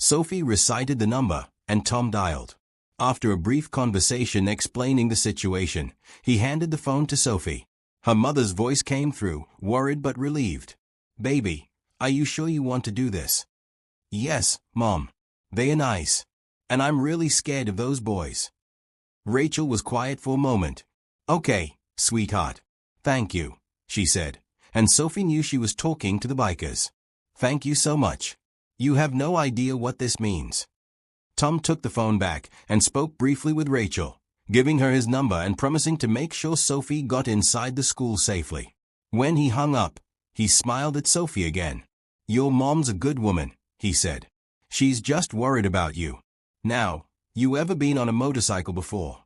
Sophie recited the number, and Tom dialed. After a brief conversation explaining the situation, he handed the phone to Sophie. Her mother's voice came through, worried but relieved. "Baby, are you sure you want to do this?" "Yes, Mom. They are nice. And I'm really scared of those boys." Rachel was quiet for a moment. "Okay, sweetheart. Thank you," she said, and Sophie knew she was talking to the bikers. "Thank you so much. You have no idea what this means." Tom took the phone back and spoke briefly with Rachel, giving her his number and promising to make sure Sophie got inside the school safely. When he hung up, he smiled at Sophie again. "Your mom's a good woman," he said. "She's just worried about you. Now, you ever been on a motorcycle before?"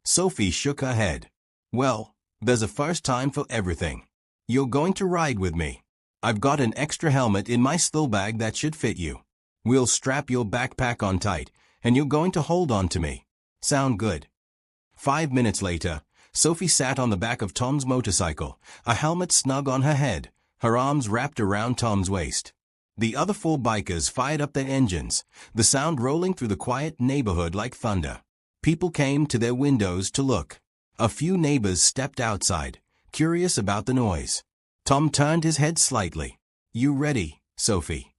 Sophie shook her head. "Well, there's a first time for everything. You're going to ride with me. I've got an extra helmet in my steel bag that should fit you. We'll strap your backpack on tight, and you're going to hold on to me. Sound good?" 5 minutes later, Sophie sat on the back of Tom's motorcycle, a helmet snug on her head, her arms wrapped around Tom's waist. The other 4 bikers fired up their engines, the sound rolling through the quiet neighborhood like thunder. People came to their windows to look. A few neighbors stepped outside, curious about the noise. Tom turned his head slightly. "You ready, Sophie?"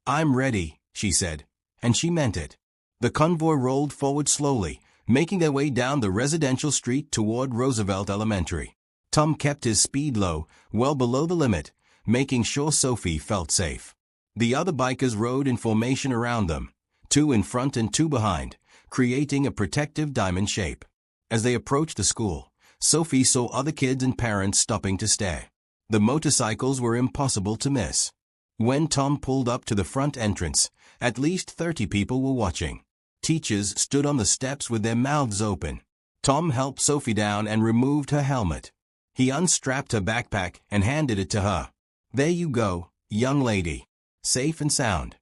"I'm ready," she said, and she meant it. The convoy rolled forward slowly, making their way down the residential street toward Roosevelt Elementary. Tom kept his speed low, well below the limit, making sure Sophie felt safe. The other bikers rode in formation around them, 2 in front and 2 behind, creating a protective diamond shape. As they approached the school, Sophie saw other kids and parents stopping to stare. The motorcycles were impossible to miss. When Tom pulled up to the front entrance, at least 30 people were watching. Teachers stood on the steps with their mouths open. Tom helped Sophie down and removed her helmet. He unstrapped her backpack and handed it to her. "There you go, young lady. Safe and sound."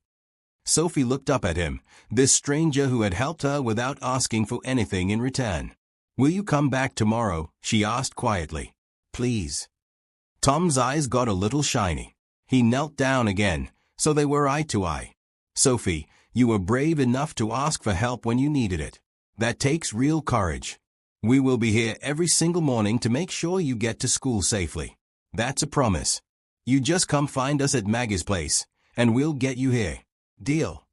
Sophie looked up at him, this stranger who had helped her without asking for anything in return. "Will you come back tomorrow?" she asked quietly. "Please." Tom's eyes got a little shiny. He knelt down again, so they were eye to eye. "Sophie, you were brave enough to ask for help when you needed it. That takes real courage. We will be here every single morning to make sure you get to school safely. That's a promise. You just come find us at Maggie's place, and we'll get you here. Deal?"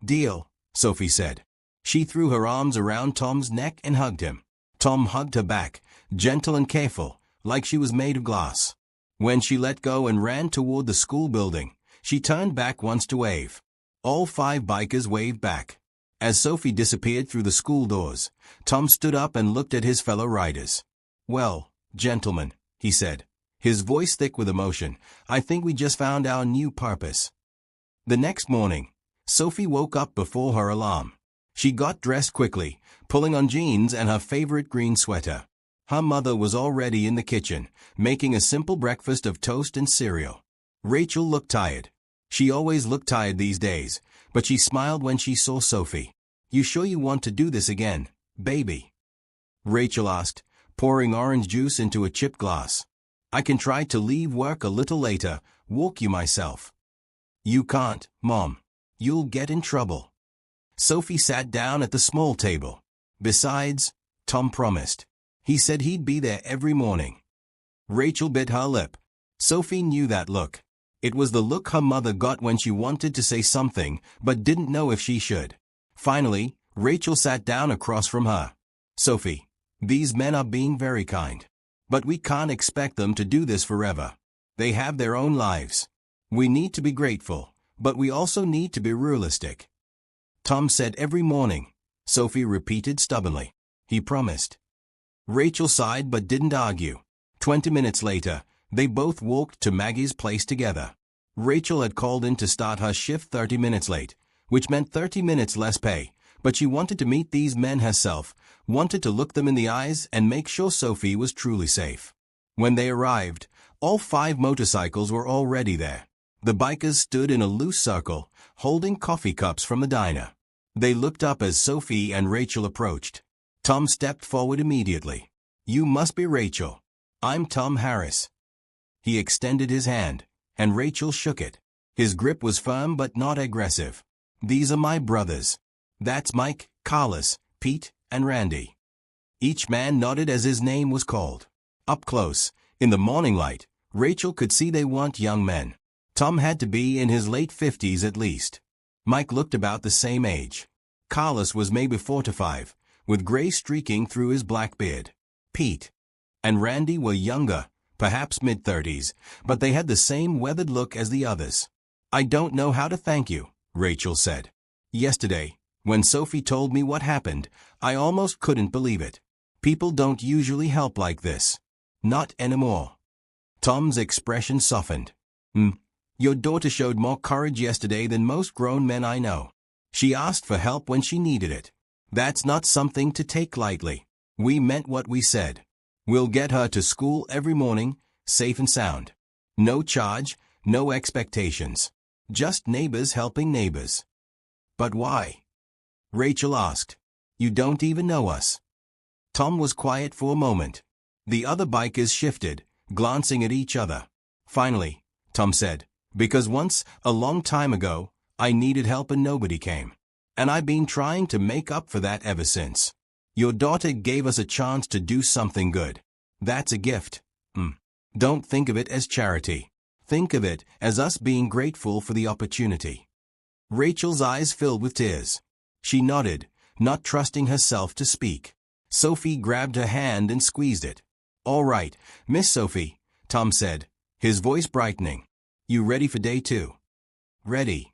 "Deal," Sophie said. She threw her arms around Tom's neck and hugged him. Tom hugged her back, gentle and careful, like she was made of glass. When she let go and ran toward the school building, she turned back once to wave. All 5 bikers waved back. As Sophie disappeared through the school doors, Tom stood up and looked at his fellow riders. "Well, gentlemen," he said, his voice thick with emotion, "I think we just found our new purpose." The next morning, Sophie woke up before her alarm. She got dressed quickly, pulling on jeans and her favorite green sweater. Her mother was already in the kitchen, making a simple breakfast of toast and cereal. Rachel looked tired. She always looked tired these days, but she smiled when she saw Sophie. "You sure you want to do this again, baby?" Rachel asked, pouring orange juice into a chipped glass. "I can try to leave work a little later, walk you myself." "You can't, Mom. You'll get in trouble." Sophie sat down at the small table. "Besides," Tom promised. "He said he'd be there every morning." Rachel bit her lip. Sophie knew that look. It was the look her mother got when she wanted to say something but didn't know if she should. Finally, Rachel sat down across from her. "Sophie, these men are being very kind. But we can't expect them to do this forever. They have their own lives. We need to be grateful, but we also need to be realistic." Tom said every morning, Sophie repeated stubbornly. "He promised." Rachel sighed but didn't argue. 20 minutes later, they both walked to Maggie's place together. Rachel had called in to start her shift 30 minutes late, which meant 30 minutes less pay, but she wanted to meet these men herself, wanted to look them in the eyes and make sure Sophie was truly safe. When they arrived, all 5 motorcycles were already there. The bikers stood in a loose circle, holding coffee cups from the diner. They looked up as Sophie and Rachel approached. Tom stepped forward immediately. "You must be Rachel. I'm Tom Harris." He extended his hand, and Rachel shook it. His grip was firm but not aggressive. These are my brothers. That's Mike, Carlos, Pete, and Randy. Each man nodded as his name was called. Up close, in the morning light, Rachel could see they weren't young men. Tom had to be in his late 50s at least. Mike looked about the same age. Carlos was maybe 4 to 5, with gray streaking through his black beard. Pete and Randy were younger, perhaps mid-30s, but they had the same weathered look as the others. "I don't know how to thank you," Rachel said. "Yesterday, when Sophie told me what happened, I almost couldn't believe it. People don't usually help like this. Not anymore." Tom's expression softened. Your daughter showed more courage yesterday than most grown men I know. She asked for help when she needed it. That's not something to take lightly. We meant what we said. We'll get her to school every morning, safe and sound. No charge, no expectations. Just neighbors helping neighbors." "But why?" Rachel asked. "You don't even know us." Tom was quiet for a moment. The other bikers shifted, glancing at each other. Finally, Tom said, "Because once, a long time ago, I needed help and nobody came. And I've been trying to make up for that ever since. Your daughter gave us a chance to do something good. That's a gift. Don't think of it as charity. Think of it as us being grateful for the opportunity." Rachel's eyes filled with tears. She nodded, not trusting herself to speak. Sophie grabbed her hand and squeezed it. "All right, Miss Sophie," Tom said, his voice brightening. "You ready for day 2? "Ready,"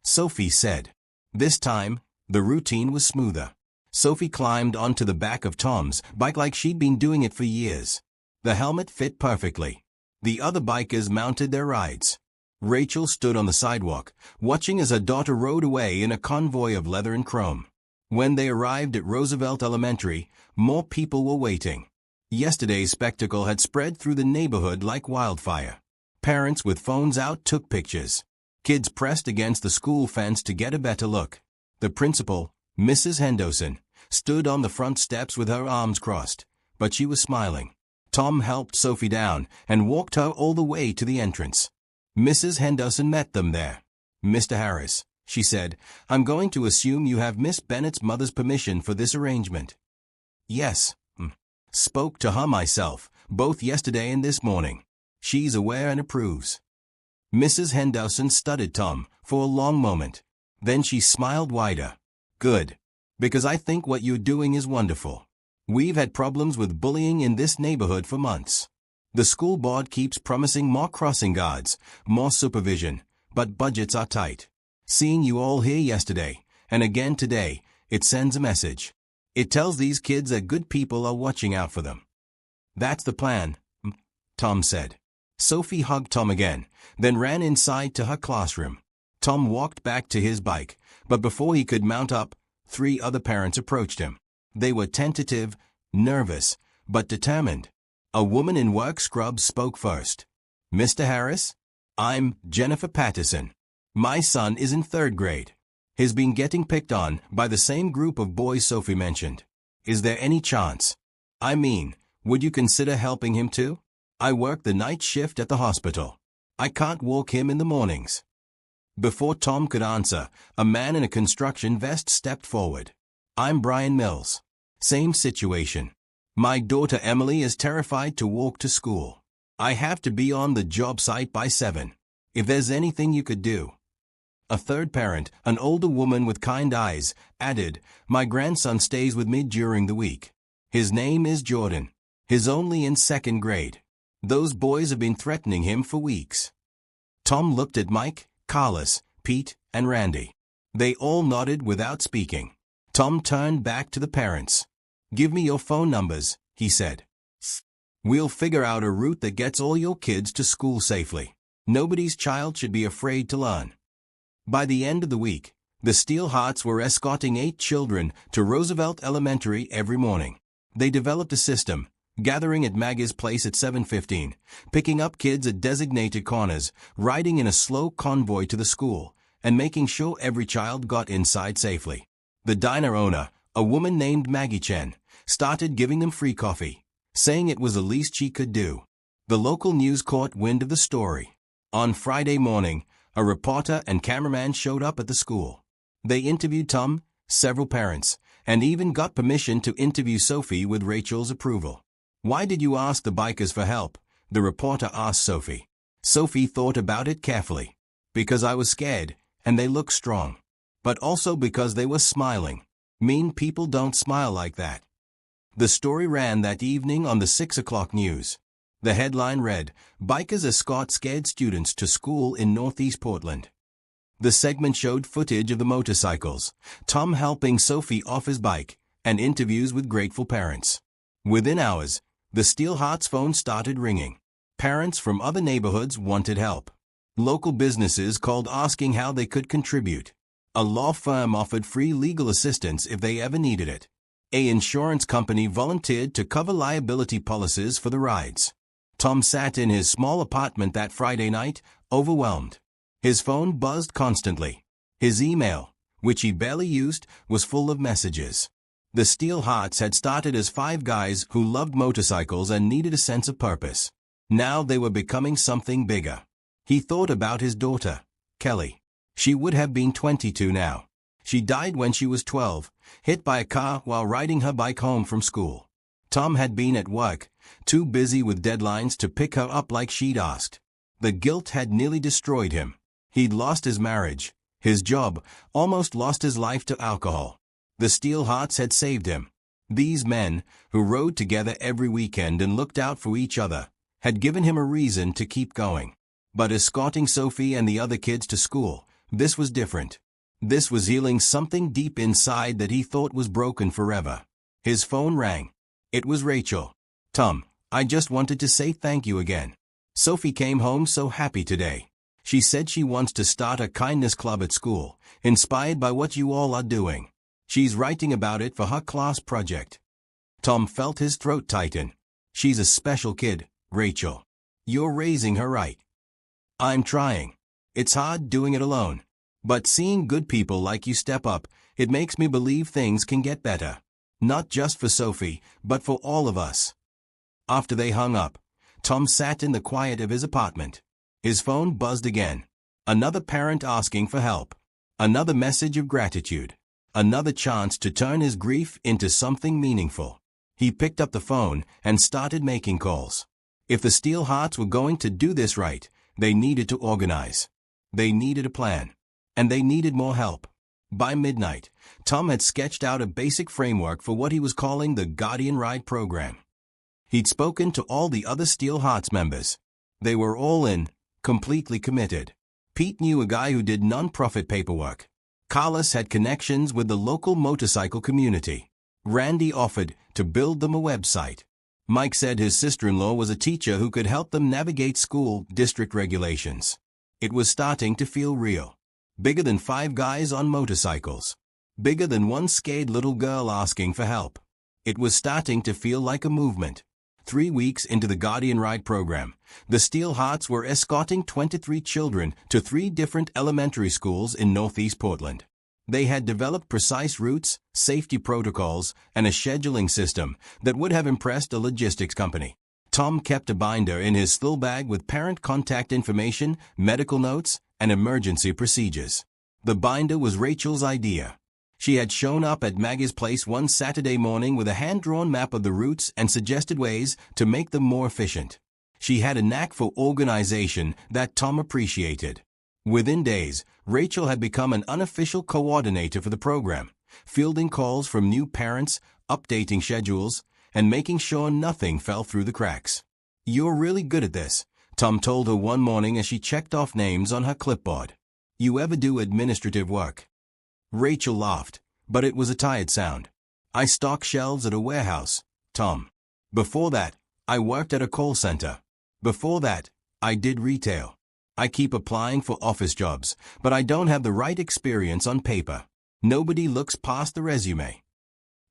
Sophie said. This time, the routine was smoother. Sophie climbed onto the back of Tom's bike like she'd been doing it for years. The helmet fit perfectly. The other bikers mounted their rides. Rachel stood on the sidewalk, watching as her daughter rode away in a convoy of leather and chrome. When they arrived at Roosevelt Elementary, more people were waiting. Yesterday's spectacle had spread through the neighborhood like wildfire. Parents with phones out took pictures. Kids pressed against the school fence to get a better look. The principal, Mrs. Henderson, stood on the front steps with her arms crossed, but she was smiling. Tom helped Sophie down and walked her all the way to the entrance. Mrs. Henderson met them there. "Mr. Harris," she said, "I'm going to assume you have Miss Bennett's mother's permission for this arrangement." "Yes. Spoke to her myself, both yesterday and this morning. She's aware and approves." Mrs. Henderson studied Tom for a long moment. Then she smiled wider. "Good. Because I think what you're doing is wonderful. We've had problems with bullying in this neighborhood for months. The school board keeps promising more crossing guards, more supervision, but budgets are tight. Seeing you all here yesterday, and again today, it sends a message. It tells these kids that good people are watching out for them." "That's the plan," Tom said. Sophie hugged Tom again, then ran inside to her classroom. Tom walked back to his bike, but before he could mount up, 3 other parents approached him. They were tentative, nervous, but determined. A woman in work scrubs spoke first. "Mr. Harris, I'm Jennifer Patterson. My son is in 3rd grade. He's been getting picked on by the same group of boys Sophie mentioned. Is there any chance? I mean, would you consider helping him too? I work the night shift at the hospital. I can't walk him in the mornings." Before Tom could answer, a man in a construction vest stepped forward. "I'm Brian Mills. Same situation. My daughter Emily is terrified to walk to school. I have to be on the job site by 7. If there's anything you could do." A third parent, an older woman with kind eyes, added, "My grandson stays with me during the week. His name is Jordan. He's only in 2nd grade. Those boys have been threatening him for weeks." Tom looked at Mike, Carlos, Pete, and Randy. They all nodded without speaking. Tom turned back to the parents. "Give me your phone numbers," he said. "We'll figure out a route that gets all your kids to school safely. Nobody's child should be afraid to learn." By the end of the week, the Steelhearts were escorting 8 children to Roosevelt Elementary every morning. They developed a system, gathering at Maggie's place at 7:15, picking up kids at designated corners, riding in a slow convoy to the school, and making sure every child got inside safely. The diner owner, a woman named Maggie Chen, started giving them free coffee, saying it was the least she could do. The local news caught wind of the story. On Friday morning, a reporter and cameraman showed up at the school. They interviewed Tom, several parents, and even got permission to interview Sophie with Rachel's approval. "Why did you ask the bikers for help?" the reporter asked Sophie. Sophie thought about it carefully. "Because I was scared, and they looked strong. But also because they were smiling. Mean people don't smile like that." The story ran that evening on the 6 o'clock news. The headline read, "Bikers escort scared students to school in Northeast Portland." The segment showed footage of the motorcycles, Tom helping Sophie off his bike, and interviews with grateful parents. Within hours, the Steelhearts phone started ringing. Parents from other neighborhoods wanted help. Local businesses called asking how they could contribute. A law firm offered free legal assistance if they ever needed it. An insurance company volunteered to cover liability policies for the rides. Tom sat in his small apartment that Friday night, overwhelmed. His phone buzzed constantly. His email, which he barely used, was full of messages. The Steelhearts had started as 5 guys who loved motorcycles and needed a sense of purpose. Now they were becoming something bigger. He thought about his daughter, Kelly. She would have been 22 now. She died when she was 12, hit by a car while riding her bike home from school. Tom had been at work, too busy with deadlines to pick her up like she'd asked. The guilt had nearly destroyed him. He'd lost his marriage, his job, almost lost his life to alcohol. The Steelhearts had saved him. These men, who rode together every weekend and looked out for each other, had given him a reason to keep going. But escorting Sophie and the other kids to school, this was different. This was healing something deep inside that he thought was broken forever. His phone rang. It was Rachel. "Tom, I just wanted to say thank you again. Sophie came home so happy today. She said she wants to start a kindness club at school, inspired by what you all are doing. She's writing about it for her class project." Tom felt his throat tighten. "She's a special kid, Rachel. You're raising her right." "I'm trying. It's hard doing it alone. But seeing good people like you step up, it makes me believe things can get better. Not just for Sophie, but for all of us." After they hung up, Tom sat in the quiet of his apartment. His phone buzzed again. Another parent asking for help. Another message of gratitude. Another chance to turn his grief into something meaningful. He picked up the phone and started making calls. If the Steelhearts were going to do this right, they needed to organize. They needed a plan. And they needed more help. By midnight, Tom had sketched out a basic framework for what he was calling the Guardian Ride program. He'd spoken to all the other Steelhearts members. They were all in, completely committed. Pete knew a guy who did non-profit paperwork. Carlos had connections with the local motorcycle community. Randy offered to build them a website. Mike said his sister-in-law was a teacher who could help them navigate school district regulations. It was starting to feel real. Bigger than 5 guys on motorcycles. Bigger than one scared little girl asking for help. It was starting to feel like a movement. 3 weeks into the Guardian Ride program, the Steelhearts were escorting 23 children to 3 different elementary schools in Northeast Portland. They had developed precise routes, safety protocols, and a scheduling system that would have impressed a logistics company. Tom kept a binder in his school bag with parent contact information, medical notes, and emergency procedures. The binder was Rachel's idea. She had shown up at Maggie's place one Saturday morning with a hand-drawn map of the routes and suggested ways to make them more efficient. She had a knack for organization that Tom appreciated. Within days, Rachel had become an unofficial coordinator for the program, fielding calls from new parents, updating schedules, and making sure nothing fell through the cracks. "You're really good at this," Tom told her one morning as she checked off names on her clipboard. "You ever do administrative work?" Rachel laughed, but it was a tired sound. "I stock shelves at a warehouse, Tom. Before that, I worked at a call center. Before that, I did retail. I keep applying for office jobs, but I don't have the right experience on paper. Nobody looks past the resume."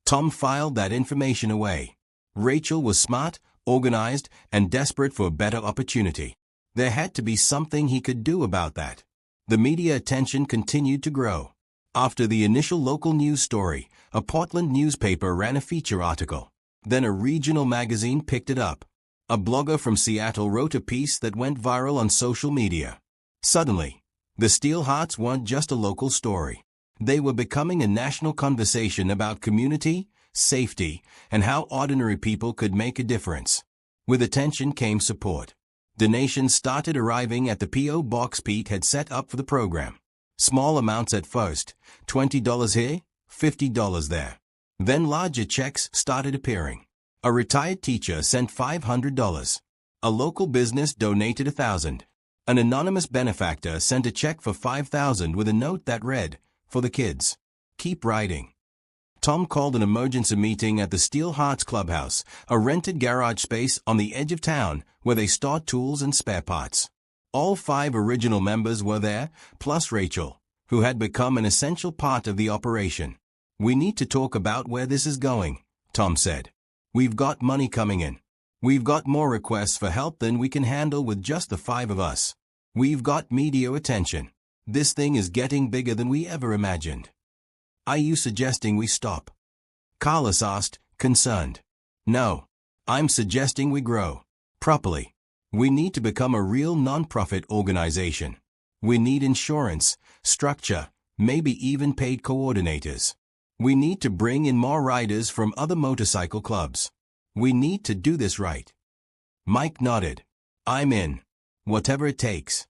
Tom filed that information away. Rachel was smart, organized, and desperate for a better opportunity. There had to be something he could do about that. The media attention continued to grow. After the initial local news story, a Portland newspaper ran a feature article. Then a regional magazine picked it up. A blogger from Seattle wrote a piece that went viral on social media. Suddenly, the Steelhearts weren't just a local story. They were becoming a national conversation about community, safety, and how ordinary people could make a difference. With attention came support. Donations started arriving at the P.O. box Pete had set up for the program. Small amounts at first, $20 here, $50 there. Then larger checks started appearing. A retired teacher sent $500. A local business donated $1,000. An anonymous benefactor sent a check for $5,000 with a note that read, "For the kids. Keep writing." Tom called an emergency meeting at the Steel Hearts Clubhouse, a rented garage space on the edge of town where they stored tools and spare parts. All 5 original members were there, plus Rachel, who had become an essential part of the operation. "We need to talk about where this is going," Tom said. "We've got money coming in. We've got more requests for help than we can handle with just the 5 of us. We've got media attention. This thing is getting bigger than we ever imagined. Are you suggesting we stop?" Carlos asked, concerned. "No. I'm suggesting we grow. Properly. We need to become a real non-profit organization. We need insurance, structure, maybe even paid coordinators. We need to bring in more riders from other motorcycle clubs. We need to do this right." Mike nodded. "I'm in. Whatever it takes."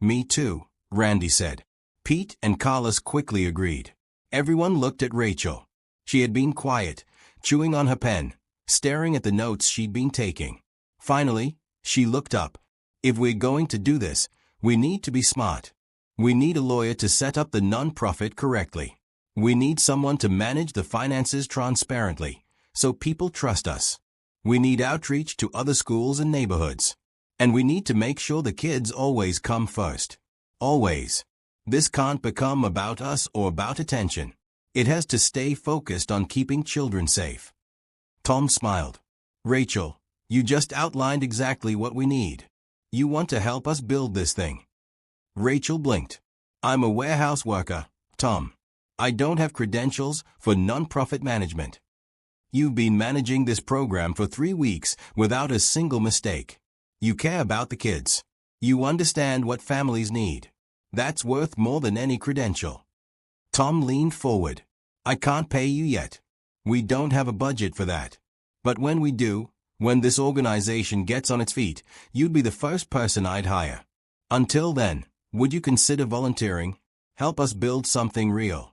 "Me too," Randy said. Pete and Carlos quickly agreed. Everyone looked at Rachel. She had been quiet, chewing on her pen, staring at the notes she'd been taking. Finally, she looked up. "If we're going to do this, we need to be smart. We need a lawyer to set up the non-profit correctly. We need someone to manage the finances transparently, so people trust us. We need outreach to other schools and neighborhoods. And we need to make sure the kids always come first. Always. This can't become about us or about attention. It has to stay focused on keeping children safe." Tom smiled. "Rachel, you just outlined exactly what we need. You want to help us build this thing." Rachel blinked. "I'm a warehouse worker, Tom. I don't have credentials for nonprofit management. You've been managing this program for 3 weeks without a single mistake. You care about the kids. You understand what families need. That's worth more than any credential." Tom leaned forward. "I can't pay you yet. We don't have a budget for that. But when we do, when this organization gets on its feet, you'd be the first person I'd hire. Until then, would you consider volunteering? Help us build something real?"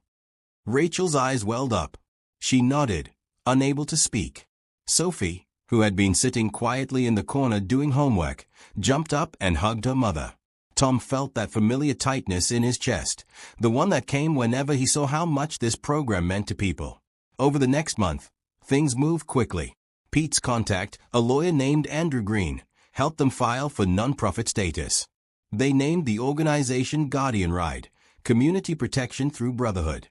Rachel's eyes welled up. She nodded, unable to speak. Sophie, who had been sitting quietly in the corner doing homework, jumped up and hugged her mother. Tom felt that familiar tightness in his chest, the one that came whenever he saw how much this program meant to people. Over the next month, things moved quickly. Pete's contact, a lawyer named Andrew Green, helped them file for nonprofit status. They named the organization Guardian Ride, Community Protection Through Brotherhood.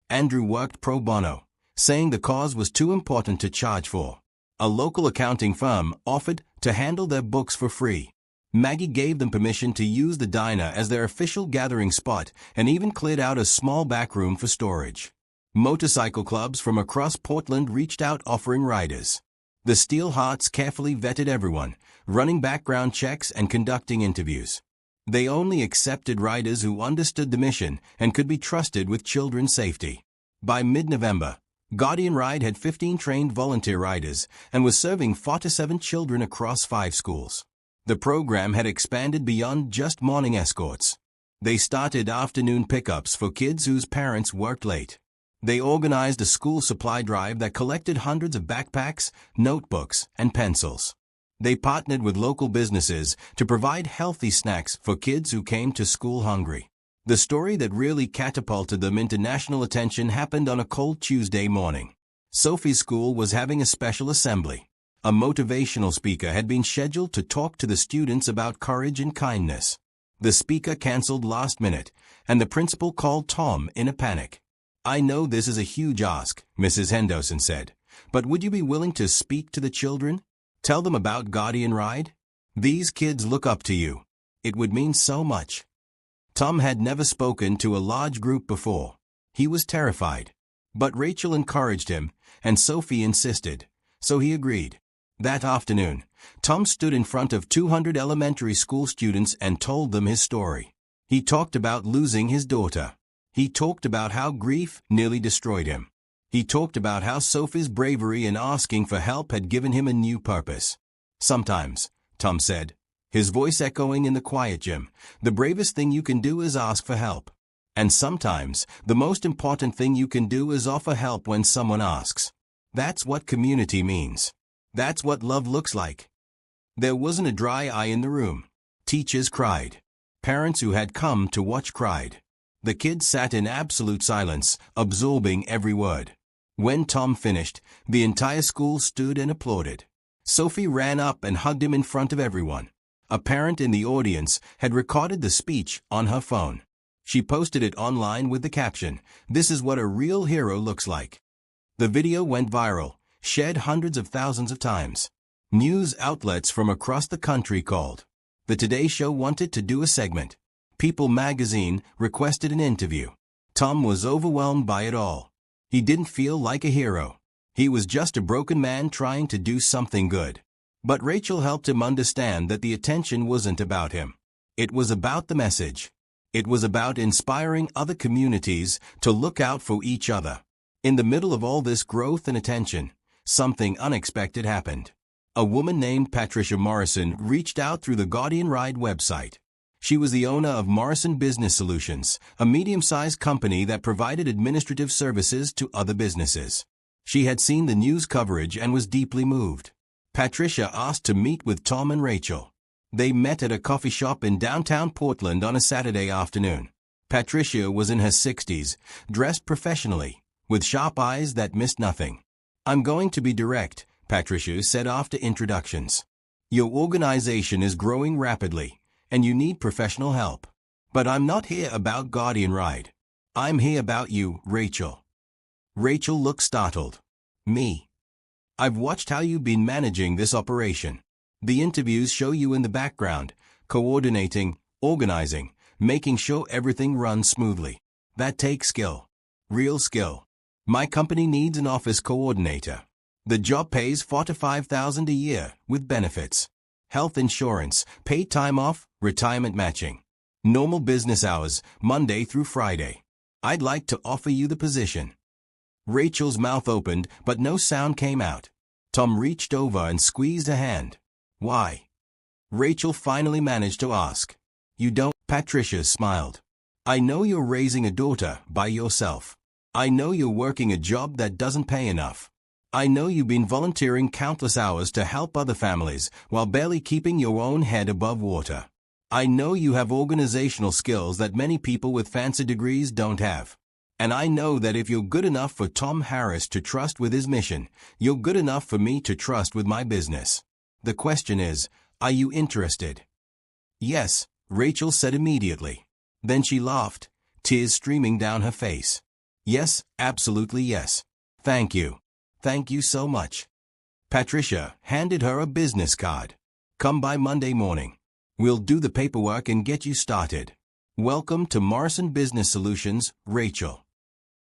Andrew worked pro bono, saying the cause was too important to charge for. A local accounting firm offered to handle their books for free. Maggie gave them permission to use the diner as their official gathering spot and even cleared out a small back room for storage. Motorcycle clubs from across Portland reached out offering riders. The Steel Hearts carefully vetted everyone, running background checks and conducting interviews. They only accepted riders who understood the mission and could be trusted with children's safety. By mid-November, Guardian Ride had 15 trained volunteer riders and was serving 47 children across 5 schools. The program had expanded beyond just morning escorts. They started afternoon pickups for kids whose parents worked late. They organized a school supply drive that collected hundreds of backpacks, notebooks, and pencils. They partnered with local businesses to provide healthy snacks for kids who came to school hungry. The story that really catapulted them into national attention happened on a cold Tuesday morning. Sophie's school was having a special assembly. A motivational speaker had been scheduled to talk to the students about courage and kindness. The speaker canceled last minute, and the principal called Tom in a panic. "I know this is a huge ask," Mrs. Henderson said, "but would you be willing to speak to the children? Tell them about Guardian Ride? These kids look up to you. It would mean so much." Tom had never spoken to a large group before. He was terrified. But Rachel encouraged him, and Sophie insisted, so he agreed. That afternoon, Tom stood in front of 200 elementary school students and told them his story. He talked about losing his daughter, He talked about how grief nearly destroyed him. He talked about how Sophie's bravery in asking for help had given him a new purpose. Sometimes, Tom said, his voice echoing in the quiet gym, the bravest thing you can do is ask for help. And sometimes, the most important thing you can do is offer help when someone asks. That's what community means. That's what love looks like. There wasn't a dry eye in the room. Teachers cried. Parents who had come to watch cried. The kids sat in absolute silence, absorbing every word. When Tom finished, the entire school stood and applauded. Sophie ran up and hugged him in front of everyone. A parent in the audience had recorded the speech on her phone. She posted it online with the caption, "This is what a real hero looks like." The video went viral, shared hundreds of thousands of times. News outlets from across the country called. The Today Show wanted to do a segment. People magazine requested an interview. Tom was overwhelmed by it all. He didn't feel like a hero. He was just a broken man trying to do something good. But Rachel helped him understand that the attention wasn't about him. It was about the message. It was about inspiring other communities to look out for each other. In the middle of all this growth and attention, something unexpected happened. A woman named Patricia Morrison reached out through the Guardian Ride website. She was the owner of Morrison Business Solutions, a medium-sized company that provided administrative services to other businesses. She had seen the news coverage and was deeply moved. Patricia asked to meet with Tom and Rachel. They met at a coffee shop in downtown Portland on a Saturday afternoon. Patricia was in her 60s, dressed professionally, with sharp eyes that missed nothing. "I'm going to be direct," Patricia said after introductions. "Your organization is growing rapidly, and you need professional help. But I'm not here about Guardian Ride. I'm here about you, Rachel." Rachel looked startled. "Me? I've watched how you've been managing this operation. The interviews show you in the background, coordinating, organizing, making sure everything runs smoothly. That takes skill. Real skill. My company needs an office coordinator. The job pays $4,000 to $5,000 a year, with benefits. Health insurance, paid time off, retirement matching. Normal business hours, Monday through Friday. I'd like to offer you the position." Rachel's mouth opened, but no sound came out. Tom reached over and squeezed her hand. "Why?" Rachel finally managed to ask. "You don't?" Patricia smiled. "I know you're raising a daughter by yourself. I know you're working a job that doesn't pay enough. I know you've been volunteering countless hours to help other families while barely keeping your own head above water. I know you have organizational skills that many people with fancy degrees don't have. And I know that if you're good enough for Tom Harris to trust with his mission, you're good enough for me to trust with my business. The question is, are you interested?" "Yes," Rachel said immediately. Then she laughed, tears streaming down her face. "Yes, absolutely yes. Thank you. Thank you so much." Patricia handed her a business card. "Come by Monday morning. We'll do the paperwork and get you started. Welcome to Morrison Business Solutions, Rachel."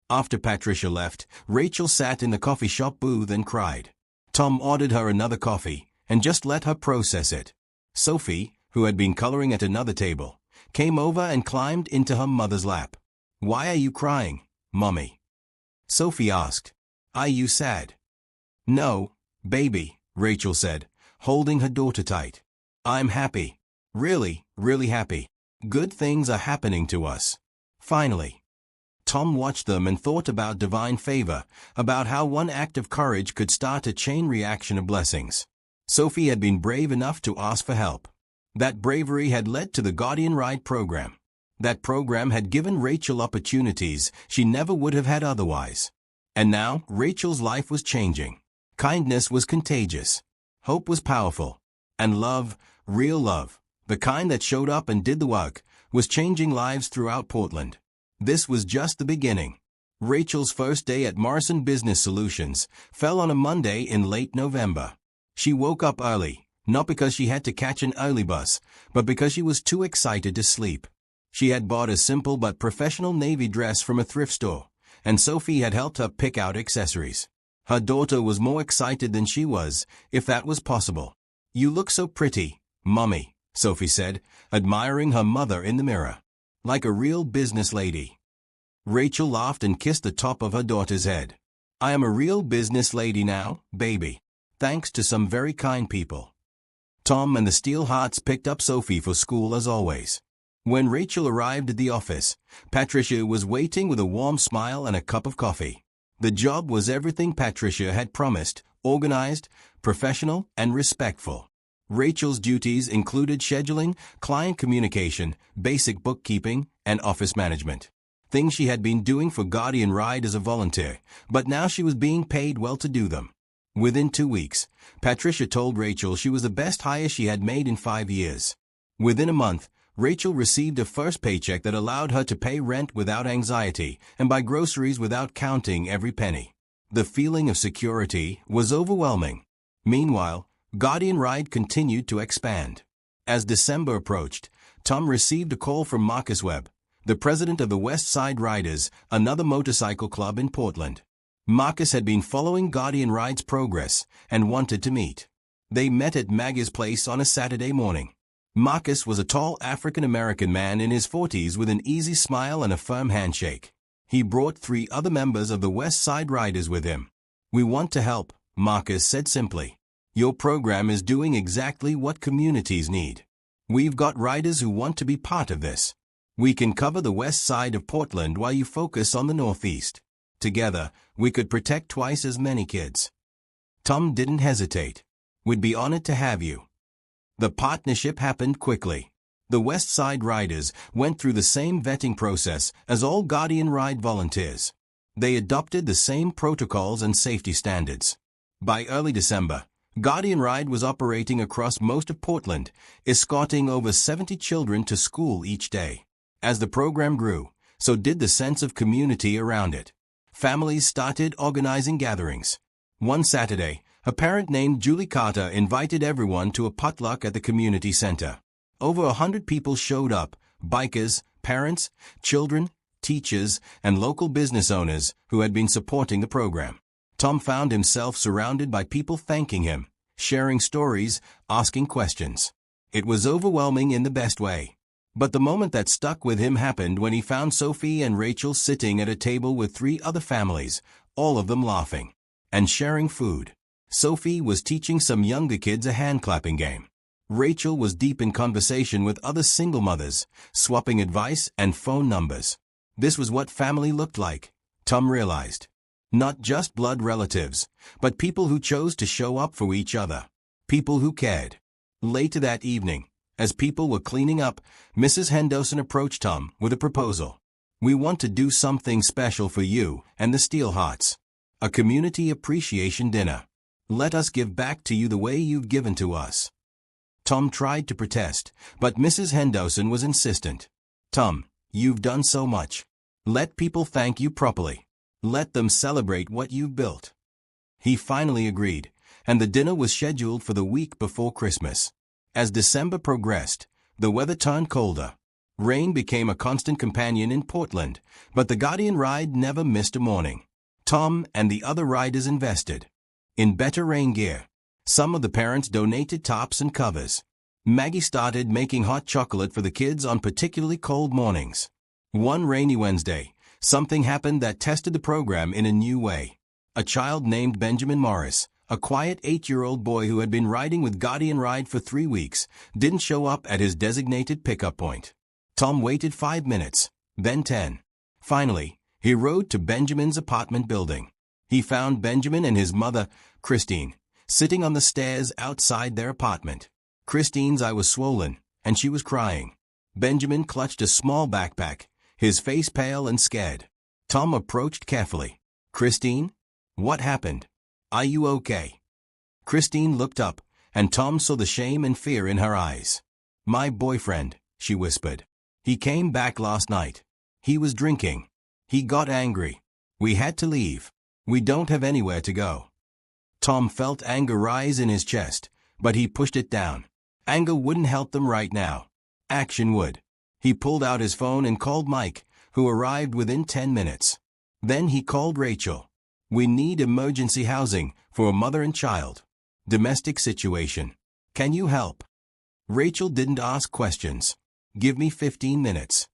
After Patricia left, Rachel sat in the coffee shop booth and cried. Tom ordered her another coffee and just let her process it. Sophie, who had been coloring at another table, came over and climbed into her mother's lap. "Why are you crying, Mommy?" Sophie asked. "Are you sad?" "No, baby," Rachel said, holding her daughter tight. "I'm happy. Really, really happy. Good things are happening to us. Finally." Tom watched them and thought about divine favor, about how one act of courage could start a chain reaction of blessings. Sophie had been brave enough to ask for help. That bravery had led to the Guardian Ride program. That program had given Rachel opportunities she never would have had otherwise. And now, Rachel's life was changing. Kindness was contagious. Hope was powerful. And love, real love, the kind that showed up and did the work, was changing lives throughout Portland. This was just the beginning. Rachel's first day at Morrison Business Solutions fell on a Monday in late November. She woke up early, not because she had to catch an early bus, but because she was too excited to sleep. She had bought a simple but professional navy dress from a thrift store, and Sophie had helped her pick out accessories. Her daughter was more excited than she was, if that was possible. "You look so pretty, Mommy," Sophie said, admiring her mother in the mirror. "Like a real business lady." Rachel laughed and kissed the top of her daughter's head. I am a real business lady now, baby. Thanks to some very kind people. Tom and the Steelhearts picked up Sophie for school as always. When Rachel arrived at the office, Patricia was waiting with a warm smile and a cup of coffee. The job was everything Patricia had promised, organized, professional, and respectful. Rachel's duties included scheduling, client communication, basic bookkeeping, and office management. Things she had been doing for Guardian Ride as a volunteer, but now she was being paid well to do them. Within 2 weeks, Patricia told Rachel she was the best hire she had made in 5 years. Within a month, Rachel received a first paycheck that allowed her to pay rent without anxiety and buy groceries without counting every penny. The feeling of security was overwhelming. Meanwhile, Guardian Ride continued to expand. As December approached, Tom received a call from Marcus Webb, the president of the West Side Riders, another motorcycle club in Portland. Marcus had been following Guardian Ride's progress and wanted to meet. They met at Maggie's place on a Saturday morning. Marcus was a tall African-American man in his 40s with an easy smile and a firm handshake. He brought 3 other members of the West Side Riders with him. We want to help, Marcus said simply. Your program is doing exactly what communities need. We've got riders who want to be part of this. We can cover the west side of Portland while you focus on the northeast. Together, we could protect twice as many kids. Tom didn't hesitate. We'd be honored to have you. The partnership happened quickly. The West Side Riders went through the same vetting process as all Guardian Ride volunteers. They adopted the same protocols and safety standards. By early December, Guardian Ride was operating across most of Portland, escorting over 70 children to school each day. As the program grew, so did the sense of community around it. Families started organizing gatherings. One Saturday, a parent named Julie Carter invited everyone to a potluck at the community center. Over 100 people showed up, bikers, parents, children, teachers, and local business owners who had been supporting the program. Tom found himself surrounded by people thanking him, sharing stories, asking questions. It was overwhelming in the best way. But the moment that stuck with him happened when he found Sophie and Rachel sitting at a table with 3 other families, all of them laughing and sharing food. Sophie was teaching some younger kids a hand-clapping game. Rachel was deep in conversation with other single mothers, swapping advice and phone numbers. This was what family looked like, Tom realized. Not just blood relatives, but people who chose to show up for each other. People who cared. Later that evening, as people were cleaning up, Mrs. Henderson approached Tom with a proposal. We want to do something special for you and the Steelhearts. A community appreciation dinner. Let us give back to you the way you've given to us. Tom tried to protest, but Mrs. Henderson was insistent. Tom, you've done so much. Let people thank you properly. Let them celebrate what you've built. He finally agreed, and the dinner was scheduled for the week before Christmas. As December progressed, the weather turned colder. Rain became a constant companion in Portland, but the Guardian Ride never missed a morning. Tom and the other riders invested in better rain gear. Some of the parents donated tops and covers. Maggie started making hot chocolate for the kids on particularly cold mornings. One rainy Wednesday, something happened that tested the program in a new way. A child named Benjamin Morris, a quiet 8-year-old boy who had been riding with Guardian Ride for 3 weeks, didn't show up at his designated pickup point. Tom waited 5 minutes, then 10. Finally, he rode to Benjamin's apartment building. He found Benjamin and his mother, Christine, sitting on the stairs outside their apartment. Christine's eye was swollen, and she was crying. Benjamin clutched a small backpack, his face pale and scared. Tom approached carefully. Christine? What happened? Are you okay? Christine looked up, and Tom saw the shame and fear in her eyes. My boyfriend, she whispered. He came back last night. He was drinking. He got angry. We had to leave. We don't have anywhere to go. Tom felt anger rise in his chest, but he pushed it down. Anger wouldn't help them right now. Action would. He pulled out his phone and called Mike, who arrived within 10 minutes. Then he called Rachel. We need emergency housing for a mother and child. Domestic situation. Can you help? Rachel didn't ask questions. Give me 15 minutes.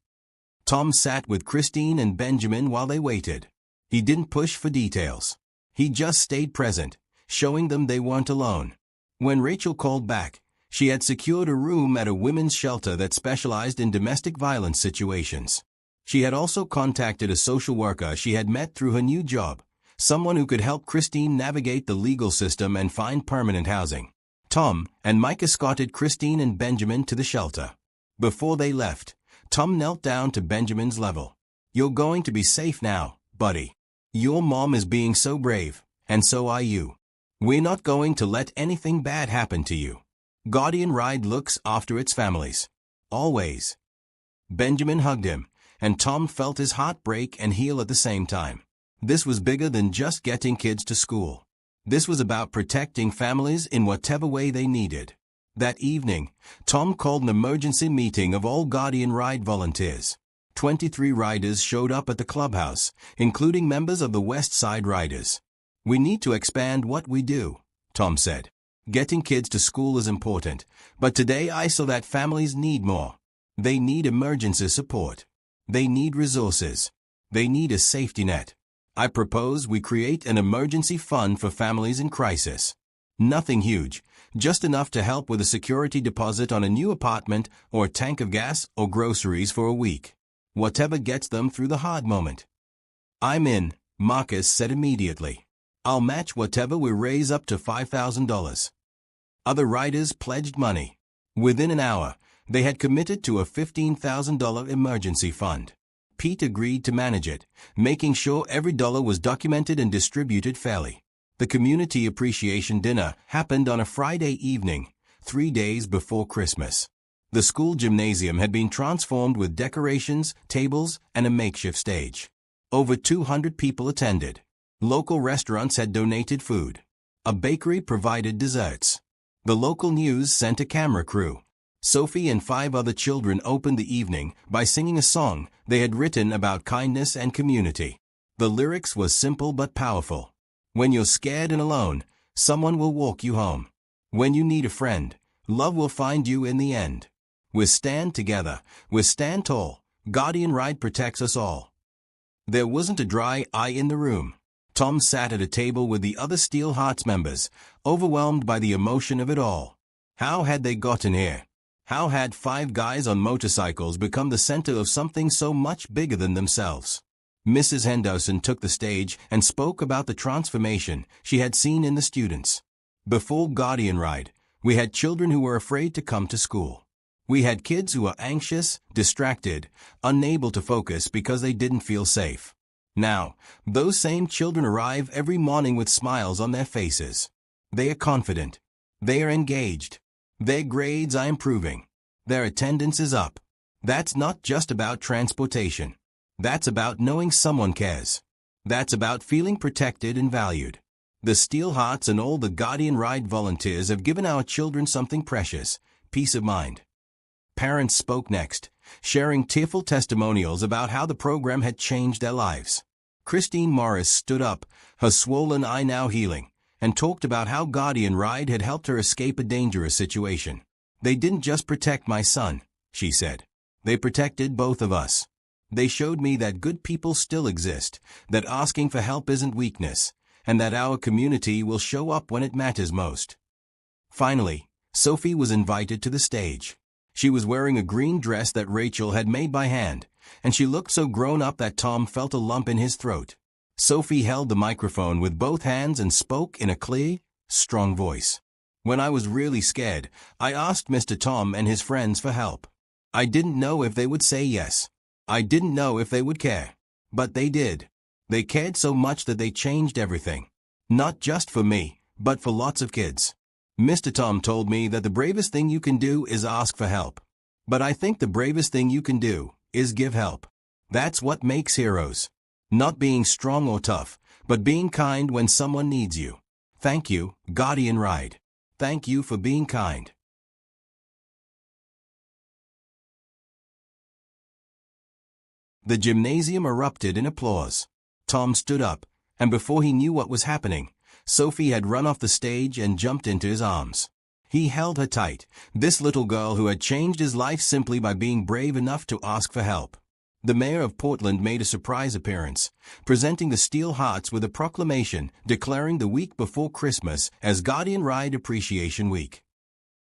Tom sat with Christine and Benjamin while they waited. He didn't push for details. He just stayed present, showing them they weren't alone. When Rachel called back, she had secured a room at a women's shelter that specialized in domestic violence situations. She had also contacted a social worker she had met through her new job, someone who could help Christine navigate the legal system and find permanent housing. Tom and Mike escorted Christine and Benjamin to the shelter. Before they left, Tom knelt down to Benjamin's level. "You're going to be safe now, buddy. Your mom is being so brave, and so are you. We're not going to let anything bad happen to you. Guardian Ride looks after its families. Always." Benjamin hugged him, and Tom felt his heart break and heal at the same time. This was bigger than just getting kids to school. This was about protecting families in whatever way they needed. That evening, Tom called an emergency meeting of all Guardian Ride volunteers. 23 riders showed up at the clubhouse, including members of the West Side Riders. "We need to expand what we do," Tom said. "Getting kids to school is important, but today I saw that families need more. They need emergency support. They need resources. They need a safety net. I propose we create an emergency fund for families in crisis. Nothing huge, just enough to help with a security deposit on a new apartment or a tank of gas or groceries for a week. Whatever gets them through the hard moment." "I'm in," Marcus said immediately. "I'll match whatever we raise up to $5,000. Other riders pledged money. Within an hour, they had committed to a $15,000 emergency fund. Pete agreed to manage it, making sure every dollar was documented and distributed fairly. The community appreciation dinner happened on a Friday evening, 3 days before Christmas. The school gymnasium had been transformed with decorations, tables, and a makeshift stage. Over 200 people attended. Local restaurants had donated food. A bakery provided desserts. The local news sent a camera crew. Sophie and 5 other children opened the evening by singing a song they had written about kindness and community. The lyrics was simple but powerful. "When you're scared and alone, someone will walk you home. When you need a friend, love will find you in the end. We stand together, we stand tall, Guardian Ride protects us all." There wasn't a dry eye in the room. Tom sat at a table with the other Steel Hearts members, overwhelmed by the emotion of it all. How had they gotten here? How had 5 guys on motorcycles become the center of something so much bigger than themselves? Mrs. Henderson took the stage and spoke about the transformation she had seen in the students. "Before Guardian Ride, we had children who were afraid to come to school. We had kids who were anxious, distracted, unable to focus because they didn't feel safe. Now, those same children arrive every morning with smiles on their faces. They are confident. They are engaged. Their grades are improving. Their attendance is up. That's not just about transportation. That's about knowing someone cares. That's about feeling protected and valued. The Steel Hearts and all the Guardian Ride volunteers have given our children something precious, peace of mind." Parents spoke next, sharing tearful testimonials about how the program had changed their lives. Christine Morris stood up, her swollen eye now healing, and talked about how Guardian Ride had helped her escape a dangerous situation. "They didn't just protect my son," she said. "They protected both of us. They showed me that good people still exist, that asking for help isn't weakness, and that our community will show up when it matters most." Finally, Sophie was invited to the stage. She was wearing a green dress that Rachel had made by hand, and she looked so grown up that Tom felt a lump in his throat. Sophie held the microphone with both hands and spoke in a clear, strong voice. "When I was really scared, I asked Mr. Tom and his friends for help. I didn't know if they would say yes. I didn't know if they would care. But they did. They cared so much that they changed everything. Not just for me, but for lots of kids. Mr. Tom told me that the bravest thing you can do is ask for help. But I think the bravest thing you can do is give help. That's what makes heroes. Not being strong or tough, but being kind when someone needs you. Thank you, Guardian Ride. Thank you for being kind." The gymnasium erupted in applause. Tom stood up, and before he knew what was happening, Sophie had run off the stage and jumped into his arms. He held her tight, this little girl who had changed his life simply by being brave enough to ask for help. The mayor of Portland made a surprise appearance, presenting the Steel Hearts with a proclamation declaring the week before Christmas as Guardian Ride Appreciation Week.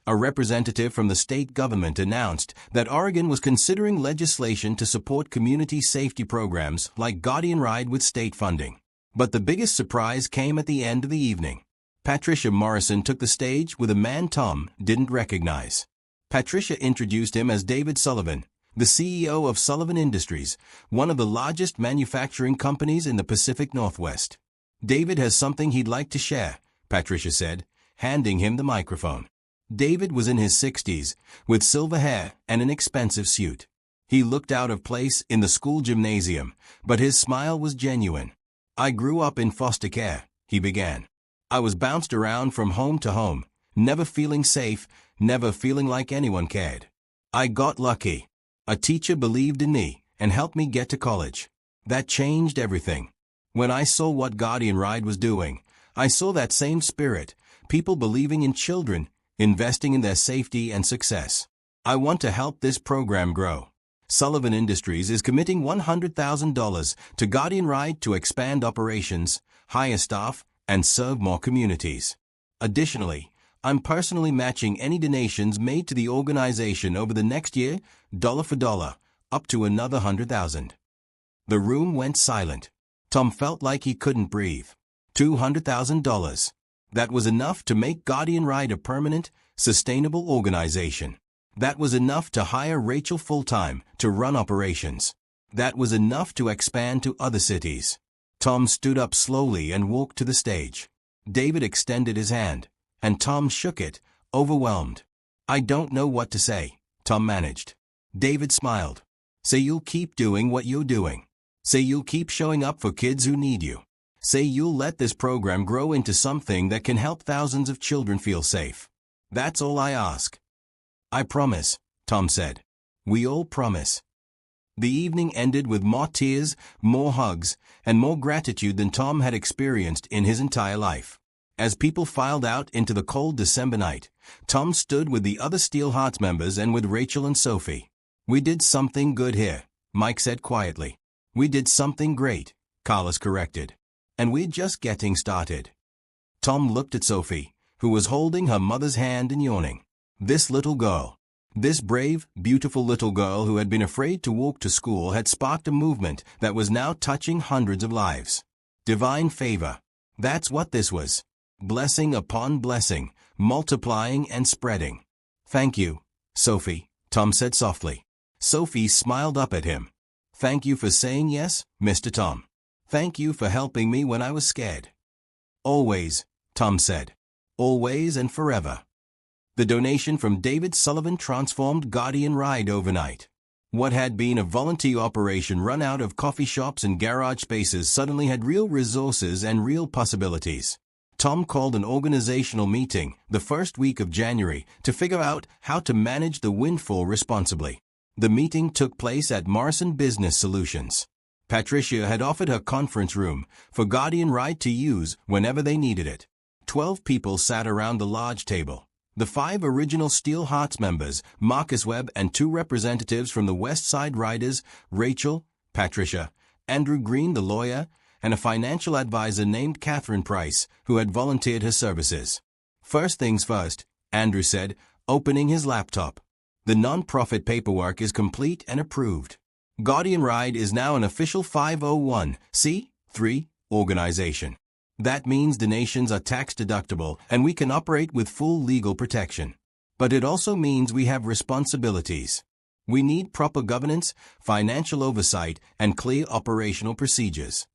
A representative from the state government announced that Oregon was considering legislation to support community safety programs like Guardian Ride with state funding. But the biggest surprise came at the end of the evening. Patricia Morrison took the stage with a man Tom didn't recognize. Patricia introduced him as David Sullivan, the CEO of Sullivan Industries, one of the largest manufacturing companies in the Pacific Northwest. David has something he'd like to share, Patricia said, handing him the microphone. David was in his 60s, with silver hair and an expensive suit. He looked out of place in the school gymnasium, but his smile was genuine. I grew up in foster care, he began. I was bounced around from home to home, never feeling safe, never feeling like anyone cared. I got lucky. A teacher believed in me and helped me get to college. That changed everything. When I saw what Guardian Ride was doing, I saw that same spirit, people believing in children, investing in their safety and success. I want to help this program grow. Sullivan Industries is committing $100,000 to Guardian Ride to expand operations, hire staff, and serve more communities. Additionally, I'm personally matching any donations made to the organization over the next year, dollar for dollar, up to another $100,000. The room went silent. Tom felt like he couldn't breathe. $200,000. That was enough to make Guardian Ride a permanent, sustainable organization. That was enough to hire Rachel full-time to run operations. That was enough to expand to other cities. Tom stood up slowly and walked to the stage. David extended his hand, and Tom shook it, overwhelmed. I don't know what to say, Tom managed. David smiled. Say you'll keep doing what you're doing. Say you'll keep showing up for kids who need you. Say you'll let this program grow into something that can help thousands of children feel safe. That's all I ask. I promise, Tom said. We all promise. The evening ended with more tears, more hugs, and more gratitude than Tom had experienced in his entire life. As people filed out into the cold December night, Tom stood with the other Steel Hearts members and with Rachel and Sophie. We did something good here, Mike said quietly. We did something great, Carlos corrected. And we're just getting started. Tom looked at Sophie, who was holding her mother's hand and yawning. This little girl, this brave, beautiful little girl who had been afraid to walk to school had sparked a movement that was now touching hundreds of lives. Divine favor. That's what this was. Blessing upon blessing, multiplying and spreading. Thank you, Sophie, Tom said softly. Sophie smiled up at him. Thank you for saying yes, Mr. Tom. Thank you for helping me when I was scared. Always, Tom said. Always and forever. The donation from David Sullivan transformed Guardian Ride overnight. What had been a volunteer operation run out of coffee shops and garage spaces suddenly had real resources and real possibilities. Tom called an organizational meeting the first week of January to figure out how to manage the windfall responsibly. The meeting took place at Morrison Business Solutions. Patricia had offered her conference room for Guardian Ride to use whenever they needed it. 12 people sat around the large table. The 5 original Steel Hearts members, Marcus Webb, and 2 representatives from the West Side Riders, Rachel, Patricia, Andrew Green, the lawyer, and a financial advisor named Catherine Price, who had volunteered her services. First things first, Andrew said, opening his laptop. The non-profit paperwork is complete and approved. Guardian Ride is now an official 501c3 organization. That means donations are tax-deductible and we can operate with full legal protection. But it also means we have responsibilities. We need proper governance, financial oversight, and clear operational procedures.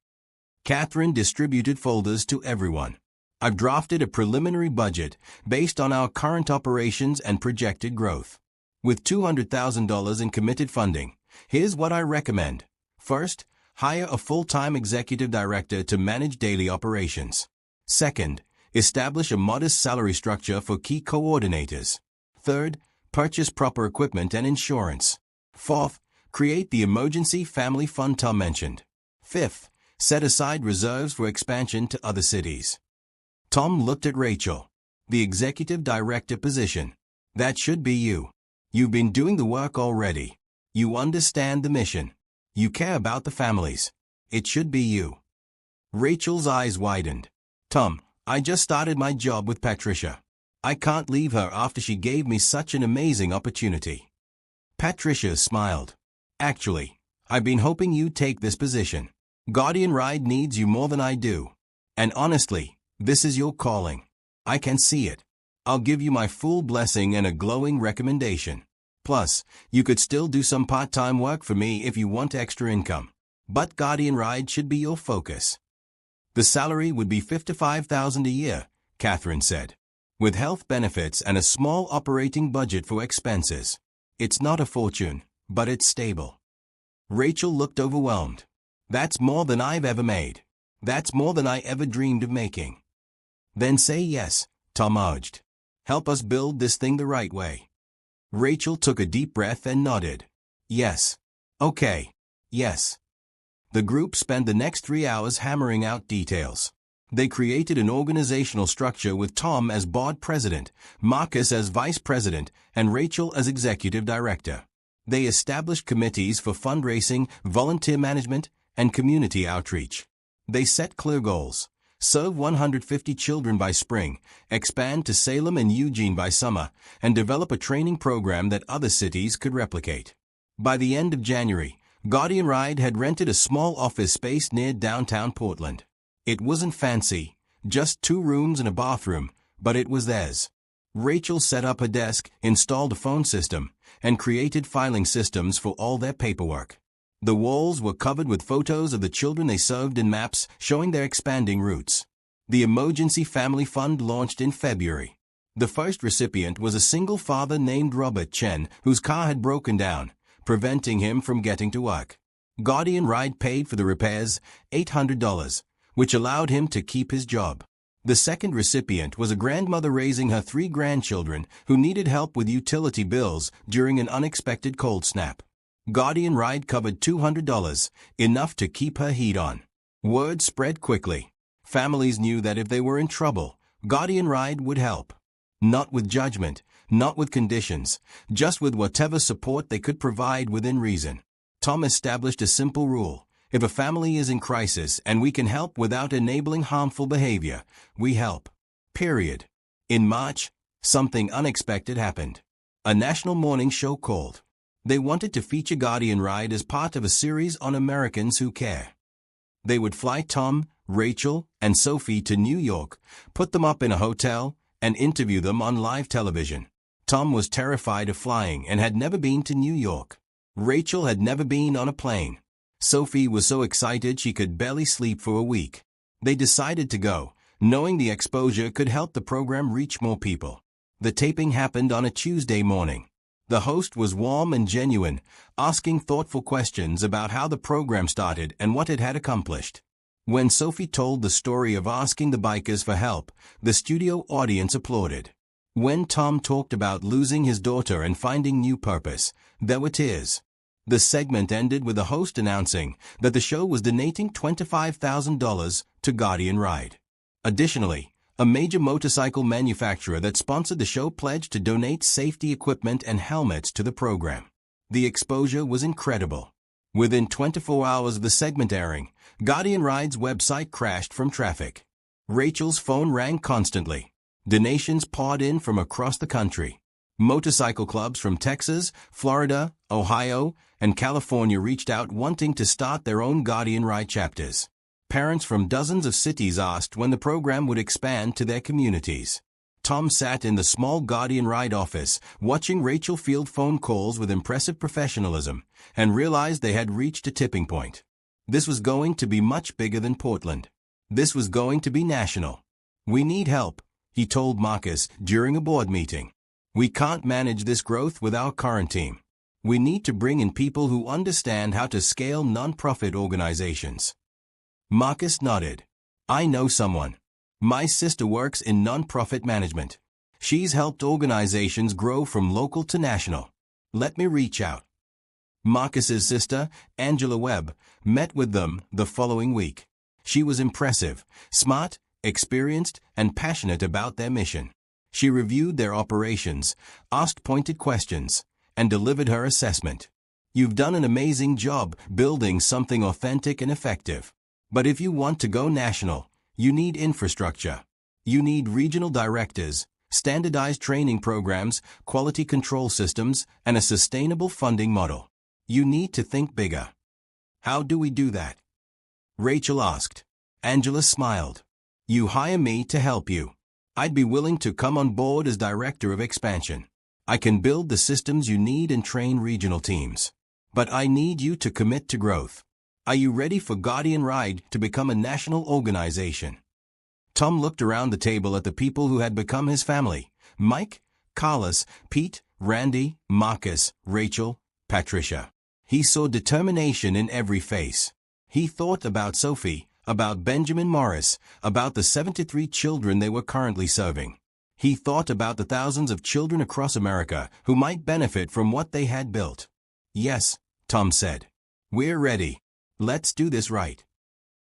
Catherine distributed folders to everyone. I've drafted a preliminary budget based on our current operations and projected growth. With $200,000 in committed funding, here's what I recommend. First, hire a full-time executive director to manage daily operations. Second, establish a modest salary structure for key coordinators. Third, purchase proper equipment and insurance. Fourth, create the emergency family fund Tom mentioned. Fifth, set aside reserves for expansion to other cities. Tom looked at Rachel. The executive director position. That should be you. You've been doing the work already. You understand the mission. You care about the families. It should be you. Rachel's eyes widened. Tom, I just started my job with Patricia. I can't leave her after she gave me such an amazing opportunity. Patricia smiled. Actually, I've been hoping you'd take this position. Guardian Ride needs you more than I do. And honestly, this is your calling. I can see it. I'll give you my full blessing and a glowing recommendation. Plus, you could still do some part-time work for me if you want extra income. But Guardian Ride should be your focus. The salary would be $55,000 a year, Catherine said, with health benefits and a small operating budget for expenses. It's not a fortune, but it's stable. Rachel looked overwhelmed. That's more than I've ever made. That's more than I ever dreamed of making. Then say yes, Tom urged. Help us build this thing the right way. Rachel took a deep breath and nodded. Yes. Okay. Yes. The group spent the next 3 hours hammering out details. They created an organizational structure with Tom as board president, Marcus as vice president, and Rachel as executive director. They established committees for fundraising, volunteer management, and community outreach. They set clear goals: serve 150 children by spring, expand to Salem and Eugene by summer, and develop a training program that other cities could replicate. By the end of January, Guardian Ride had rented a small office space near downtown Portland. It wasn't fancy, just 2 rooms and a bathroom, but it was theirs. Rachel set up a desk, installed a phone system, and created filing systems for all their paperwork. The walls were covered with photos of the children they served and maps showing their expanding routes. The Emergency Family Fund launched in February. The first recipient was a single father named Robert Chen, whose car had broken down, preventing him from getting to work. Guardian Ride paid for the repairs, $800, which allowed him to keep his job. The second recipient was a grandmother raising her 3 grandchildren who needed help with utility bills during an unexpected cold snap. Guardian Ride covered $200, enough to keep her heat on. Word spread quickly. Families knew that if they were in trouble, Guardian Ride would help. Not with judgment, not with conditions, just with whatever support they could provide within reason. Tom established a simple rule: if a family is in crisis and we can help without enabling harmful behavior, we help. Period. In March, something unexpected happened. A national morning show called. They wanted to feature Guardian Ride as part of a series on Americans who care. They would fly Tom, Rachel, and Sophie to New York, put them up in a hotel, and interview them on live television. Tom was terrified of flying and had never been to New York. Rachel had never been on a plane. Sophie was so excited she could barely sleep for a week. They decided to go, knowing the exposure could help the program reach more people. The taping happened on a Tuesday morning. The host was warm and genuine, asking thoughtful questions about how the program started and what it had accomplished. When Sophie told the story of asking the bikers for help, the studio audience applauded. When Tom talked about losing his daughter and finding new purpose, there were tears. The segment ended with the host announcing that the show was donating $25,000 to Guardian Ride. Additionally, a major motorcycle manufacturer that sponsored the show pledged to donate safety equipment and helmets to the program. The exposure was incredible. Within 24 hours of the segment airing, Guardian Ride's website crashed from traffic. Rachel's phone rang constantly. Donations poured in from across the country. Motorcycle clubs from Texas, Florida, Ohio, and California reached out wanting to start their own Guardian Ride chapters. Parents from dozens of cities asked when the program would expand to their communities. Tom sat in the small Guardian Ride office, watching Rachel field phone calls with impressive professionalism, and realized they had reached a tipping point. This was going to be much bigger than Portland. This was going to be national. "We need help," he told Marcus during a board meeting. "We can't manage this growth with our current team. We need to bring in people who understand how to scale nonprofit organizations." Marcus nodded. "I know someone. My sister works in nonprofit management. She's helped organizations grow from local to national. Let me reach out." Marcus's sister, Angela Webb, met with them the following week. She was impressive, smart, experienced, and passionate about their mission. She reviewed their operations, asked pointed questions, and delivered her assessment. You've done an amazing job building something authentic and effective. But if you want to go national, you need infrastructure. You need regional directors, standardized training programs, quality control systems, and a sustainable funding model. You need to think bigger. How do we do that? Rachel asked. Angela smiled. You hire me to help you. I'd be willing to come on board as Director of Expansion. I can build the systems you need and train regional teams. But I need you to commit to growth. Are you ready for Guardian Ride to become a national organization? Tom looked around the table at the people who had become his family: Mike, Carlos, Pete, Randy, Marcus, Rachel, Patricia. He saw determination in every face. He thought about Sophie, about Benjamin Morris, about the 73 children they were currently serving. He thought about the thousands of children across America who might benefit from what they had built. Yes, Tom said. We're ready. Let's do this right.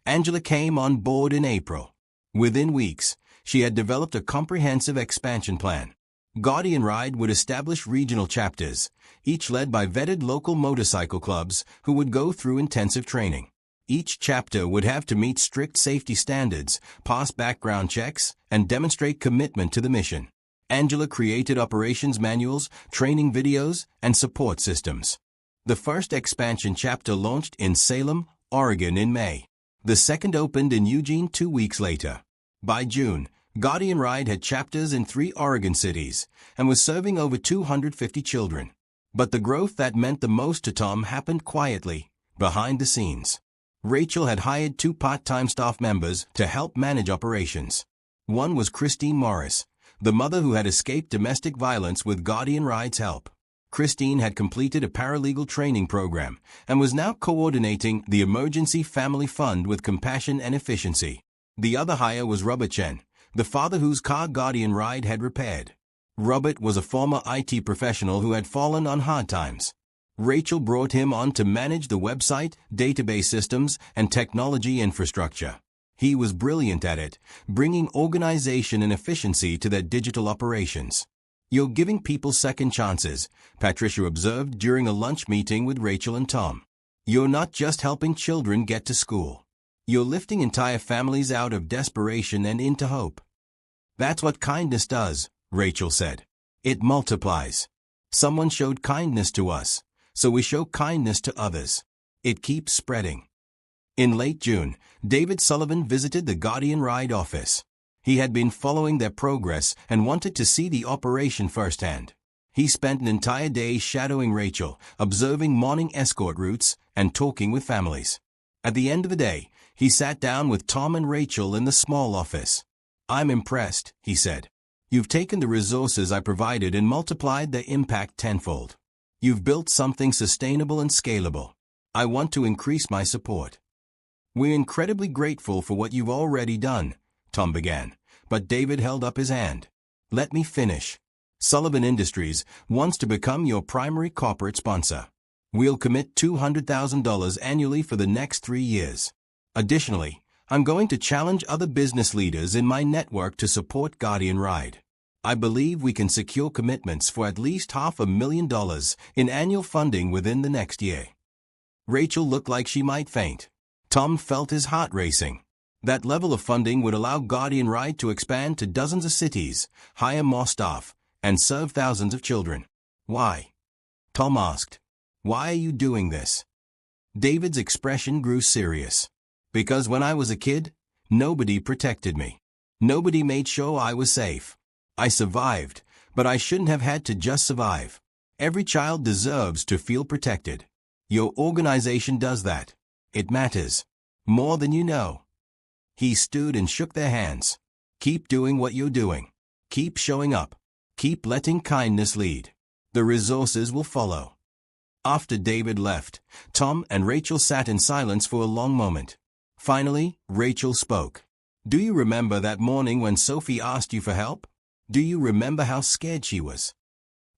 Angela came on board in April. Within weeks, she had developed a comprehensive expansion plan. Guardian Ride would establish regional chapters, each led by vetted local motorcycle clubs who would go through intensive training. Each chapter would have to meet strict safety standards, pass background checks, and demonstrate commitment to the mission. Angela created operations manuals, training videos, and support systems. The first expansion chapter launched in Salem, Oregon in May. The second opened in Eugene 2 weeks later. By June, Guardian Ride had chapters in 3 Oregon cities and was serving over 250 children. But the growth that meant the most to Tom happened quietly, behind the scenes. Rachel had hired 2 part-time staff members to help manage operations. One was Christine Morris, the mother who had escaped domestic violence with Guardian Ride's help. Christine had completed a paralegal training program and was now coordinating the Emergency Family Fund with compassion and efficiency. The other hire was Robert Chen, the father whose car Guardian Ride had repaired. Robert was a former IT professional who had fallen on hard times. Rachel brought him on to manage the website, database systems, and technology infrastructure. He was brilliant at it, bringing organization and efficiency to their digital operations. You're giving people second chances, Patricia observed during a lunch meeting with Rachel and Tom. You're not just helping children get to school. You're lifting entire families out of desperation and into hope. That's what kindness does, Rachel said. It multiplies. Someone showed kindness to us, so we show kindness to others. It keeps spreading. In late June, David Sullivan visited the Guardian Ride office. He had been following their progress and wanted to see the operation firsthand. He spent an entire day shadowing Rachel, observing morning escort routes, and talking with families. At the end of the day, he sat down with Tom and Rachel in the small office. I'm impressed, he said. You've taken the resources I provided and multiplied their impact tenfold. You've built something sustainable and scalable. I want to increase my support. We're incredibly grateful for what you've already done, Tom began, but David held up his hand. Let me finish. Sullivan Industries wants to become your primary corporate sponsor. We'll commit $200,000 annually for the next 3 years. Additionally, I'm going to challenge other business leaders in my network to support Guardian Ride. I believe we can secure commitments for at least $500,000 in annual funding within the next year. Rachel looked like she might faint. Tom felt his heart racing. That level of funding would allow Guardian Ride to expand to dozens of cities, hire more staff, and serve thousands of children. Why? Tom asked. Why are you doing this? David's expression grew serious. Because when I was a kid, nobody protected me. Nobody made sure I was safe. I survived, but I shouldn't have had to just survive. Every child deserves to feel protected. Your organization does that. It matters. More than you know. He stood and shook their hands. Keep doing what you're doing. Keep showing up. Keep letting kindness lead. The resources will follow. After David left, Tom and Rachel sat in silence for a long moment. Finally, Rachel spoke. Do you remember that morning when Sophie asked you for help? Do you remember how scared she was?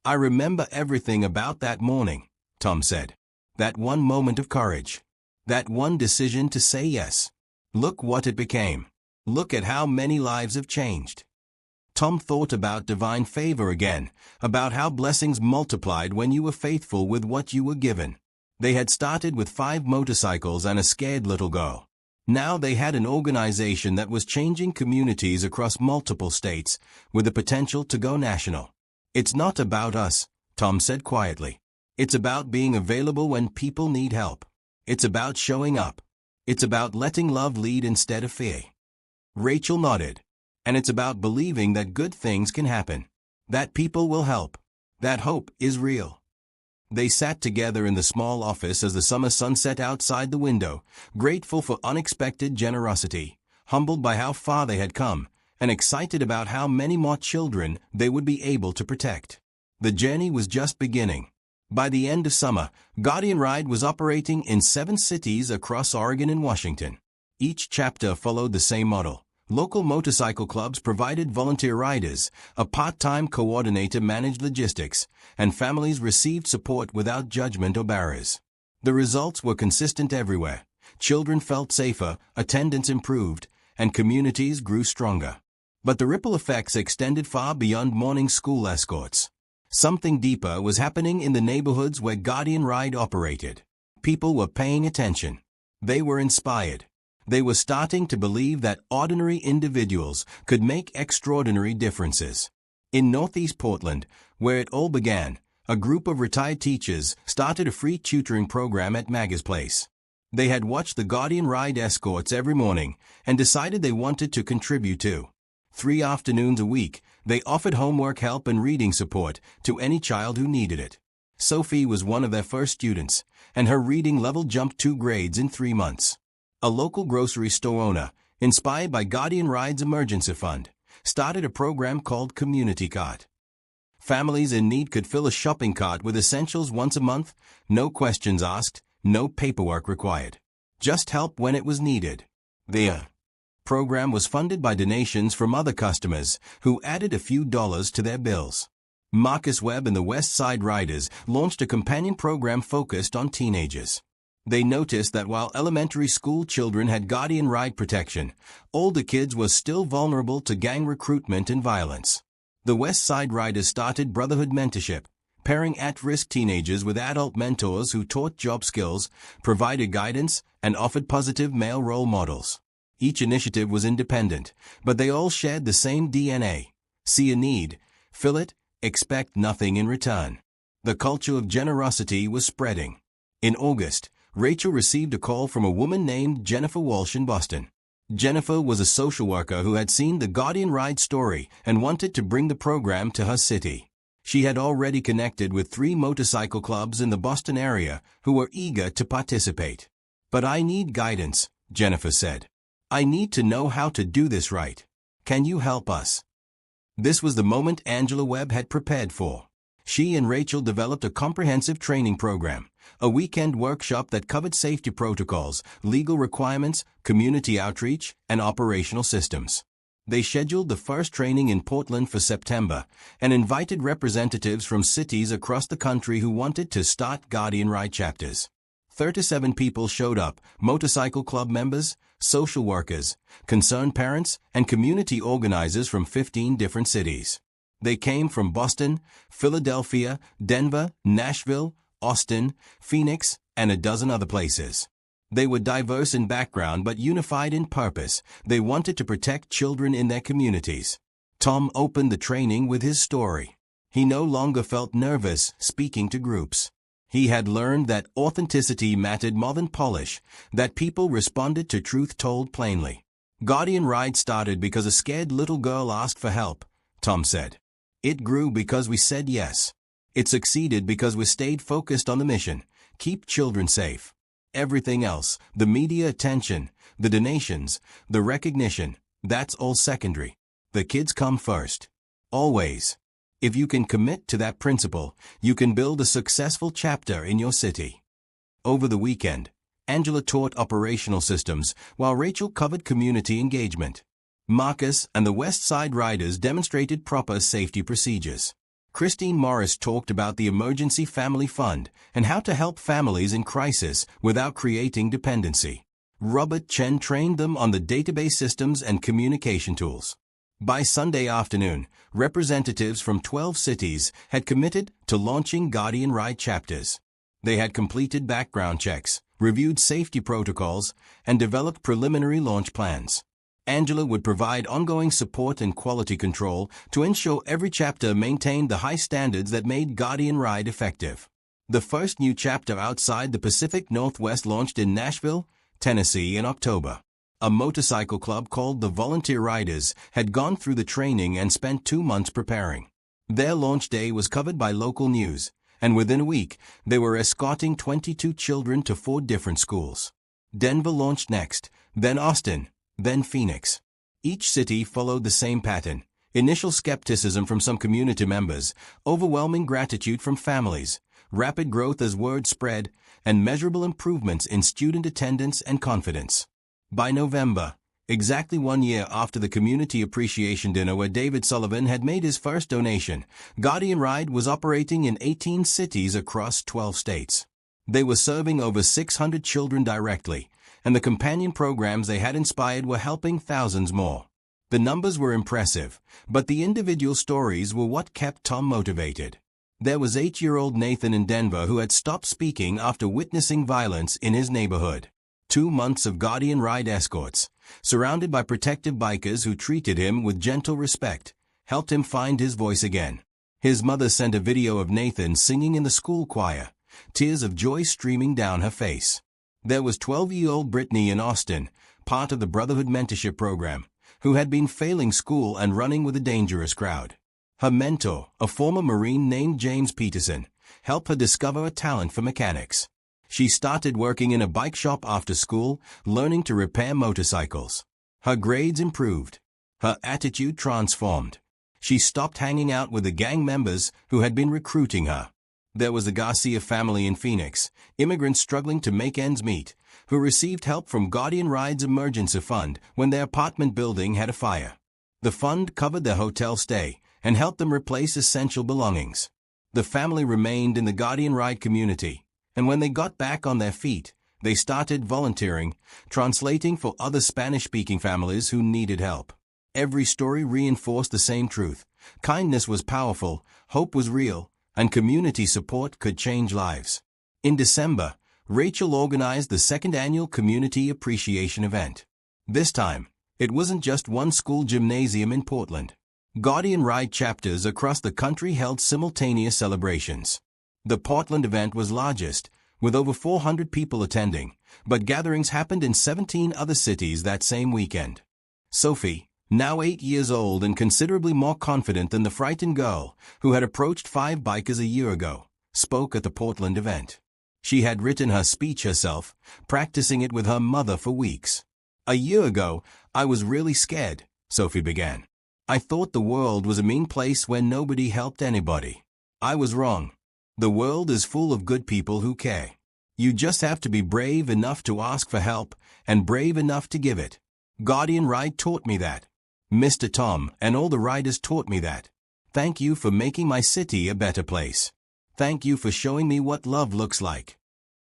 I remember everything about that morning, Tom said. That one moment of courage. That one decision to say yes. Look what it became. Look at how many lives have changed. Tom thought about divine favor again, about how blessings multiplied when you were faithful with what you were given. They had started with 5 motorcycles and a scared little girl. Now they had an organization that was changing communities across multiple states, with the potential to go national. "It's not about us," Tom said quietly. "It's about being available when people need help. It's about showing up. It's about letting love lead instead of fear." Rachel nodded. "And it's about believing that good things can happen. That people will help. That hope is real." They sat together in the small office as the summer sun set outside the window, grateful for unexpected generosity, humbled by how far they had come, and excited about how many more children they would be able to protect. The journey was just beginning. By the end of summer, Guardian Ride was operating in 7 cities across Oregon and Washington. Each chapter followed the same model. Local motorcycle clubs provided volunteer riders, a part-time coordinator managed logistics, and families received support without judgment or barriers. The results were consistent everywhere. Children felt safer, attendance improved, and communities grew stronger. But the ripple effects extended far beyond morning school escorts. Something deeper was happening in the neighborhoods where Guardian Ride operated. People were paying attention. They were inspired. They were starting to believe that ordinary individuals could make extraordinary differences. In Northeast Portland, where it all began, a group of retired teachers started a free tutoring program at Maga's place. They had watched the Guardian Ride escorts every morning and decided they wanted to contribute too. 3 afternoons a week, they offered homework help and reading support to any child who needed it. Sophie was one of their first students, and her reading level jumped 2 grades in 3 months. A local grocery store owner, inspired by Guardian Ride's emergency fund, started a program called Community Cart. Families in need could fill a shopping cart with essentials once a month, no questions asked, no paperwork required. Just help when it was needed. The program was funded by donations from other customers who added a few dollars to their bills. Marcus Webb and the West Side Riders launched a companion program focused on teenagers. They noticed that while elementary school children had Guardian Ride protection, older kids were still vulnerable to gang recruitment and violence. The West Side Riders started Brotherhood Mentorship, pairing at-risk teenagers with adult mentors who taught job skills, provided guidance, and offered positive male role models. Each initiative was independent, but they all shared the same DNA. See a need, fill it, expect nothing in return. The culture of generosity was spreading. In August, Rachel received a call from a woman named Jennifer Walsh in Boston. Jennifer was a social worker who had seen the Guardian Ride story and wanted to bring the program to her city. She had already connected with 3 motorcycle clubs in the Boston area who were eager to participate. "But I need guidance," Jennifer said. "I need to know how to do this right. Can you help us?" This was the moment Angela Webb had prepared for. She and Rachel developed a comprehensive training program, a weekend workshop that covered safety protocols, legal requirements, community outreach, and operational systems. They scheduled the first training in Portland for September and invited representatives from cities across the country who wanted to start Guardian Ride chapters. 37 people showed up: motorcycle club members, social workers, concerned parents, and community organizers from 15 different cities. They came from Boston, Philadelphia, Denver, Nashville, Austin, Phoenix, and a dozen other places. They were diverse in background but unified in purpose. They wanted to protect children in their communities. Tom opened the training with his story. He no longer felt nervous speaking to groups. He had learned that authenticity mattered more than polish, that people responded to truth told plainly. Guardian Ride started because a scared little girl asked for help, Tom said. It grew because we said yes. It succeeded because we stayed focused on the mission: keep children safe. Everything else, the media attention, the donations, the recognition, that's all secondary. The kids come first. Always. If you can commit to that principle, you can build a successful chapter in your city. Over the weekend, Angela taught operational systems while Rachel covered community engagement. Marcus and the West Side Riders demonstrated proper safety procedures. Christine Morris talked about the Emergency Family Fund and how to help families in crisis without creating dependency. Robert Chen trained them on the database systems and communication tools. By Sunday afternoon, representatives from 12 cities had committed to launching Guardian Ride chapters. They had completed background checks, reviewed safety protocols, and developed preliminary launch plans. Angela would provide ongoing support and quality control to ensure every chapter maintained the high standards that made Guardian Ride effective. The first new chapter outside the Pacific Northwest launched in Nashville, Tennessee in October. A motorcycle club called the Volunteer Riders had gone through the training and spent 2 months preparing. Their launch day was covered by local news, and within a week, they were escorting 22 children to 4 different schools. Denver launched next, then Austin, then Phoenix. Each city followed the same pattern: initial skepticism from some community members, overwhelming gratitude from families, rapid growth as word spread, and measurable improvements in student attendance and confidence. By November, exactly 1 year after the Community Appreciation Dinner where David Sullivan had made his first donation, Guardian Ride was operating in 18 cities across 12 states. They were serving over 600 children directly, and the companion programs they had inspired were helping thousands more. The numbers were impressive, but the individual stories were what kept Tom motivated. There was 8-year-old Nathan in Denver who had stopped speaking after witnessing violence in his neighborhood. 2 months of Guardian Ride escorts, surrounded by protective bikers who treated him with gentle respect, helped him find his voice again. His mother sent a video of Nathan singing in the school choir, tears of joy streaming down her face. There was 12-year-old Brittany in Austin, part of the Brotherhood Mentorship Program, who had been failing school and running with a dangerous crowd. Her mentor, a former Marine named James Peterson, helped her discover a talent for mechanics. She started working in a bike shop after school, learning to repair motorcycles. Her grades improved. Her attitude transformed. She stopped hanging out with the gang members who had been recruiting her. There was the Garcia family in Phoenix, immigrants struggling to make ends meet, who received help from Guardian Ride's emergency fund when their apartment building had a fire. The fund covered their hotel stay and helped them replace essential belongings. The family remained in the Guardian Ride community, and when they got back on their feet, they started volunteering, translating for other Spanish-speaking families who needed help. Every story reinforced the same truth: kindness was powerful, hope was real, and community support could change lives. In December, Rachel organized the second annual Community Appreciation event. This time, it wasn't just one school gymnasium in Portland. Guardian Ride chapters across the country held simultaneous celebrations. The Portland event was largest, with over 400 people attending, but gatherings happened in 17 other cities that same weekend. Sophie, now 8 years old and considerably more confident than the frightened girl who had approached 5 bikers a year ago, spoke at the Portland event. She had written her speech herself, practicing it with her mother for weeks. "A year ago, I was really scared," Sophie began. "I thought the world was a mean place where nobody helped anybody. I was wrong. The world is full of good people who care. You just have to be brave enough to ask for help and brave enough to give it. Guardian Ride taught me that. Mr. Tom and all the riders taught me that. Thank you for making my city a better place. Thank you for showing me what love looks like."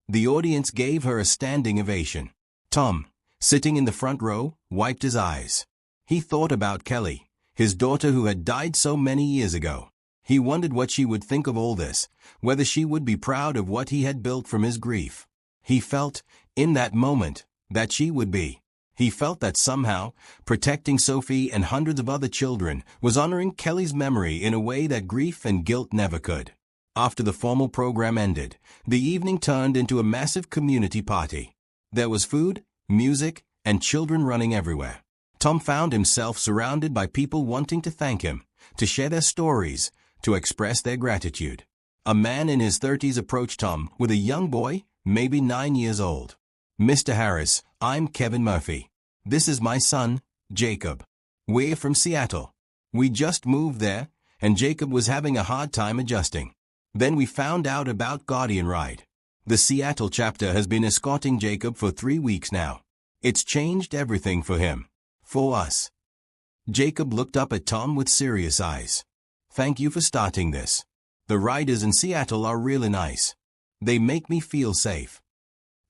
The audience gave her a standing ovation. Tom, sitting in the front row, wiped his eyes. He thought about Kelly, his daughter who had died so many years ago. He wondered what she would think of all this, whether she would be proud of what he had built from his grief. He felt, in that moment, that she would be. He felt that somehow, protecting Sophie and hundreds of other children was honoring Kelly's memory in a way that grief and guilt never could. After the formal program ended, the evening turned into a massive community party. There was food, music, and children running everywhere. Tom found himself surrounded by people wanting to thank him, to share their stories, to express their gratitude. A man in his 30s approached Tom with a young boy, maybe 9 years old. "Mr. Harris, I'm Kevin Murphy. This is my son, Jacob. We're from Seattle. We just moved there, and Jacob was having a hard time adjusting. Then we found out about Guardian Ride. The Seattle chapter has been escorting Jacob for 3 weeks now. It's changed everything for him. For us." Jacob looked up at Tom with serious eyes. "Thank you for starting this. The riders in Seattle are really nice. They make me feel safe."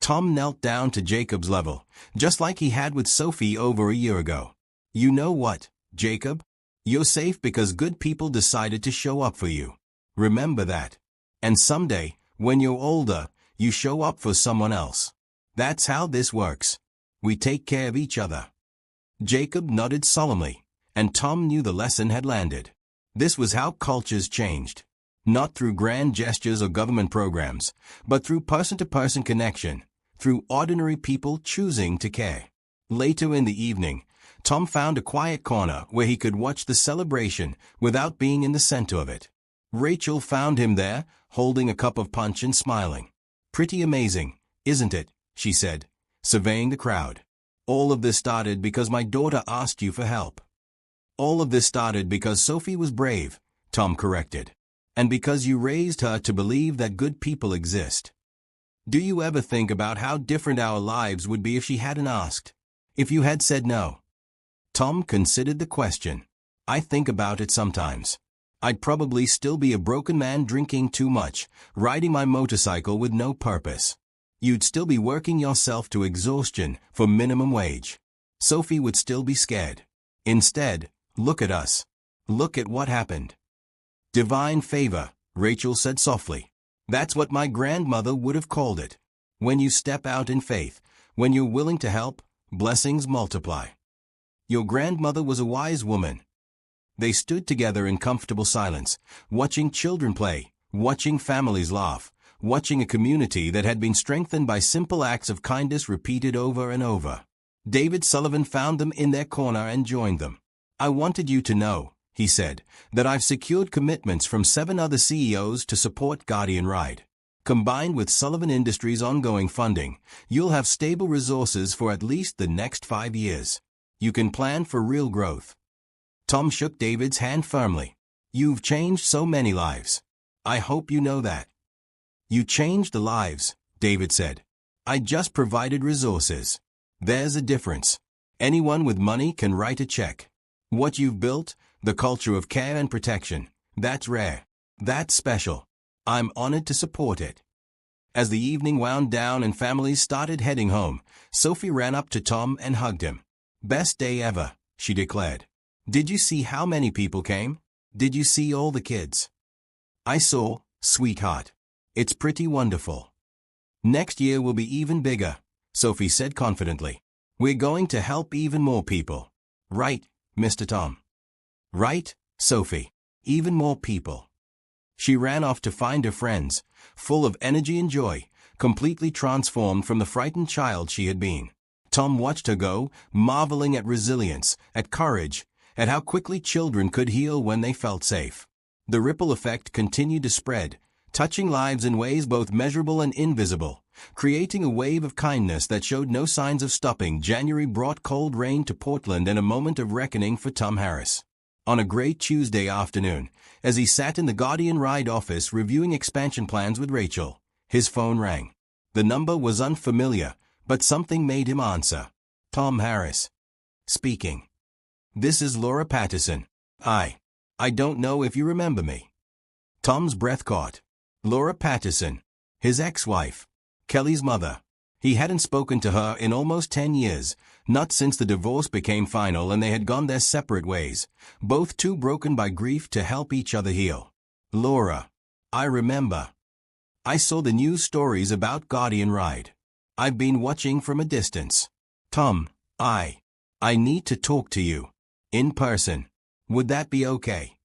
Tom knelt down to Jacob's level, just like he had with Sophie over a year ago. "You know what, Jacob? You're safe because good people decided to show up for you. Remember that. And someday, When you're older, you show up for someone else. That's how this works. We take care of each other. Jacob nodded solemnly, and Tom knew the lesson had landed. This was how cultures changed. Not through grand gestures or government programs, but through person-to-person connection, through ordinary people choosing to care. Later in the evening, Tom found a quiet corner where he could watch the celebration without being in the center of it. Rachel found him there, holding a cup of punch and smiling. "Pretty amazing, isn't it?" she said, surveying the crowd. "All of this started because my daughter asked you for help." "All of this started because Sophie was brave," Tom corrected. "And because you raised her to believe that good people exist." "Do you ever think about how different our lives would be if she hadn't asked? If you had said no?" Tom considered the question. "I think about it sometimes. I'd probably still be a broken man drinking too much, riding my motorcycle with no purpose. You'd still be working yourself to exhaustion for minimum wage. Sophie would still be scared. Instead, look at us. Look at what happened." "Divine favor," Rachel said softly. "That's what my grandmother would have called it. When you step out in faith, when you're willing to help, blessings multiply." "Your grandmother was a wise woman." They stood together in comfortable silence, watching children play, watching families laugh, watching a community that had been strengthened by simple acts of kindness repeated over and over. David Sullivan found them in their corner and joined them. "I wanted you to know," he said, "that I've secured commitments from 7 other CEOs to support Guardian Ride. Combined with Sullivan Industries' ongoing funding, you'll have stable resources for at least the next 5 years. You can plan for real growth." Tom shook David's hand firmly. "You've changed so many lives. I hope you know that." "You changed the lives," David said. "I just provided resources. There's a difference. Anyone with money can write a check. What you've built, the culture of care and protection, that's rare. That's special. I'm honored to support it." As the evening wound down and families started heading home, Sophie ran up to Tom and hugged him. "Best day ever," she declared. "Did you see how many people came? Did you see all the kids?" "I saw, sweetheart. It's pretty wonderful." "Next year will be even bigger," Sophie said confidently. "We're going to help even more people. Right, Mr. Tom?" "Right, Sophie. Even more people." She ran off to find her friends, full of energy and joy, completely transformed from the frightened child she had been. Tom watched her go, marveling at resilience, at courage, at how quickly children could heal when they felt safe. The ripple effect continued to spread, touching lives in ways both measurable and invisible, creating a wave of kindness that showed no signs of stopping. January brought cold rain to Portland and a moment of reckoning for Tom Harris. On a gray Tuesday afternoon, as he sat in the Guardian Ride office reviewing expansion plans with Rachel, his phone rang. The number was unfamiliar, but something made him answer. "Tom Harris speaking. This is Laura Patterson. I don't know if you remember me." Tom's breath caught. Laura Patterson, his ex-wife, Kelly's mother. He hadn't spoken to her in almost 10 years, not since the divorce became final and they had gone their separate ways, both too broken by grief to help each other heal. "Laura, I remember. I saw the news stories about Guardian Ride. I've been watching from a distance. Tom, I need to talk to you. In person. Would that be okay?"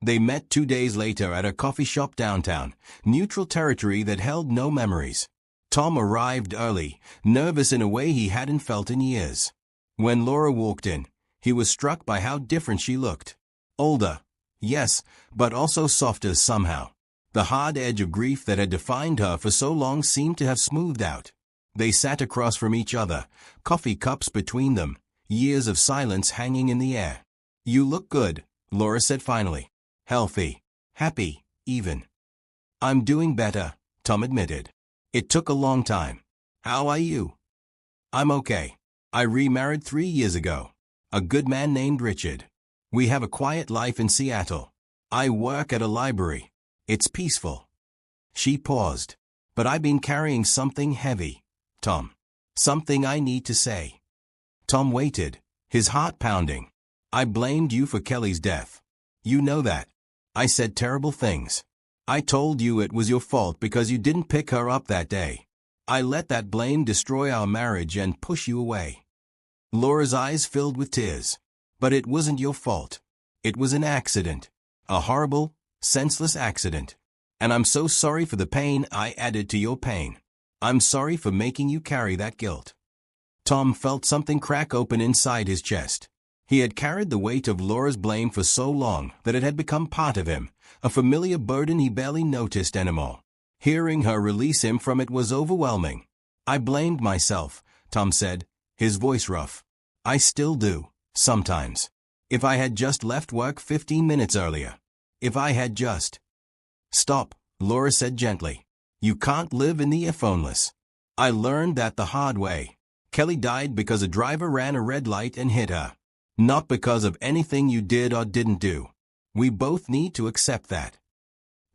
They met 2 days later at a coffee shop downtown, neutral territory that held no memories. Tom arrived early, nervous in a way he hadn't felt in years. When Laura walked in, he was struck by how different she looked. Older, yes, but also softer somehow. The hard edge of grief that had defined her for so long seemed to have smoothed out. They sat across from each other, coffee cups between them, years of silence hanging in the air. "You look good," Laura said finally. "Healthy. Happy, even." "I'm doing better," Tom admitted. "It took a long time. How are you?" "I'm okay. I remarried 3 years ago. A good man named Richard. We have a quiet life in Seattle. I work at a library. It's peaceful." She paused. "But I've been carrying something heavy, Tom. Something I need to say." Tom waited, his heart pounding. "I blamed you for Kelly's death. You know that. I said terrible things. I told you it was your fault because you didn't pick her up that day. I let that blame destroy our marriage and push you away." Laura's eyes filled with tears. "But it wasn't your fault. It was an accident. A horrible, senseless accident. And I'm so sorry for the pain I added to your pain. I'm sorry for making you carry that guilt." Tom felt something crack open inside his chest. He had carried the weight of Laura's blame for so long that it had become part of him, a familiar burden he barely noticed anymore. Hearing her release him from it was overwhelming. "I blamed myself," Tom said, his voice rough. "I still do, sometimes. If I had just left work 15 minutes earlier. If I had just—" "Stop," Laura said gently. "You can't live in the phoneless. I learned that the hard way. Kelly died because a driver ran a red light and hit her. Not because of anything you did or didn't do. We both need to accept that."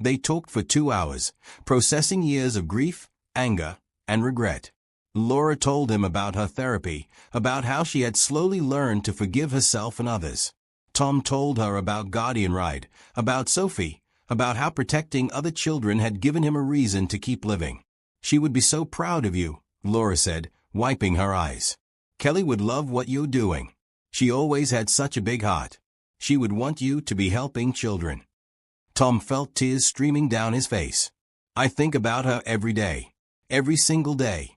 They talked for 2 hours, processing years of grief, anger, and regret. Laura told him about her therapy, about how she had slowly learned to forgive herself and others. Tom told her about Guardian Ride, about Sophie, about how protecting other children had given him a reason to keep living. "She would be so proud of you," Laura said, wiping her eyes. "Kelly would love what you're doing. She always had such a big heart. She would want you to be helping children." Tom felt tears streaming down his face. "I think about her every day. Every single day."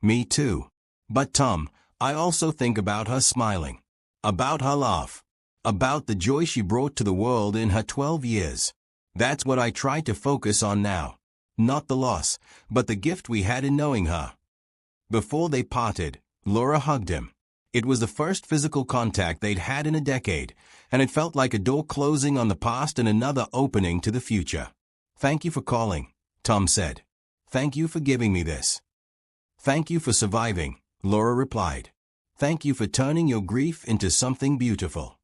"Me too. But Tom, I also think about her smiling. About her laugh. About the joy she brought to the world in her 12 years. That's what I try to focus on now. Not the loss, but the gift we had in knowing her." Before they parted, Laura hugged him. It was the first physical contact they'd had in a decade, and it felt like a door closing on the past and another opening to the future. "Thank you for calling," Tom said. "Thank you for giving me this." "Thank you for surviving," Laura replied. "Thank you for turning your grief into something beautiful."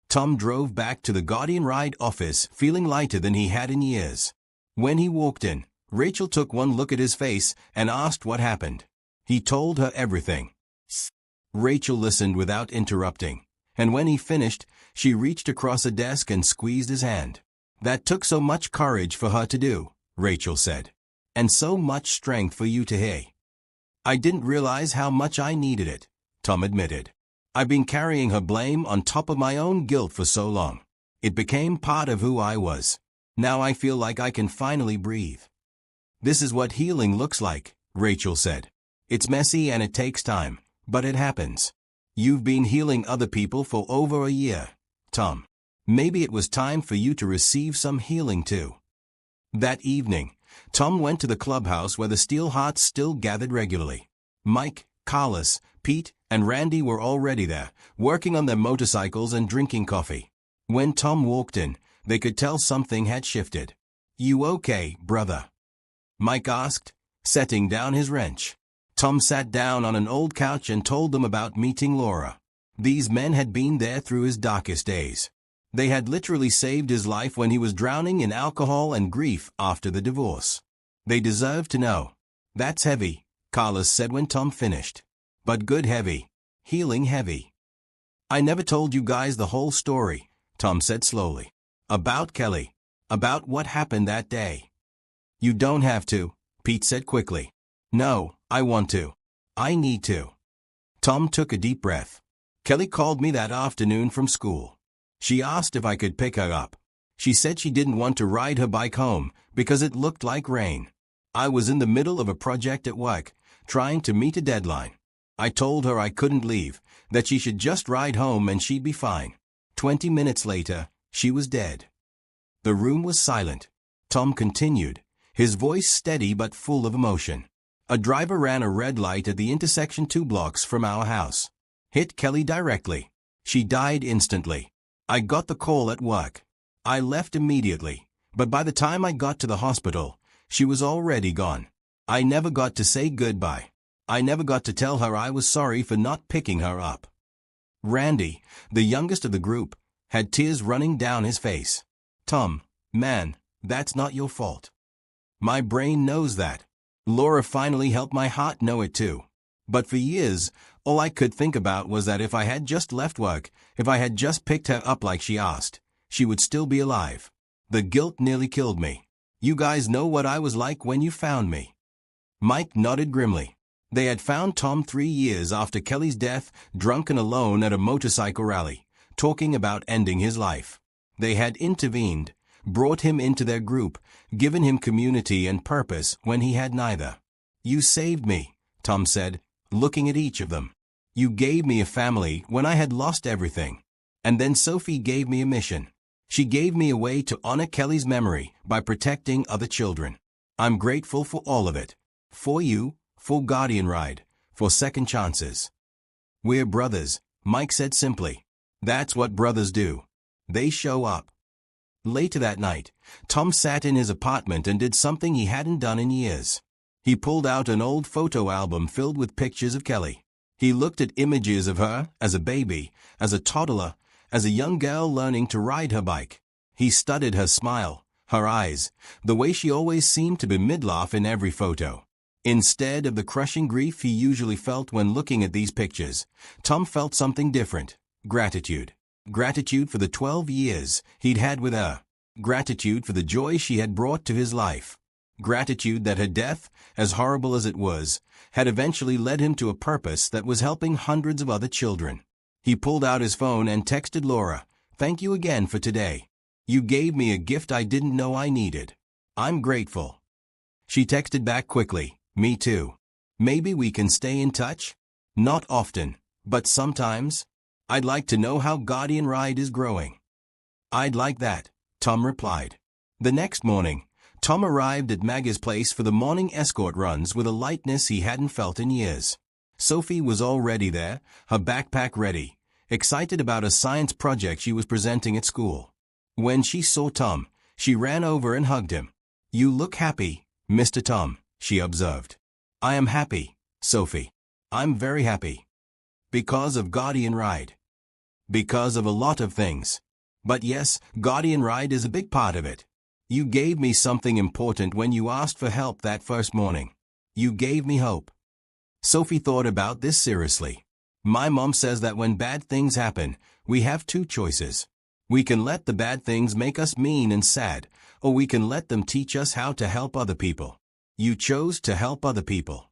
Tom drove back to the Guardian Ride office feeling lighter than he had in years. When he walked in, Rachel took one look at his face and asked what happened. He told her everything. Rachel listened without interrupting, and when he finished, she reached across a desk and squeezed his hand. "That took so much courage for her to do," Rachel said, "and so much strength for you to hear." "I didn't realize how much I needed it," Tom admitted. "I've been carrying her blame on top of my own guilt for so long. It became part of who I was. Now I feel like I can finally breathe." "This is what healing looks like," Rachel said. "It's messy and it takes time, but it happens. You've been healing other people for over a year, Tom. Maybe it was time for you to receive some healing too." That evening, Tom went to the clubhouse where the Steelhearts still gathered regularly. Mike, Carlos, Pete, and Randy were already there, working on their motorcycles and drinking coffee. When Tom walked in, they could tell something had shifted. "You okay, brother?" Mike asked, setting down his wrench. Tom sat down on an old couch and told them about meeting Laura. These men had been there through his darkest days. They had literally saved his life when he was drowning in alcohol and grief after the divorce. They deserved to know. "That's heavy," Carlos said when Tom finished. "But good heavy. Healing heavy." "I never told you guys the whole story," Tom said slowly. "About Kelly. About what happened that day." "You don't have to," Pete said quickly. "No, I want to. I need to." Tom took a deep breath. "Kelly called me that afternoon from school. She asked if I could pick her up. She said she didn't want to ride her bike home because it looked like rain. I was in the middle of a project at work, trying to meet a deadline. I told her I couldn't leave, that she should just ride home and she'd be fine. 20 minutes later, she was dead." The room was silent. Tom continued, his voice steady but full of emotion. "A driver ran a red light at the intersection 2 blocks from our house. Hit Kelly directly. She died instantly. I got the call at work. I left immediately, but by the time I got to the hospital, she was already gone. I never got to say goodbye. I never got to tell her I was sorry for not picking her up." Randy, the youngest of the group, had tears running down his face. "Tom, man, that's not your fault. My brain knows that. Laura finally helped my heart know it too. But for years, all I could think about was that if I had just left work, if I had just picked her up like she asked, she would still be alive. The guilt nearly killed me. You guys know what I was like when you found me. Mike nodded grimly. They had found Tom 3 years after Kelly's death, drunk and alone at a motorcycle rally, talking about ending his life. They had intervened, brought him into their group, given him community and purpose when he had neither. You saved me, Tom said, looking at each of them. You gave me a family when I had lost everything. And then Sophie gave me a mission. She gave me a way to honor Kelly's memory by protecting other children. I'm grateful for all of it. For you, for Guardian Ride, for second chances. We're brothers, Mike said simply. That's what brothers do. They show up. Later that night, Tom sat in his apartment and did something he hadn't done in years. He pulled out an old photo album filled with pictures of Kelly. He looked at images of her as a baby, as a toddler, as a young girl learning to ride her bike. He studied her smile, her eyes, the way she always seemed to be mid-laugh in every photo. Instead of the crushing grief he usually felt when looking at these pictures, Tom felt something different. Gratitude. Gratitude for the 12 years he'd had with her. Gratitude for the joy she had brought to his life. Gratitude that her death, as horrible as it was, had eventually led him to a purpose that was helping hundreds of other children. He pulled out his phone and texted Laura, "Thank you again for today. You gave me a gift I didn't know I needed. I'm grateful." She texted back quickly, "Me too. Maybe we can stay in touch? Not often, but sometimes. I'd like to know how Guardian Ride is growing." "I'd like that," Tom replied. The next morning, Tom arrived at Maggie's place for the morning escort runs with a lightness he hadn't felt in years. Sophie was already there, her backpack ready, excited about a science project she was presenting at school. When she saw Tom, she ran over and hugged him. "You look happy, Mr. Tom," she observed. "I am happy, Sophie. I'm very happy. Because of Guardian Ride. Because of a lot of things. But yes, Guardian Ride is a big part of it. You gave me something important when you asked for help that first morning. You gave me hope." Sophie thought about this seriously. "My mom says that when bad things happen, we have two choices. We can let the bad things make us mean and sad, or we can let them teach us how to help other people. You chose to help other people."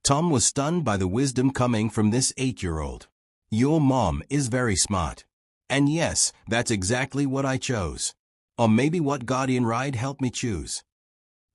Tom was stunned by the wisdom coming from this 8-year-old. "Your mom is very smart. And yes, that's exactly what I chose. Or maybe what Guardian Ride helped me choose."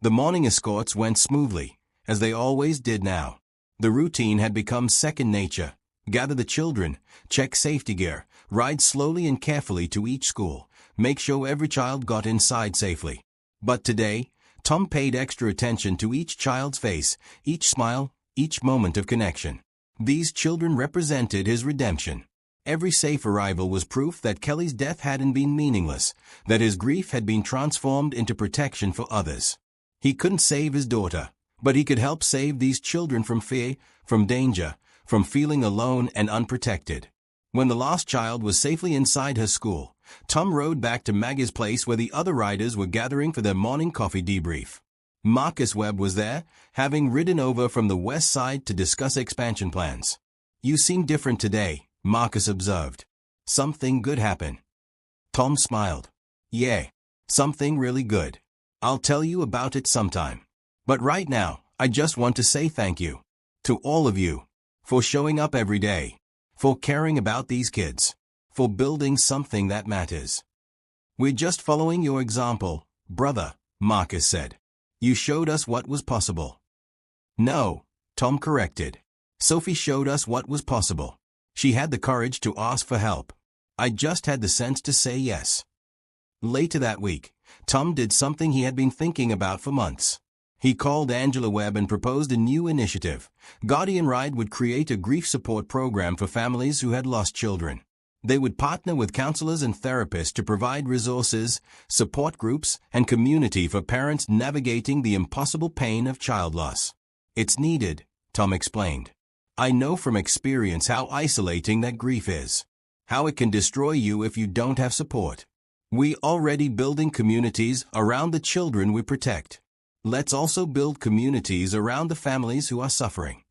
The morning escorts went smoothly, as they always did now. The routine had become second nature. Gather the children, check safety gear, ride slowly and carefully to each school, make sure every child got inside safely. But today, Tom paid extra attention to each child's face, each smile, each moment of connection. These children represented his redemption. Every safe arrival was proof that Kelly's death hadn't been meaningless, that his grief had been transformed into protection for others. He couldn't save his daughter, but he could help save these children from fear, from danger, from feeling alone and unprotected. When the lost child was safely inside her school, Tom rode back to Maggie's place where the other riders were gathering for their morning coffee debrief. Marcus Webb was there, having ridden over from the west side to discuss expansion plans. "You seem different today," Marcus observed. "Something good happened?" Tom smiled. "Yeah, something really good. I'll tell you about it sometime. But right now, I just want to say thank you. To all of you. For showing up every day. For caring about these kids. For building something that matters. We're just following your example, brother," Marcus said. "You showed us what was possible." "No," Tom corrected. "Sophie showed us what was possible. She had the courage to ask for help. I just had the sense to say yes." Later that week, Tom did something he had been thinking about for months. He called Angela Webb and proposed a new initiative. Guardian Ride would create a grief support program for families who had lost children. They would partner with counselors and therapists to provide resources, support groups, and community for parents navigating the impossible pain of child loss. "It's needed," Tom explained. "I know from experience how isolating that grief is. How it can destroy you if you don't have support. We already building communities around the children we protect. Let's also build communities around the families who are suffering."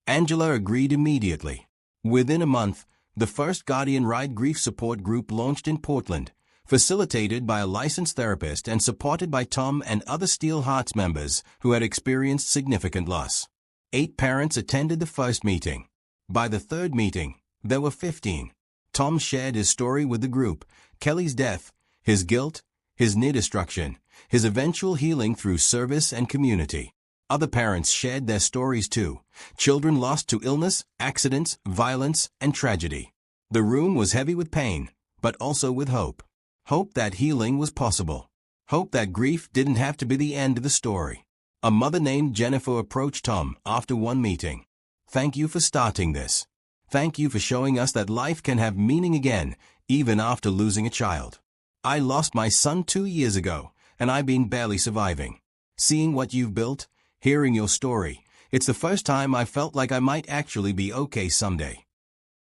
Angela agreed immediately. Within a month, the first Guardian Ride grief support group launched in Portland, facilitated by a licensed therapist and supported by Tom and other Steel Hearts members who had experienced significant loss. 8 parents attended the first meeting. By the third meeting, there were 15. Tom shared his story with the group: Kelly's death, his guilt, his near destruction, his eventual healing through service and community. Other parents shared their stories too: children lost to illness, accidents, violence, and tragedy. The room was heavy with pain, but also with hope. Hope that healing was possible. Hope that grief didn't have to be the end of the story. A mother named Jennifer approached Tom after one meeting. "Thank you for starting this. Thank you for showing us that life can have meaning again, even after losing a child. I lost my son 2 years ago, and I've been barely surviving. Seeing what you've built, hearing your story, it's the first time I felt like I might actually be okay someday."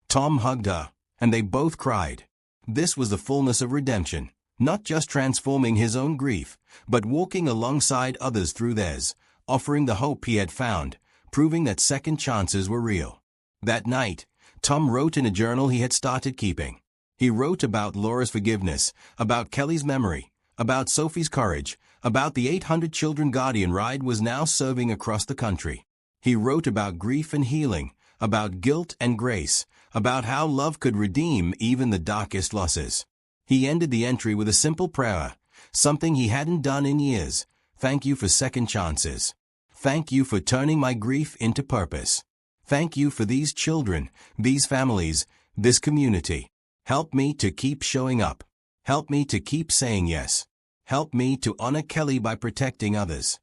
Tom hugged her, and they both cried. This was the fullness of redemption, not just transforming his own grief, but walking alongside others through theirs, offering the hope he had found, proving that second chances were real. That night, Tom wrote in a journal he had started keeping. He wrote about Laura's forgiveness, about Kelly's memory, about Sophie's courage, about the 800 children Guardian Ride was now serving across the country. He wrote about grief and healing, about guilt and grace, about how love could redeem even the darkest losses. He ended the entry with a simple prayer, something he hadn't done in years: "Thank you for second chances. Thank you for turning my grief into purpose. Thank you for these children, these families, this community. Help me to keep showing up. Help me to keep saying yes. Help me to honor Kelly by protecting others."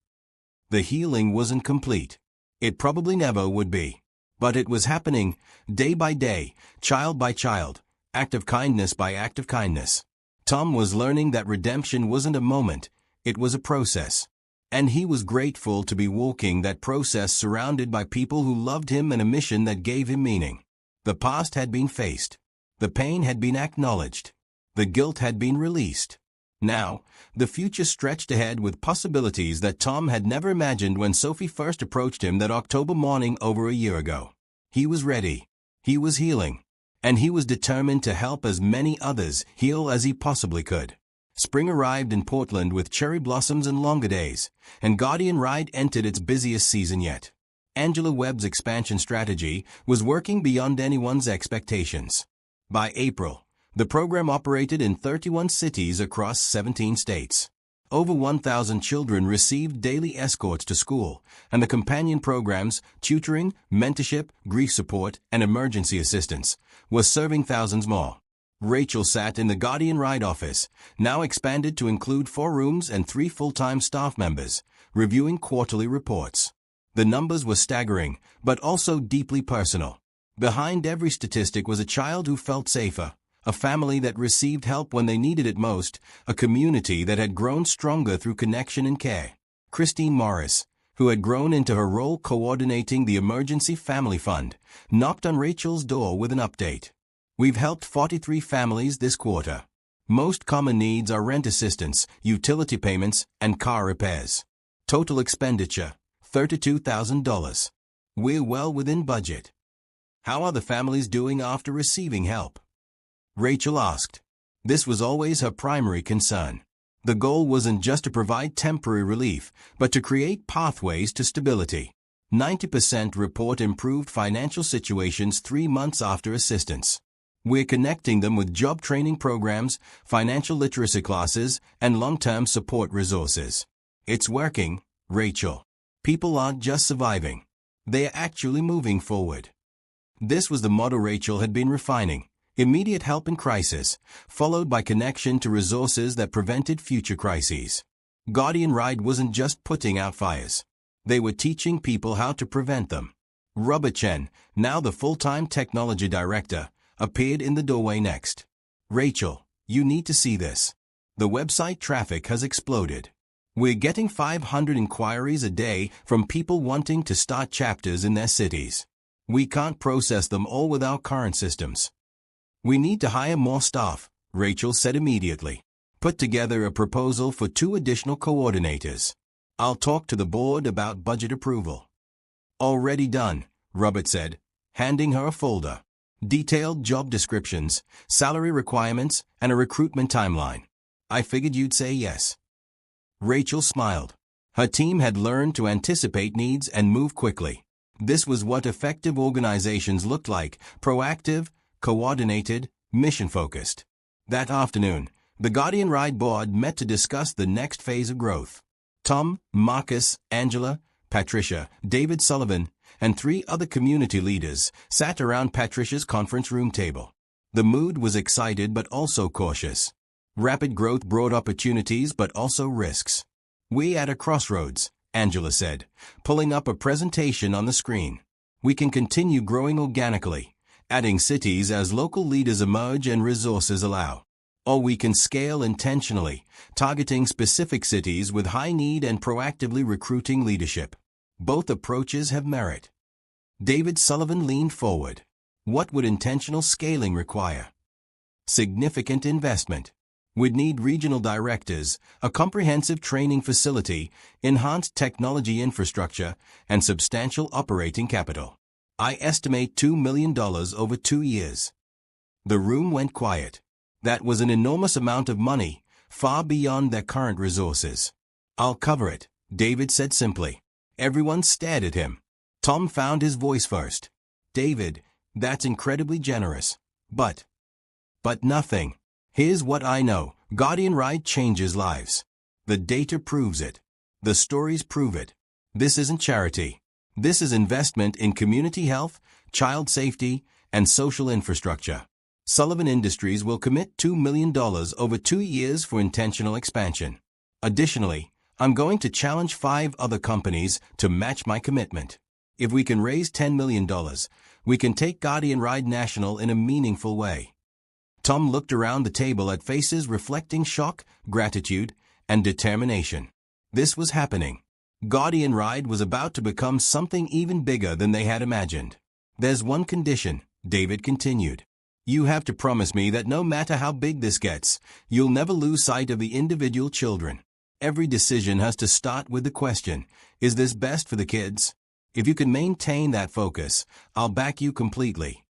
The healing wasn't complete. It probably never would be. But it was happening, day by day, child by child, act of kindness by act of kindness. Tom was learning that redemption wasn't a moment, it was a process. And he was grateful to be walking that process surrounded by people who loved him and a mission that gave him meaning. The past had been faced. The pain had been acknowledged. The guilt had been released. Now, the future stretched ahead with possibilities that Tom had never imagined when Sophie first approached him that October morning over a year ago. He was ready. He was healing. And he was determined to help as many others heal as he possibly could. Spring arrived in Portland with cherry blossoms and longer days, and Guardian Ride entered its busiest season yet. Angela Webb's expansion strategy was working beyond anyone's expectations. By April, the program operated in 31 cities across 17 states. Over 1,000 children received daily escorts to school, and the companion programs, tutoring, mentorship, grief support, and emergency assistance, were serving thousands more. Rachel sat in the Guardian Ride office, now expanded to include 4 rooms and 3 full-time staff members, reviewing quarterly reports. The numbers were staggering, but also deeply personal. Behind every statistic was a child who felt safer, a family that received help when they needed it most, a community that had grown stronger through connection and care. Christine Morris, who had grown into her role coordinating the Emergency Family Fund, knocked on Rachel's door with an update. "We've helped 43 families this quarter. Most common needs are rent assistance, utility payments, and car repairs. Total expenditure, $32,000. We're well within budget." "How are the families doing after receiving help?" Rachel asked. This was always her primary concern. The goal wasn't just to provide temporary relief, but to create pathways to stability. 90% report improved financial situations 3 months after assistance. "We're connecting them with job training programs, financial literacy classes, and long-term support resources. It's working, Rachel. People aren't just surviving. They are actually moving forward." This was the motto Rachel had been refining: immediate help in crisis, followed by connection to resources that prevented future crises. Guardian Ride wasn't just putting out fires. They were teaching people how to prevent them. Robert Chen, now the full-time technology director, appeared in the doorway next. "Rachel, you need to see this. The website traffic has exploded. We're getting 500 inquiries a day from people wanting to start chapters in their cities. We can't process them all with our current systems. We need to hire more staff," Rachel said immediately. "Put together a proposal for 2 additional coordinators. I'll talk to the board about budget approval." "Already done," Robert said, handing her a folder. detailed job descriptions, salary requirements, and a recruitment timeline. I figured you'd say yes. Rachel smiled. Her team had learned to anticipate needs and move quickly. This was what effective organizations looked like: proactive, coordinated, mission-focused. That afternoon, the Guardian Ride board met to discuss the next phase of growth. Tom, Marcus, Angela, Patricia, David Sullivan, and 3 other community leaders sat around Patricia's conference room table. The mood was excited but also cautious. Rapid growth brought opportunities but also risks. "We're at a crossroads," Angela said, pulling up a presentation on the screen. "We can continue growing organically, adding cities as local leaders emerge and resources allow. Or we can scale intentionally, targeting specific cities with high need and proactively recruiting leadership. Both approaches have merit." David Sullivan leaned forward. "What would intentional scaling require?" "Significant investment. We'd need regional directors, a comprehensive training facility, enhanced technology infrastructure, and substantial operating capital. I estimate $2 million over 2 years." The room went quiet. That was an enormous amount of money, far beyond their current resources. "I'll cover it," David said simply. Everyone stared at him. Tom found his voice first. "David, that's incredibly generous. But nothing. Here's what I know. Guardian Ride changes lives. The data proves it. The stories prove it. This isn't charity. This is investment in community health, child safety, and social infrastructure. Sullivan Industries will commit $2 million over 2 years for intentional expansion. Additionally, I'm going to challenge 5 other companies to match my commitment. If we can raise $10 million, we can take Guardian Ride national in a meaningful way." Tom looked around the table at faces reflecting shock, gratitude, and determination. This was happening. Guardian Ride was about to become something even bigger than they had imagined. "There's one condition," David continued. "You have to promise me that no matter how big this gets, you'll never lose sight of the individual children. Every decision has to start with the question, is this best for the kids? If you can maintain that focus, I'll back you completely."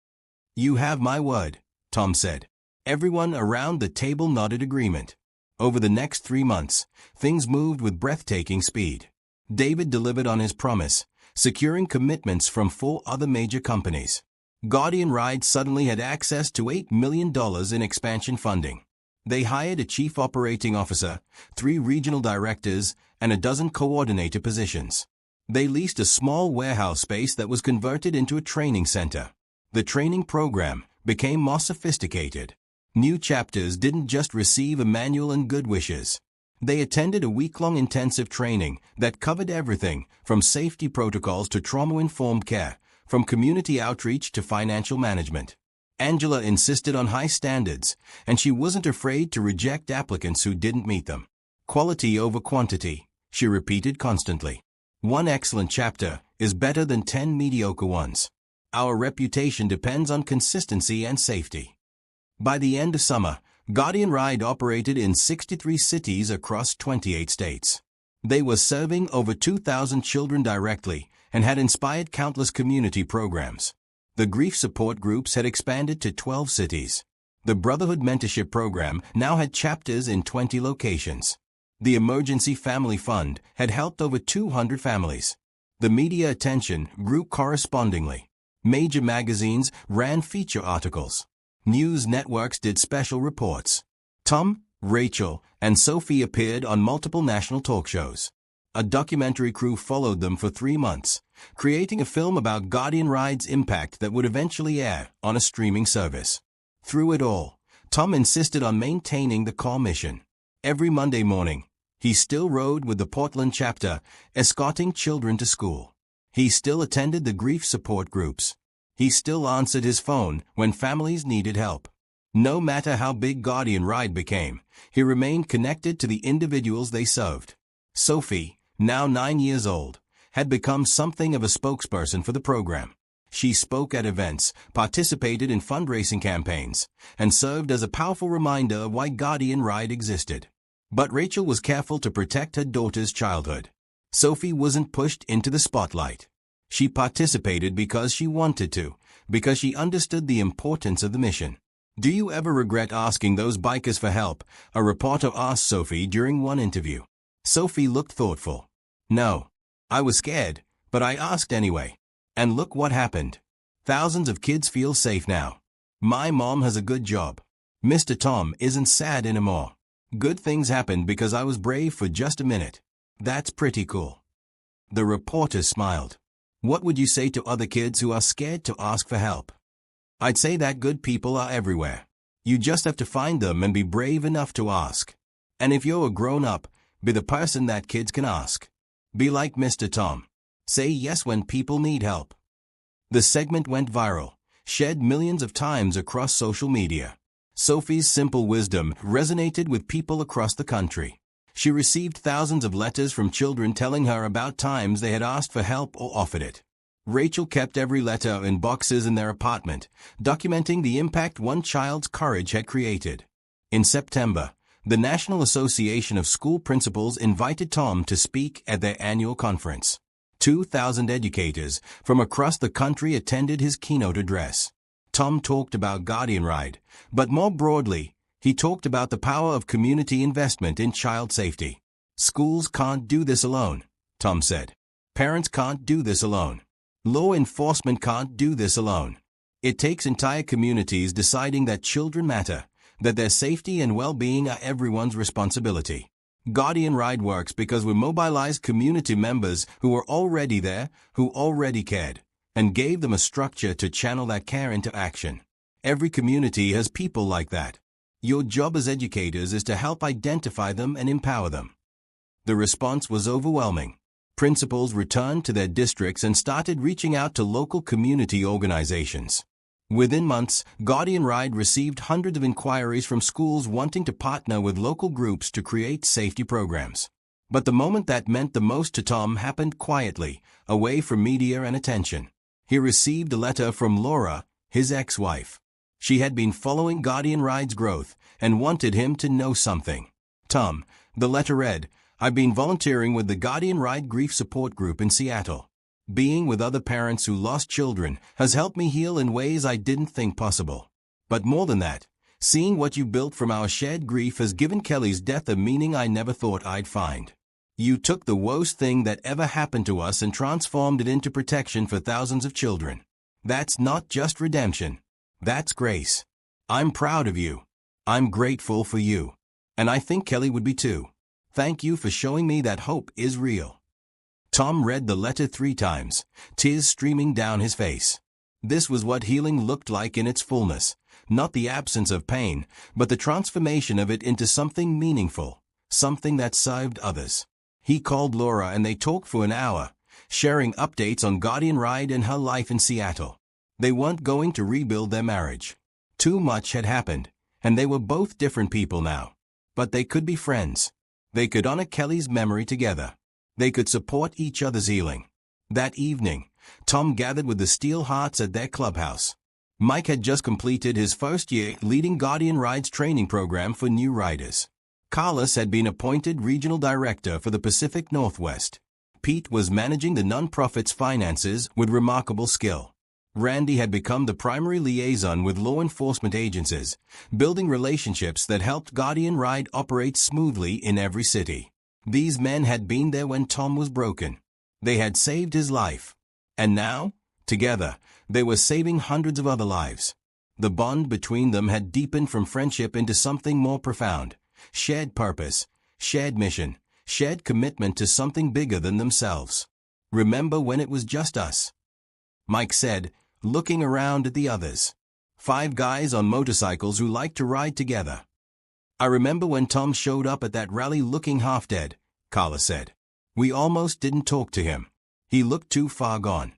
"You have my word," Tom said. Everyone around the table nodded agreement. Over the next 3 months, things moved with breathtaking speed. David delivered on his promise, securing commitments from 4 other major companies. Guardian Ride suddenly had access to $8 million in expansion funding. They hired a chief operating officer, 3 regional directors, and a dozen coordinator positions. They leased a small warehouse space that was converted into a training center. The training program became more sophisticated. New chapters didn't just receive a manual and good wishes. They attended a week-long intensive training that covered everything from safety protocols to trauma-informed care, from community outreach to financial management. Angela insisted on high standards, and she wasn't afraid to reject applicants who didn't meet them. "Quality over quantity," she repeated constantly. "One excellent chapter is better than 10 mediocre ones. Our reputation depends on consistency and safety." By the end of summer, Guardian Ride operated in 63 cities across 28 states. They were serving over 2,000 children directly and had inspired countless community programs. The grief support groups had expanded to 12 cities. The Brotherhood Mentorship Program now had chapters in 20 locations. The Emergency Family Fund had helped over 200 families. The media attention grew correspondingly. Major magazines ran feature articles. News networks did special reports. Tom, Rachel, and Sophie appeared on multiple national talk shows. A documentary crew followed them for 3 months, creating a film about Guardian Ride's impact that would eventually air on a streaming service. Through it all, Tom insisted on maintaining the core mission. Every Monday morning, he still rode with the Portland chapter, escorting children to school. He still attended the grief support groups. He still answered his phone when families needed help. No matter how big Guardian Ride became, he remained connected to the individuals they served. Sophie, now 9 years old, had become something of a spokesperson for the program. She spoke at events, participated in fundraising campaigns, and served as a powerful reminder of why Guardian Ride existed. But Rachel was careful to protect her daughter's childhood. Sophie wasn't pushed into the spotlight. She participated because she wanted to, because she understood the importance of the mission. "Do you ever regret asking those bikers for help?" a reporter asked Sophie during one interview. Sophie looked thoughtful. "No. I was scared, but I asked anyway. And look what happened. Thousands of kids feel safe now. My mom has a good job. Mr. Tom isn't sad anymore. Good things happened because I was brave for just a minute. That's pretty cool." The reporter smiled. "What would you say to other kids who are scared to ask for help?" "I'd say that good people are everywhere. You just have to find them and be brave enough to ask. And if you're a grown-up, be the person that kids can ask. Be like Mr. Tom. Say yes when people need help." The segment went viral, shared millions of times across social media. Sophie's simple wisdom resonated with people across the country. She received thousands of letters from children telling her about times they had asked for help or offered it. Rachel kept every letter in boxes in their apartment, documenting the impact one child's courage had created. In September, the National Association of School Principals invited Tom to speak at their annual conference. 2,000 educators from across the country attended his keynote address. Tom talked about Guardian Ride, but more broadly, he talked about the power of community investment in child safety. "Schools can't do this alone," Tom said. "Parents can't do this alone. Law enforcement can't do this alone. It takes entire communities deciding that children matter, that their safety and well-being are everyone's responsibility. Guardian Ride works because we mobilized community members who were already there, who already cared, and gave them a structure to channel that care into action. Every community has people like that. Your job as educators is to help identify them and empower them." The response was overwhelming. Principals returned to their districts and started reaching out to local community organizations. Within months, Guardian Ride received hundreds of inquiries from schools wanting to partner with local groups to create safety programs. But the moment that meant the most to Tom happened quietly, away from media and attention. He received a letter from Laura, his ex-wife. She had been following Guardian Ride's growth and wanted him to know something. "Tom," the letter read, "I've been volunteering with the Guardian Ride Grief Support Group in Seattle. Being with other parents who lost children has helped me heal in ways I didn't think possible. But more than that, seeing what you built from our shared grief has given Kelly's death a meaning I never thought I'd find. You took the worst thing that ever happened to us and transformed it into protection for thousands of children. That's not just redemption. That's grace. I'm proud of you. I'm grateful for you. And I think Kelly would be too. Thank you for showing me that hope is real." Tom read the letter 3 times, tears streaming down his face. This was what healing looked like in its fullness, not the absence of pain, but the transformation of it into something meaningful, something that served others. He called Laura and they talked for an hour, sharing updates on Guardian Ride and her life in Seattle. They weren't going to rebuild their marriage. Too much had happened, and they were both different people now. But they could be friends. They could honor Kelly's memory together. They could support each other's healing. That evening, Tom gathered with the Steelhearts at their clubhouse. Mike had just completed his first year leading Guardian Ride's training program for new riders. Carlos had been appointed regional director for the Pacific Northwest. Pete was managing the nonprofit's finances with remarkable skill. Randy had become the primary liaison with law enforcement agencies, building relationships that helped Guardian Ride operate smoothly in every city. These men had been there when Tom was broken. They had saved his life. And now, together, they were saving hundreds of other lives. The bond between them had deepened from friendship into something more profound. Shared purpose, shared mission, shared commitment to something bigger than themselves. "Remember when it was just us?" Mike said, looking around at the others. 5 guys on motorcycles who liked to ride together. "I remember when Tom showed up at that rally looking half dead," Carla said. "We almost didn't talk to him. He looked too far gone."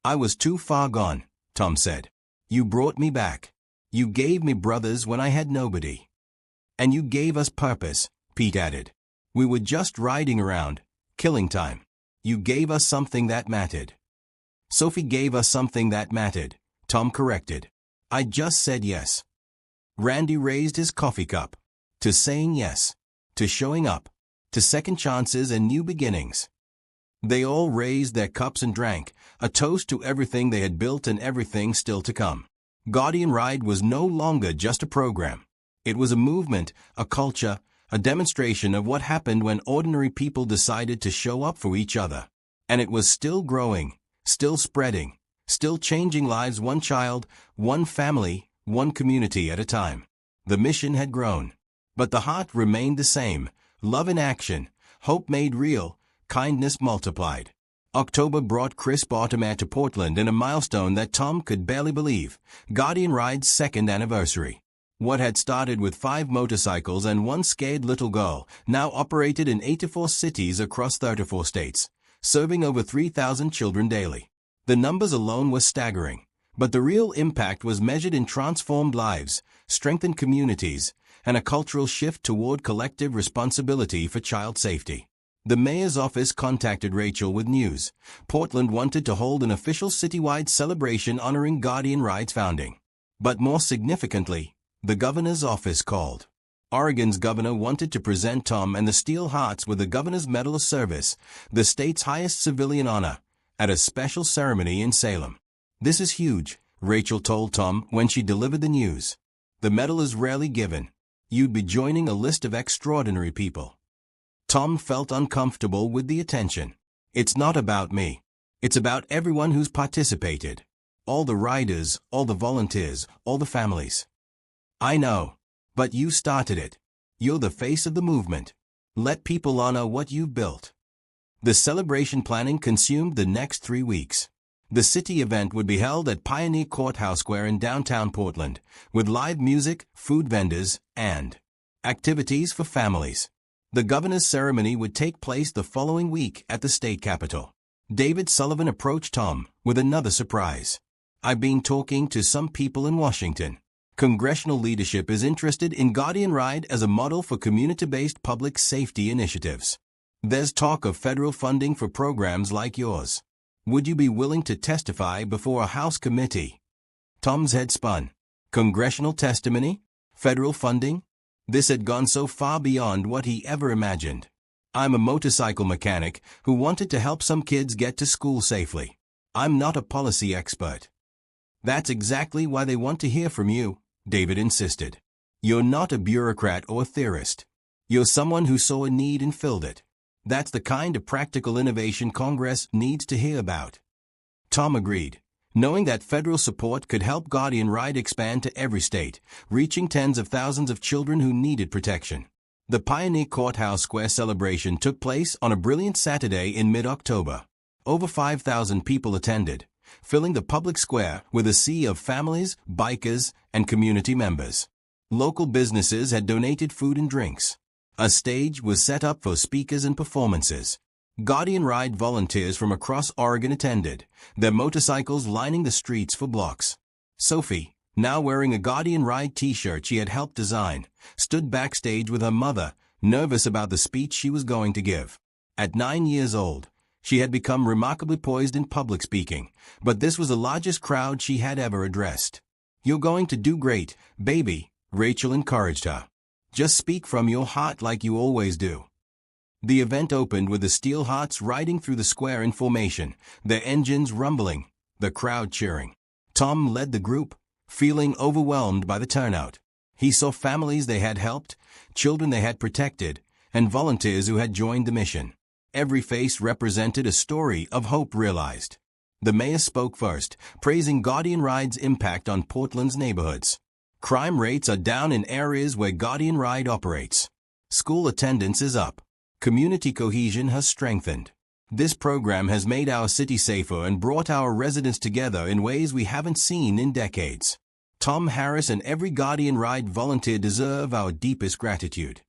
"I was too far gone," Tom said. "You brought me back. You gave me brothers when I had nobody. And you gave us purpose," Pete added. "We were just riding around, killing time. You gave us something that mattered." "Sophie gave us something that mattered," Tom corrected. "I just said yes." Randy raised his coffee cup. To saying yes. To showing up. To second chances and new beginnings. They all raised their cups and drank, a toast to everything they had built and everything still to come. Guardian Ride was no longer just a program. It was a movement, a culture, a demonstration of what happened when ordinary people decided to show up for each other. And it was still growing, still spreading, still changing lives one child, one family, one community at a time. The mission had grown. But the heart remained the same, love in action, hope made real, kindness multiplied. October brought crisp autumn air to Portland in a milestone that Tom could barely believe, Guardian Ride's second anniversary. What had started with 5 motorcycles and one scared little girl now operated in 84 cities across 34 states, serving over 3,000 children daily. The numbers alone were staggering, but the real impact was measured in transformed lives, strengthened communities, and a cultural shift toward collective responsibility for child safety. The mayor's office contacted Rachel with news. Portland wanted to hold an official citywide celebration honoring Guardian Ride's founding. But more significantly, the governor's office called. Oregon's governor wanted to present Tom and the Steel Hearts with the Governor's Medal of Service, the state's highest civilian honor, at a special ceremony in Salem. "This is huge," Rachel told Tom when she delivered the news. "The medal is rarely given. You'd be joining a list of extraordinary people." Tom felt uncomfortable with the attention. "It's not about me. It's about everyone who's participated. All the riders, all the volunteers, all the families." "I know. But you started it. You're the face of the movement. Let people honor what you've built." The celebration planning consumed the next 3 weeks. The city event would be held at Pioneer Courthouse Square in downtown Portland, with live music, food vendors, and activities for families. The governor's ceremony would take place the following week at the state capitol. David Sullivan approached Tom with another surprise. "I've been talking to some people in Washington. Congressional leadership is interested in Guardian Ride as a model for community-based public safety initiatives. There's talk of federal funding for programs like yours. Would you be willing to testify before a House committee?" Tom's head spun. Congressional testimony? Federal funding? This had gone so far beyond what he ever imagined. "I'm a motorcycle mechanic who wanted to help some kids get to school safely. I'm not a policy expert." "That's exactly why they want to hear from you," David insisted. "You're not a bureaucrat or theorist. You're someone who saw a need and filled it. That's the kind of practical innovation Congress needs to hear about." Tom agreed, knowing that federal support could help Guardian Ride expand to every state, reaching tens of thousands of children who needed protection. The Pioneer Courthouse Square celebration took place on a brilliant Saturday in mid-October. Over 5,000 people attended, filling the public square with a sea of families, bikers, and community members. Local businesses had donated food and drinks. A stage was set up for speakers and performances. Guardian Ride volunteers from across Oregon attended, their motorcycles lining the streets for blocks. Sophie, now wearing a Guardian Ride t-shirt she had helped design, stood backstage with her mother, nervous about the speech she was going to give. At 9 years old, she had become remarkably poised in public speaking, but this was the largest crowd she had ever addressed. "You're going to do great, baby," Rachel encouraged her. "Just speak from your heart like you always do." The event opened with the Steel Hearts riding through the square in formation, their engines rumbling, the crowd cheering. Tom led the group, feeling overwhelmed by the turnout. He saw families they had helped, children they had protected, and volunteers who had joined the mission. Every face represented a story of hope realized. The mayor spoke first, praising Guardian Ride's impact on Portland's neighborhoods. "Crime rates are down in areas where Guardian Ride operates. School attendance is up. Community cohesion has strengthened. This program has made our city safer and brought our residents together in ways we haven't seen in decades. Tom Harris and every Guardian Ride volunteer deserve our deepest gratitude."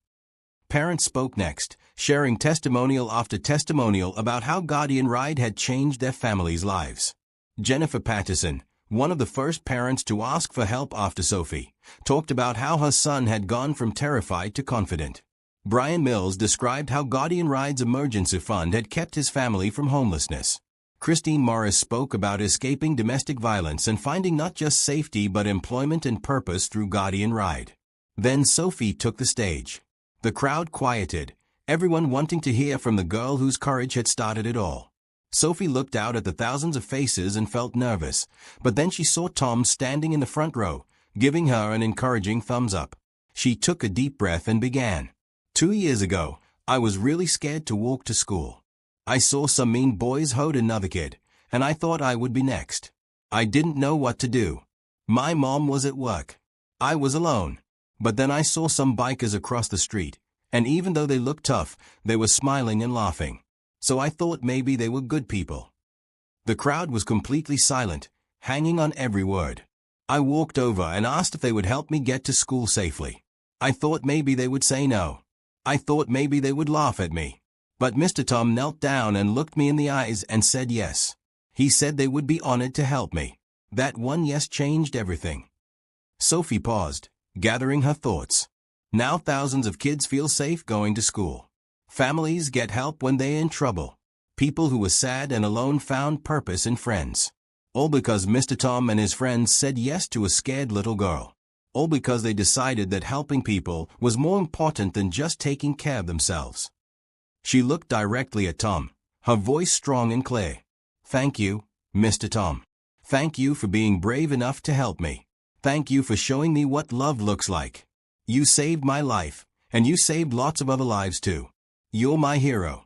Parents spoke next, sharing testimonial after testimonial about how Guardian Ride had changed their families' lives. Jennifer Patterson, one of the first parents to ask for help after Sophie, talked about how her son had gone from terrified to confident. Brian Mills described how Guardian Ride's emergency fund had kept his family from homelessness. Christine Morris spoke about escaping domestic violence and finding not just safety but employment and purpose through Guardian Ride. Then Sophie took the stage. The crowd quieted, everyone wanting to hear from the girl whose courage had started it all. Sophie looked out at the thousands of faces and felt nervous, but then she saw Tom standing in the front row, giving her an encouraging thumbs up. She took a deep breath and began. 2 years ago, I was really scared to walk to school. I saw some mean boys hold another kid, and I thought I would be next. I didn't know what to do. My mom was at work. I was alone. But then I saw some bikers across the street, and even though they looked tough, they were smiling and laughing. So I thought maybe they were good people. The crowd was completely silent, hanging on every word. I walked over and asked if they would help me get to school safely. I thought maybe they would say no. I thought maybe they would laugh at me. But Mr. Tom knelt down and looked me in the eyes and said yes. He said they would be honored to help me. That one yes changed everything. Sophie paused, gathering her thoughts. Now thousands of kids feel safe going to school. Families get help when they're in trouble. People who were sad and alone found purpose in friends. All because Mr. Tom and his friends said yes to a scared little girl. All because they decided that helping people was more important than just taking care of themselves. She looked directly at Tom, her voice strong and clear. Thank you, Mr. Tom. Thank you for being brave enough to help me. Thank you for showing me what love looks like. You saved my life, and you saved lots of other lives too. You're my hero.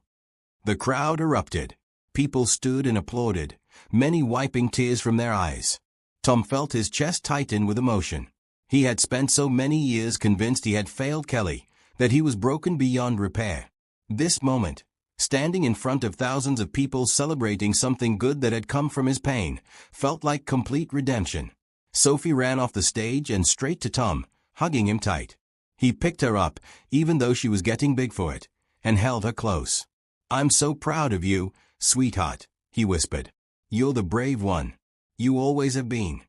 The crowd erupted. People stood and applauded, many wiping tears from their eyes. Tom felt his chest tighten with emotion. He had spent so many years convinced he had failed Kelly, that he was broken beyond repair. This moment, standing in front of thousands of people celebrating something good that had come from his pain, felt like complete redemption. Sophie ran off the stage and straight to Tom, hugging him tight. He picked her up, even though she was getting big for it, and held her close. I'm so proud of you, sweetheart, he whispered. You're the brave one. You always have been.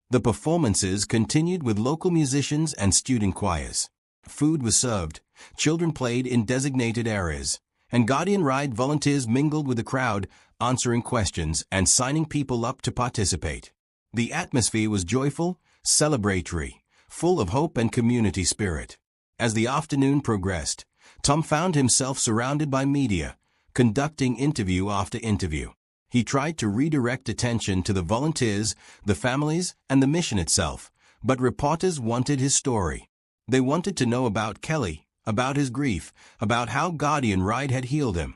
The performances continued with local musicians and student choirs. Food was served, children played in designated areas, and Guardian Ride volunteers mingled with the crowd, answering questions and signing people up to participate. The atmosphere was joyful, celebratory, full of hope and community spirit. As the afternoon progressed, Tom found himself surrounded by media, conducting interview after interview. He tried to redirect attention to the volunteers, the families, and the mission itself, but reporters wanted his story. They wanted to know about Kelly, about his grief, about how Guardian Ride had healed him.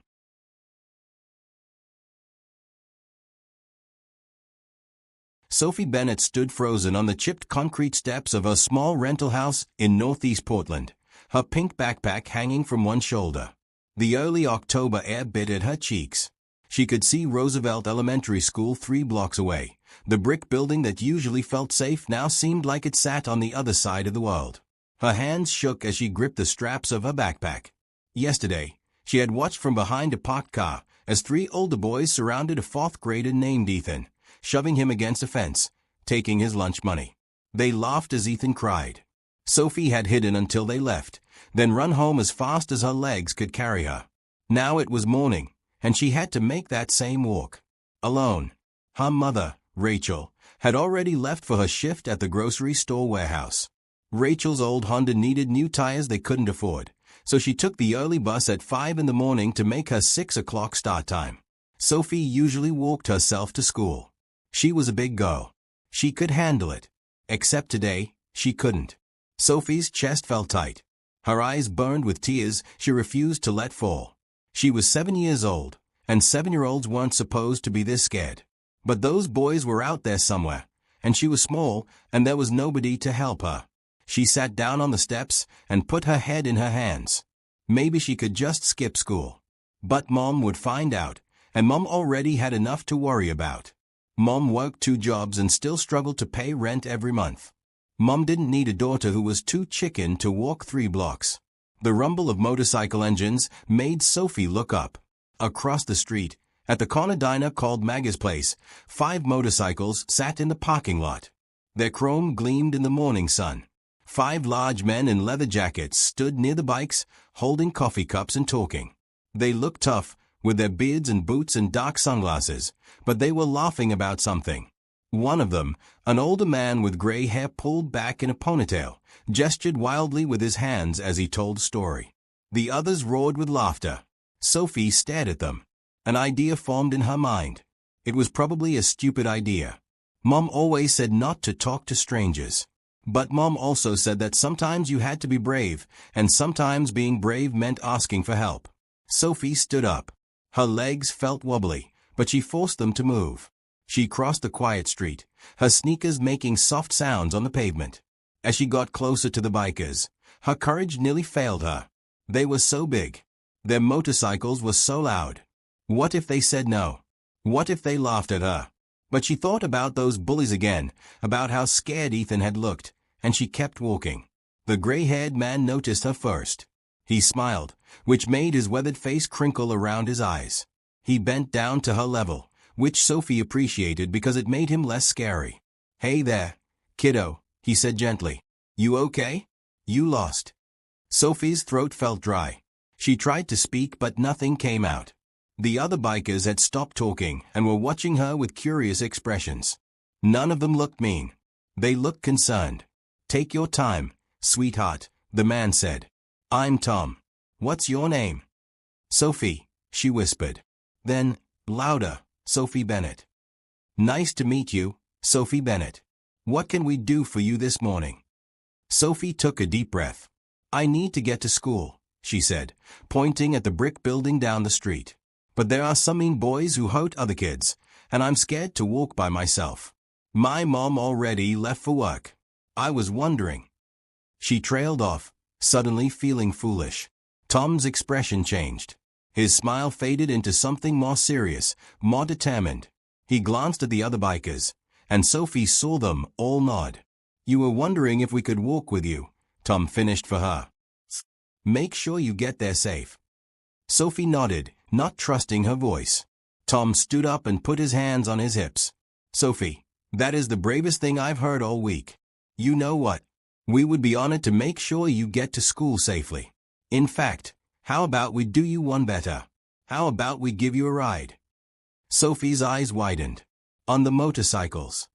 Sophie Bennett stood frozen on the chipped concrete steps of a small rental house in northeast Portland, her pink backpack hanging from one shoulder. The early October air bit at her cheeks. She could see Roosevelt Elementary School 3 blocks away. The brick building that usually felt safe now seemed like it sat on the other side of the world. Her hands shook as she gripped the straps of her backpack. Yesterday, she had watched from behind a parked car as 3 older boys surrounded a 4th grader named Ethan, shoving him against a fence, taking his lunch money. They laughed as Ethan cried. Sophie had hidden until they left, then run home as fast as her legs could carry her. Now it was morning, and she had to make that same walk. Alone. Her mother, Rachel, had already left for her shift at the grocery store warehouse. Rachel's old Honda needed new tires they couldn't afford, so she took the early bus at 5 in the morning to make her 6 o'clock start time. Sophie usually walked herself to school. She was a big girl. She could handle it. Except today, she couldn't. Sophie's chest felt tight. Her eyes burned with tears she refused to let fall. She was 7 years old, and 7-year-olds weren't supposed to be this scared. But those boys were out there somewhere, and she was small, and there was nobody to help her. She sat down on the steps and put her head in her hands. Maybe she could just skip school. But Mom would find out, and Mom already had enough to worry about. Mom worked 2 jobs and still struggled to pay rent every month. Mom didn't need a daughter who was too chicken to walk 3 blocks. The rumble of motorcycle engines made Sophie look up. Across the street, at the corner diner called Maga's Place, 5 motorcycles sat in the parking lot. Their chrome gleamed in the morning sun. 5 large men in leather jackets stood near the bikes, holding coffee cups and talking. They looked tough, with their beards and boots and dark sunglasses, but they were laughing about something. One of them, an older man with gray hair pulled back in a ponytail, gestured wildly with his hands as he told a story. The others roared with laughter. Sophie stared at them. An idea formed in her mind. It was probably a stupid idea. Mom always said not to talk to strangers. But Mom also said that sometimes you had to be brave, and sometimes being brave meant asking for help. Sophie stood up. Her legs felt wobbly, but she forced them to move. She crossed the quiet street, her sneakers making soft sounds on the pavement. As she got closer to the bikers, her courage nearly failed her. They were so big. Their motorcycles were so loud. What if they said no? What if they laughed at her? But she thought about those bullies again, about how scared Ethan had looked, and she kept walking. The gray-haired man noticed her first. He smiled, which made his weathered face crinkle around his eyes. He bent down to her level, which Sophie appreciated because it made him less scary. "Hey there, kiddo," he said gently. "You okay? You lost." Sophie's throat felt dry. She tried to speak, but nothing came out. The other bikers had stopped talking and were watching her with curious expressions. None of them looked mean. They looked concerned. "Take your time, sweetheart," the man said. "I'm Tom. What's your name?" "Sophie," she whispered. Then, louder, "Sophie Bennett." "Nice to meet you, Sophie Bennett. What can we do for you this morning?" Sophie took a deep breath. "I need to get to school," she said, pointing at the brick building down the street. "But there are some mean boys who hurt other kids, and I'm scared to walk by myself. My mom already left for work. I was wondering." She trailed off, suddenly feeling foolish. Tom's expression changed. His smile faded into something more serious, more determined. He glanced at the other bikers, and Sophie saw them all nod. "You were wondering if we could walk with you," Tom finished for her. "Make sure you get there safe." Sophie nodded, not trusting her voice. Tom stood up and put his hands on his hips. "Sophie, that is the bravest thing I've heard all week. You know what? We would be honored to make sure you get to school safely. In fact, how about we do you one better? How about we give you a ride?" Sophie's eyes widened. "On the motorcycles?"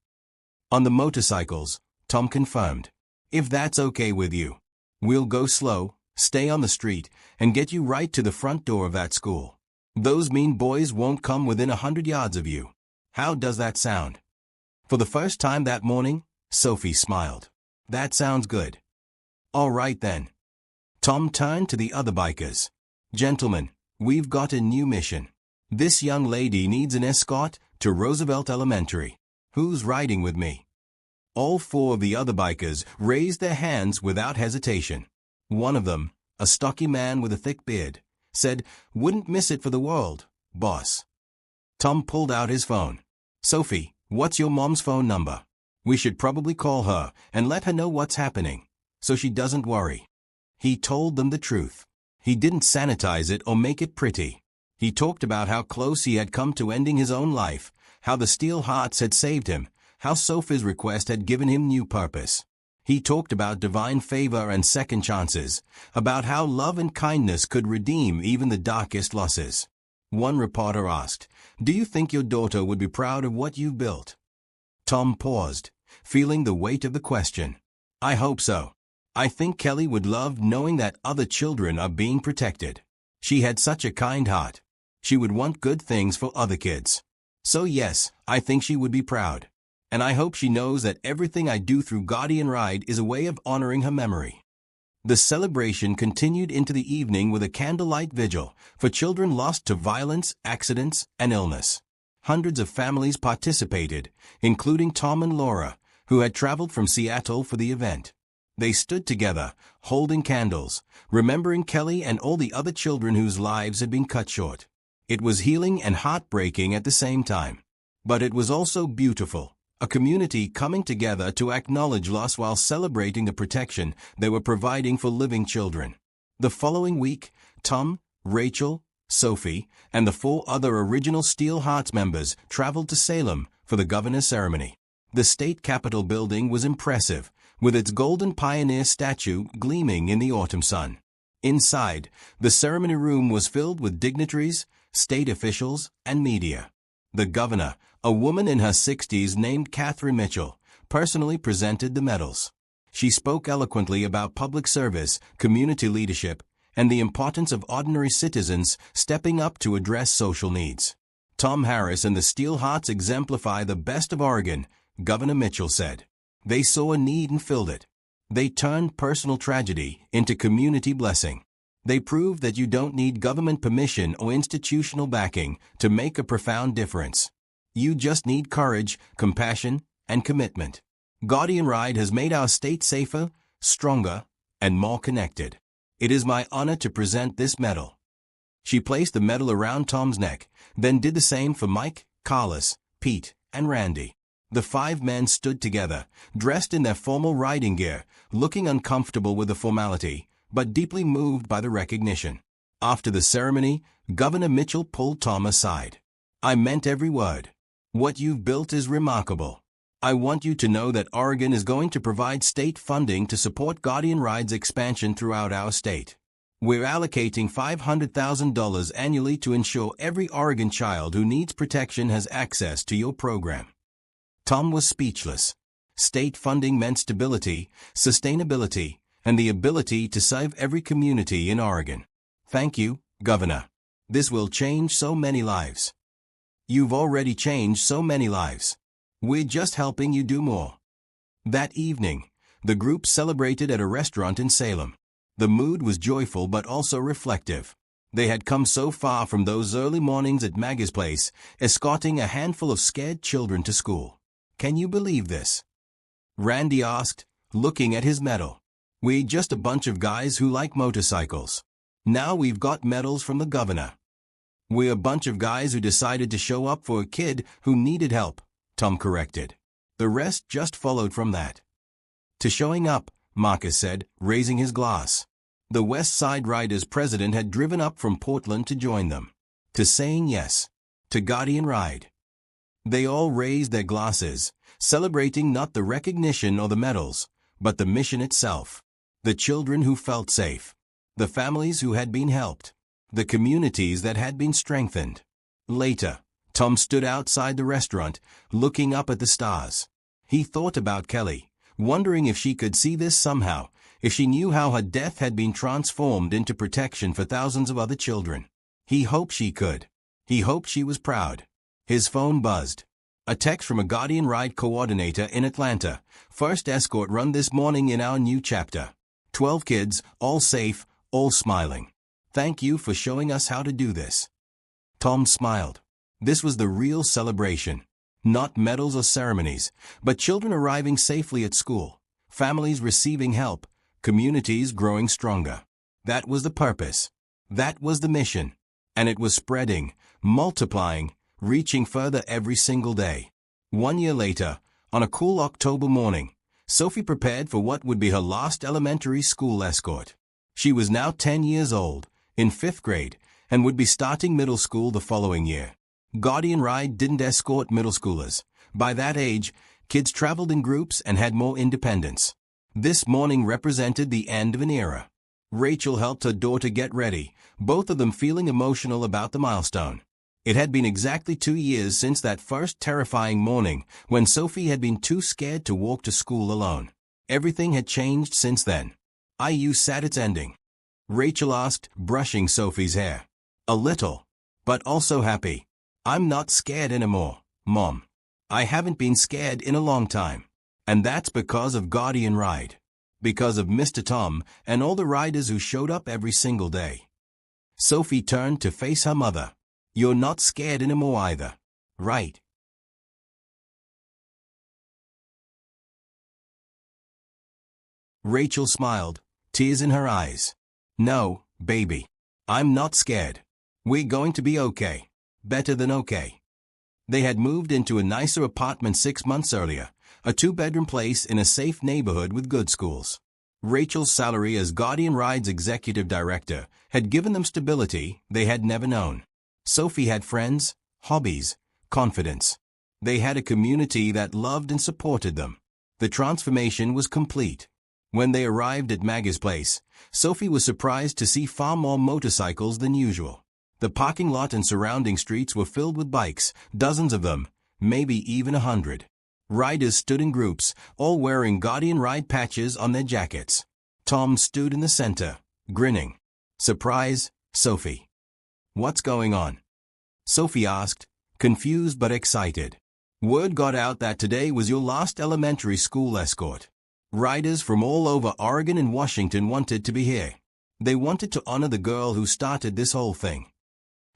"On the motorcycles," Tom confirmed. "If that's okay with you. We'll go slow, stay on the street, and get you right to the front door of that school. Those mean boys won't come within 100 yards of you. How does that sound?" For the first time that morning, Sophie smiled. "That sounds good." "All right then." Tom turned to the other bikers. "Gentlemen, we've got a new mission. This young lady needs an escort to Roosevelt Elementary. Who's riding with me?" All four of the other bikers raised their hands without hesitation. One of them, a stocky man with a thick beard, said, "Wouldn't miss it for the world, boss." Tom pulled out his phone. "Sophie, what's your mom's phone number? We should probably call her and let her know what's happening, so she doesn't worry." He told them the truth. He didn't sanitize it or make it pretty. He talked about how close he had come to ending his own life, how the Steel Hearts had saved him, how Sophie's request had given him new purpose. He talked about divine favor and second chances, about how love and kindness could redeem even the darkest losses. One reporter asked, "Do you think your daughter would be proud of what you've built?" Tom paused, feeling the weight of the question. "I hope so. I think Kelly would love knowing that other children are being protected. She had such a kind heart. She would want good things for other kids. So yes, I think she would be proud. And I hope she knows that everything I do through Guardian Ride is a way of honoring her memory." The celebration continued into the evening with a candlelight vigil for children lost to violence, accidents, and illness. Hundreds of families participated, including Tom and Laura, who had traveled from Seattle for the event. They stood together, holding candles, remembering Kelly and all the other children whose lives had been cut short. It was healing and heartbreaking at the same time. But it was also beautiful. A community coming together to acknowledge loss while celebrating the protection they were providing for living children. The following week, Tom, Rachel, Sophie, and the four other original Steel Hearts members traveled to Salem for the governor's ceremony. The state capitol building was impressive, with its golden pioneer statue gleaming in the autumn sun. Inside, the ceremony room was filled with dignitaries, state officials, and media. The governor, a woman in her 60s named Catherine Mitchell, personally presented the medals. She spoke eloquently about public service, community leadership, and the importance of ordinary citizens stepping up to address social needs. Tom Harris and the Steelhearts exemplify the best of Oregon, Governor Mitchell said. They saw a need and filled it. They turned personal tragedy into community blessing. They proved that you don't need government permission or institutional backing to make a profound difference. You just need courage, compassion, and commitment. Guardian Ride has made our state safer, stronger, and more connected. It is my honor to present this medal. She placed the medal around Tom's neck, then did the same for Mike, Carlos, Pete, and Randy. The 5 men stood together, dressed in their formal riding gear, looking uncomfortable with the formality, but deeply moved by the recognition. After the ceremony, Governor Mitchell pulled Tom aside. "I meant every word. What you've built is remarkable. I want you to know that Oregon is going to provide state funding to support Guardian Ride's expansion throughout our state. We're allocating $500,000 annually to ensure every Oregon child who needs protection has access to your program." Tom was speechless. State funding meant stability, sustainability, and the ability to serve every community in Oregon. "Thank you, Governor. This will change so many lives." "You've already changed so many lives. We're just helping you do more." That evening, the group celebrated at a restaurant in Salem. The mood was joyful but also reflective. They had come so far from those early mornings at Maggie's place, escorting a handful of scared children to school. "Can you believe this?" Randy asked, looking at his medal. "We're just a bunch of guys who like motorcycles. Now we've got medals from the governor." "We're a bunch of guys who decided to show up for a kid who needed help," Tom corrected. The rest just followed from that. "To showing up," Marcus said, raising his glass. The West Side Riders president had driven up from Portland to join them. "To saying yes. To Guardian Ride." They all raised their glasses, celebrating not the recognition or the medals, but the mission itself. The children who felt safe. The families who had been helped. The communities that had been strengthened. Later, Tom stood outside the restaurant, looking up at the stars. He thought about Kelly, wondering if she could see this somehow, if she knew how her death had been transformed into protection for thousands of other children. He hoped she could. He hoped she was proud. His phone buzzed. A text from a Guardian Ride coordinator in Atlanta. "First escort run this morning in our new chapter. 12 kids, all safe, all smiling. Thank you for showing us how to do this." Tom smiled. This was the real celebration. Not medals or ceremonies, but children arriving safely at school, families receiving help, communities growing stronger. That was the purpose. That was the mission. And it was spreading, multiplying, reaching further every single day. 1 year later, on a cool October morning, Sophie prepared for what would be her last elementary school escort. She was now 10 years old, in 5th grade, and would be starting middle school the following year. Guardian Ride didn't escort middle schoolers. By that age, kids traveled in groups and had more independence. This morning represented the end of an era. Rachel helped her daughter get ready, both of them feeling emotional about the milestone. It had been exactly 2 years since that first terrifying morning when Sophie had been too scared to walk to school alone. Everything had changed since then. "Are you sad it's ending?" Rachel asked, brushing Sophie's hair. "A little, but also happy. I'm not scared anymore, Mom. I haven't been scared in a long time. And that's because of Guardian Ride. Because of Mr. Tom and all the riders who showed up every single day." Sophie turned to face her mother. "You're not scared anymore either, right?" Rachel smiled, tears in her eyes. "No, baby. I'm not scared. We're going to be okay. Better than okay." They had moved into a nicer apartment 6 months earlier, a 2-bedroom place in a safe neighborhood with good schools. Rachel's salary as Guardian Ride's executive director had given them stability they had never known. Sophie had friends, hobbies, confidence. They had a community that loved and supported them. The transformation was complete. When they arrived at Maggie's place, Sophie was surprised to see far more motorcycles than usual. The parking lot and surrounding streets were filled with bikes, dozens of them, maybe even 100. Riders stood in groups, all wearing Guardian Ride patches on their jackets. Tom stood in the center, grinning. Surprise, Sophie. What's going on? Sophie asked, confused but excited. Word got out that today was your last elementary school escort. Riders from all over Oregon and Washington wanted to be here. They wanted to honor the girl who started this whole thing.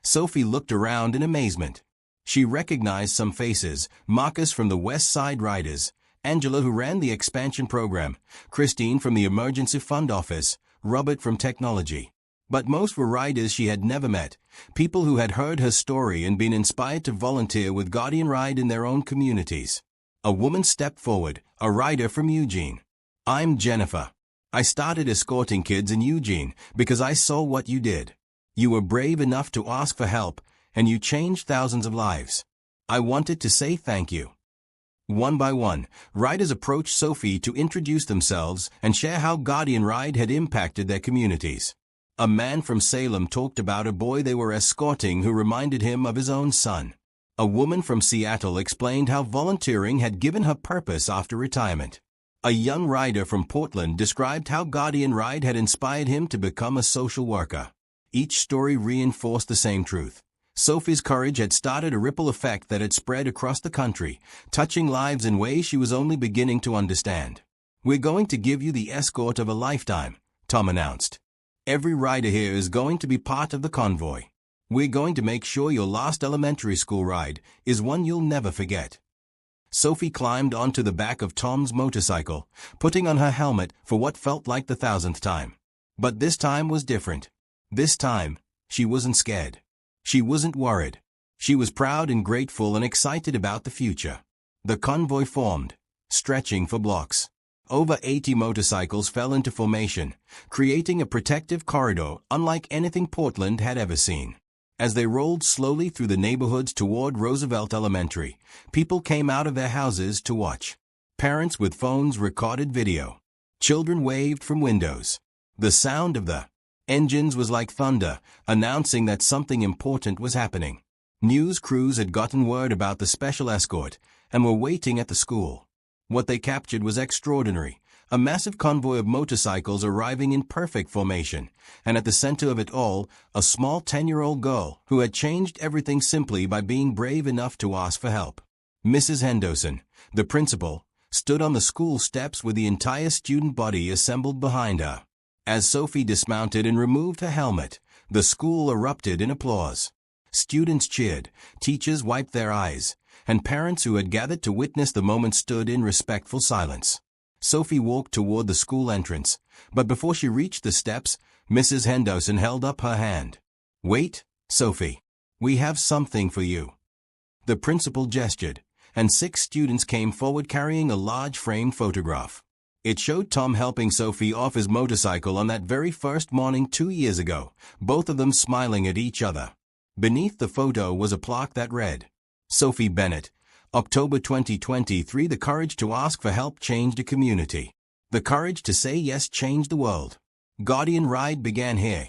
Sophie looked around in amazement. She recognized some faces: Marcus from the West Side Riders, Angela who ran the expansion program, Christine from the emergency fund office, Robert from technology. But most were riders she had never met, people who had heard her story and been inspired to volunteer with Guardian Ride in their own communities. A woman stepped forward, a rider from Eugene. I'm Jennifer. I started escorting kids in Eugene because I saw what you did. You were brave enough to ask for help, and you changed thousands of lives. I wanted to say thank you. One by one, riders approached Sophie to introduce themselves and share how Guardian Ride had impacted their communities. A man from Salem talked about a boy they were escorting who reminded him of his own son. A woman from Seattle explained how volunteering had given her purpose after retirement. A young rider from Portland described how Guardian Ride had inspired him to become a social worker. Each story reinforced the same truth. Sophie's courage had started a ripple effect that had spread across the country, touching lives in ways she was only beginning to understand. We're going to give you the escort of a lifetime, Tom announced. Every rider here is going to be part of the convoy. We're going to make sure your last elementary school ride is one you'll never forget. Sophie climbed onto the back of Tom's motorcycle, putting on her helmet for what felt like the 1,000th time. But this time was different. This time, she wasn't scared. She wasn't worried. She was proud and grateful and excited about the future. The convoy formed, stretching for blocks. Over 80 motorcycles fell into formation, creating a protective corridor unlike anything Portland had ever seen. As they rolled slowly through the neighborhoods toward Roosevelt Elementary, people came out of their houses to watch. Parents with phones recorded video. Children waved from windows. The sound of the engines was like thunder, announcing that something important was happening. News crews had gotten word about the special escort and were waiting at the school. What they captured was extraordinary, a massive convoy of motorcycles arriving in perfect formation, and at the center of it all, a small 10-year-old girl who had changed everything simply by being brave enough to ask for help. Mrs. Henderson, the principal, stood on the school steps with the entire student body assembled behind her. As Sophie dismounted and removed her helmet, the school erupted in applause. Students cheered, teachers wiped their eyes, and parents who had gathered to witness the moment stood in respectful silence. Sophie walked toward the school entrance, but before she reached the steps, Mrs. Henderson held up her hand. Wait, Sophie. We have something for you. The principal gestured, and 6 students came forward carrying a large framed photograph. It showed Tom helping Sophie off his motorcycle on that very first morning 2 years ago, both of them smiling at each other. Beneath the photo was a plaque that read, Sophie Bennett, October 2023. The courage to ask for help changed a community. The courage to say yes changed the world. Guardian Ride began here.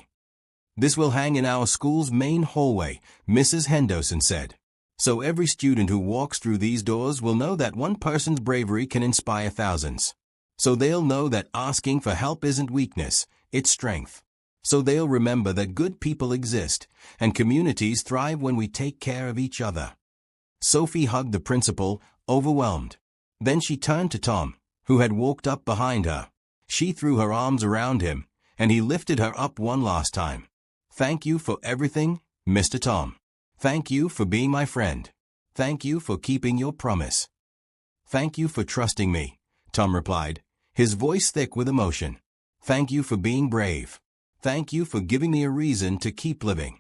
This will hang in our school's main hallway, Mrs. Henderson said. So every student who walks through these doors will know that one person's bravery can inspire thousands. So they'll know that asking for help isn't weakness, it's strength. So they'll remember that good people exist, and communities thrive when we take care of each other. Sophie hugged the principal, overwhelmed. Then she turned to Tom, who had walked up behind her. She threw her arms around him, and he lifted her up one last time. Thank you for everything, Mr. Tom. Thank you for being my friend. Thank you for keeping your promise. Thank you for trusting me, Tom replied, his voice thick with emotion. Thank you for being brave. Thank you for giving me a reason to keep living.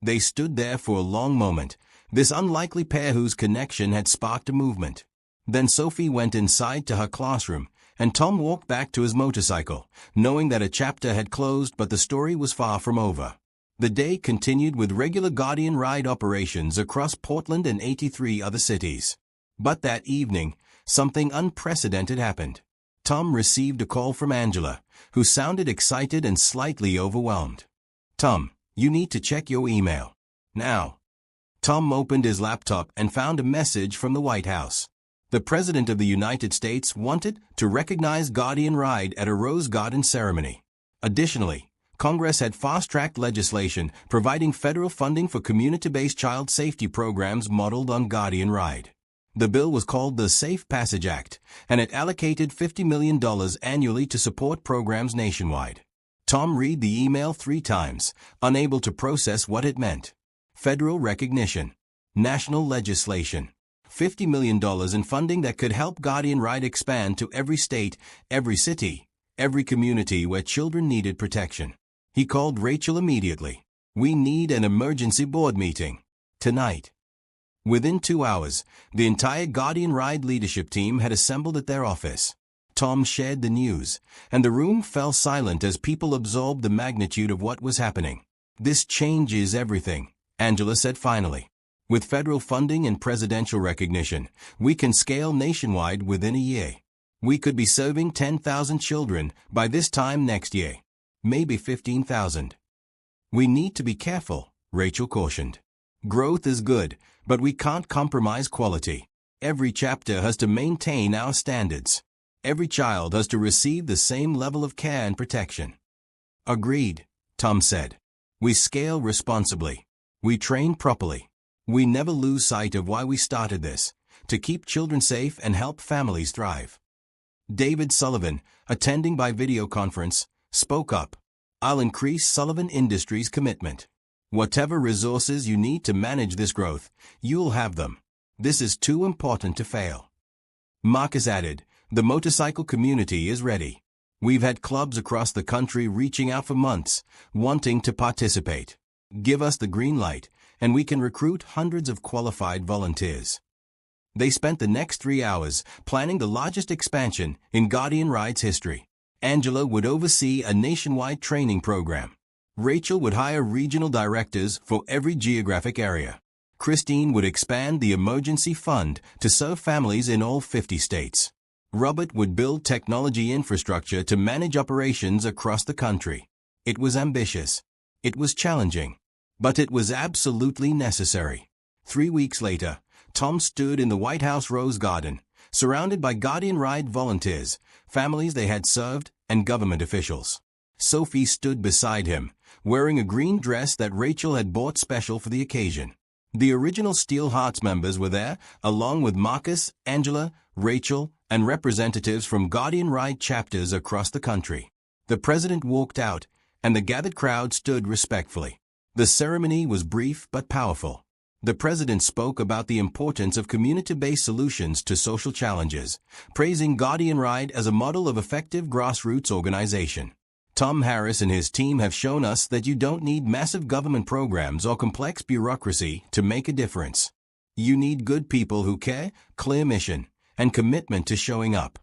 They stood there for a long moment, this unlikely pair whose connection had sparked a movement. Then Sophie went inside to her classroom, and Tom walked back to his motorcycle, knowing that a chapter had closed but the story was far from over. The day continued with regular Guardian Ride operations across Portland and 83 other cities. But that evening, something unprecedented happened. Tom received a call from Angela, who sounded excited and slightly overwhelmed. Tom, you need to check your email. Now. Tom opened his laptop and found a message from the White House. The President of the United States wanted to recognize Guardian Ride at a Rose Garden ceremony. Additionally, Congress had fast-tracked legislation providing federal funding for community-based child safety programs modeled on Guardian Ride. The bill was called the Safe Passage Act, and it allocated $50 million annually to support programs nationwide. Tom read the email 3 times, unable to process what it meant. Federal recognition. National legislation. $50 million in funding that could help Guardian Ride expand to every state, every city, every community where children needed protection. He called Rachel immediately. We need an emergency board meeting. Tonight. Within 2 hours, the entire Guardian Ride leadership team had assembled at their office. Tom shared the news, and the room fell silent as people absorbed the magnitude of what was happening. This changes everything, Angela said finally. With federal funding and presidential recognition, we can scale nationwide within a year. We could be serving 10,000 children by this time next year. Maybe 15,000. We need to be careful, Rachel cautioned. Growth is good, but we can't compromise quality. Every chapter has to maintain our standards. Every child has to receive the same level of care and protection. Agreed, Tom said. We scale responsibly. We train properly. We never lose sight of why we started this, to keep children safe and help families thrive. David Sullivan, attending by video conference, spoke up. I'll increase Sullivan Industries' commitment. Whatever resources you need to manage this growth, you'll have them. This is too important to fail. Marcus added, the motorcycle community is ready. We've had clubs across the country reaching out for months, wanting to participate. Give us the green light, and we can recruit hundreds of qualified volunteers. They spent the next 3 hours planning the largest expansion in Guardian Ride's history. Angela would oversee a nationwide training program. Rachel would hire regional directors for every geographic area. Christine would expand the emergency fund to serve families in all 50 states. Robert would build technology infrastructure to manage operations across the country. It was ambitious. It was challenging. But it was absolutely necessary. 3 weeks later, Tom stood in the White House Rose Garden, surrounded by Guardian Ride volunteers, families they had served, and government officials. Sophie stood beside him, wearing a green dress that Rachel had bought special for the occasion. The original Steel Hearts members were there, along with Marcus, Angela, Rachel, and representatives from Guardian Ride chapters across the country. The president walked out, and the gathered crowd stood respectfully. The ceremony was brief but powerful. The president spoke about the importance of community-based solutions to social challenges, praising Guardian Ride as a model of effective grassroots organization. Tom Harris and his team have shown us that you don't need massive government programs or complex bureaucracy to make a difference. You need good people who care, clear mission, and commitment to showing up.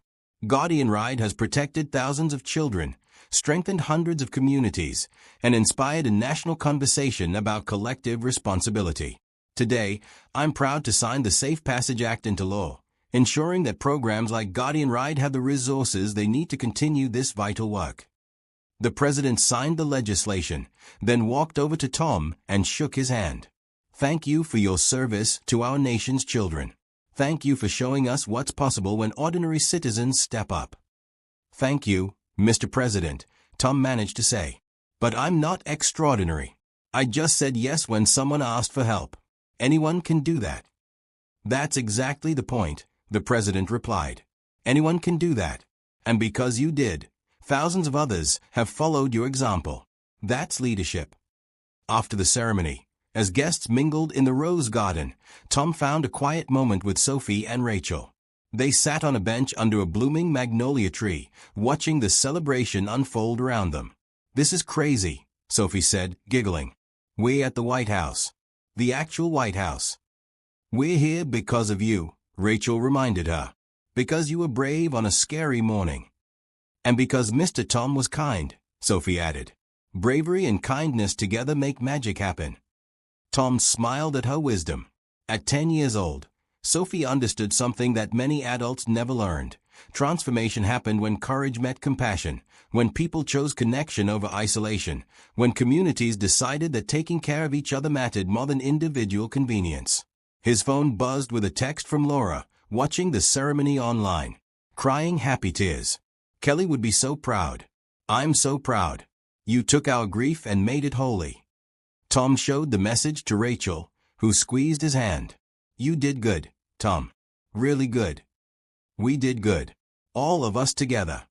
Guardian Ride has protected thousands of children, strengthened hundreds of communities, and inspired a national conversation about collective responsibility. Today, I'm proud to sign the Safe Passage Act into law, ensuring that programs like Guardian Ride have the resources they need to continue this vital work. The president signed the legislation, then walked over to Tom and shook his hand. Thank you for your service to our nation's children. Thank you for showing us what's possible when ordinary citizens step up. Thank you, Mr. President, Tom managed to say. But I'm not extraordinary. I just said yes when someone asked for help. Anyone can do that. That's exactly the point, the president replied. Anyone can do that. And because you did, thousands of others have followed your example. That's leadership. After the ceremony, as guests mingled in the Rose Garden, Tom found a quiet moment with Sophie and Rachel. They sat on a bench under a blooming magnolia tree, watching the celebration unfold around them. This is crazy, Sophie said, giggling. We're at the White House. The actual White House. We're here because of you, Rachel reminded her. Because you were brave on a scary morning. And because Mr. Tom was kind, Sophie added. Bravery and kindness together make magic happen. Tom smiled at her wisdom. At 10 years old, Sophie understood something that many adults never learned. Transformation happened when courage met compassion, when people chose connection over isolation, when communities decided that taking care of each other mattered more than individual convenience. His phone buzzed with a text from Laura, watching the ceremony online, crying happy tears. Kelly would be so proud. I'm so proud. You took our grief and made it holy. Tom showed the message to Rachel, who squeezed his hand. You did good, Tom. Really good. We did good. All of us together.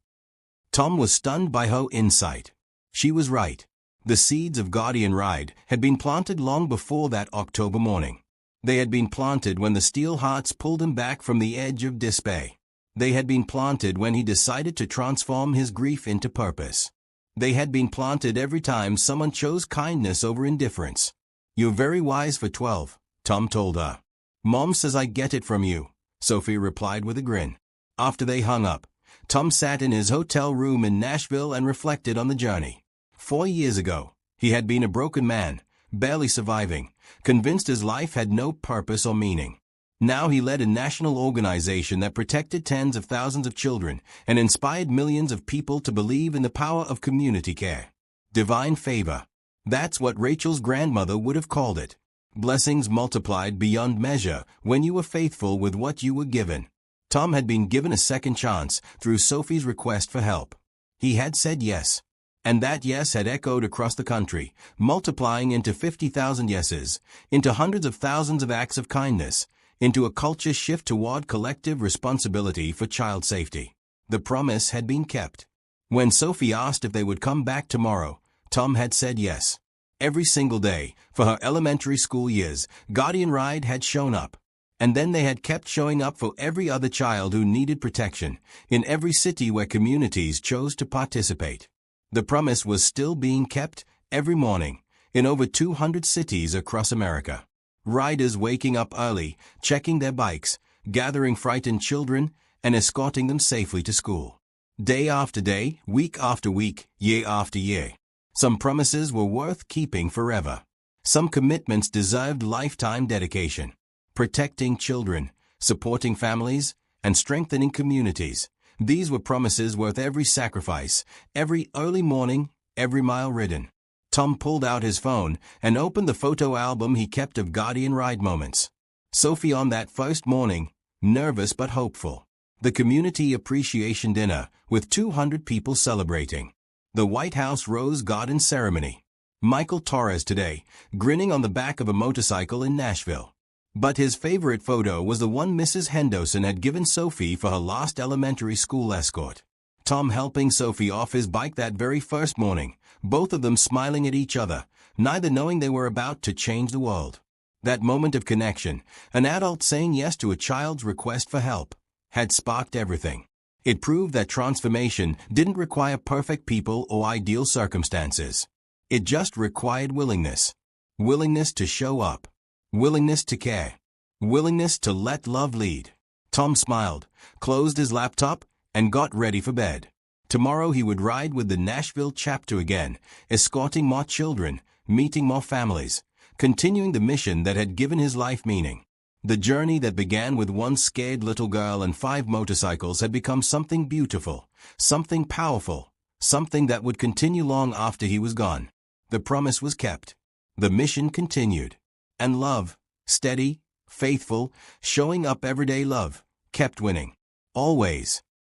Tom was stunned by her insight. She was right. The seeds of Guardian Ride had been planted long before that October morning. They had been planted when the steel hearts pulled him back from the edge of despair. They had been planted when he decided to transform his grief into purpose. They had been planted every time someone chose kindness over indifference. You're very wise for 12, Tom told her. Mom says I get it from you, Sophie replied with a grin. After they hung up, Tom sat in his hotel room in Nashville and reflected on the journey. 4 years ago, he had been a broken man, barely surviving, convinced his life had no purpose or meaning. Now he led a national organization that protected tens of thousands of children and inspired millions of people to believe in the power of community care. Divine favor. That's what Rachel's grandmother would have called it. Blessings multiplied beyond measure when you were faithful with what you were given. Tom had been given a second chance through Sophie's request for help. He had said yes. And that yes had echoed across the country, multiplying into 50,000 yeses, into hundreds of thousands of acts of kindness, into a culture shift toward collective responsibility for child safety. The promise had been kept. When Sophie asked if they would come back tomorrow, Tom had said yes. Every single day, for her elementary school years, Guardian Ride had shown up. And then they had kept showing up for every other child who needed protection, in every city where communities chose to participate. The promise was still being kept every morning, in over 200 cities across America. Riders waking up early, checking their bikes, gathering frightened children, and escorting them safely to school. Day after day, week after week, year after year. Some promises were worth keeping forever. Some commitments deserved lifetime dedication. Protecting children, supporting families, and strengthening communities. These were promises worth every sacrifice, every early morning, every mile ridden. Tom pulled out his phone and opened the photo album he kept of Guardian Ride moments. Sophie on that first morning, nervous but hopeful. The community appreciation dinner, with 200 people celebrating. The White House Rose Garden ceremony. Michael Torres today, grinning on the back of a motorcycle in Nashville. But his favorite photo was the one Mrs. Henderson had given Sophie for her last elementary school escort. Tom helping Sophie off his bike that very first morning, both of them smiling at each other, neither knowing they were about to change the world. That moment of connection, an adult saying yes to a child's request for help, had sparked everything. It proved that transformation didn't require perfect people or ideal circumstances. It just required willingness. Willingness to show up. Willingness to care. Willingness to let love lead. Tom smiled, closed his laptop, and got ready for bed. Tomorrow he would ride with the Nashville chapter again, escorting more children, meeting more families, continuing the mission that had given his life meaning. The journey that began with one scared little girl and 5 motorcycles had become something beautiful, something powerful, something that would continue long after he was gone. The promise was kept. The mission continued. And love, steady, faithful, showing up everyday love, kept winning. Always.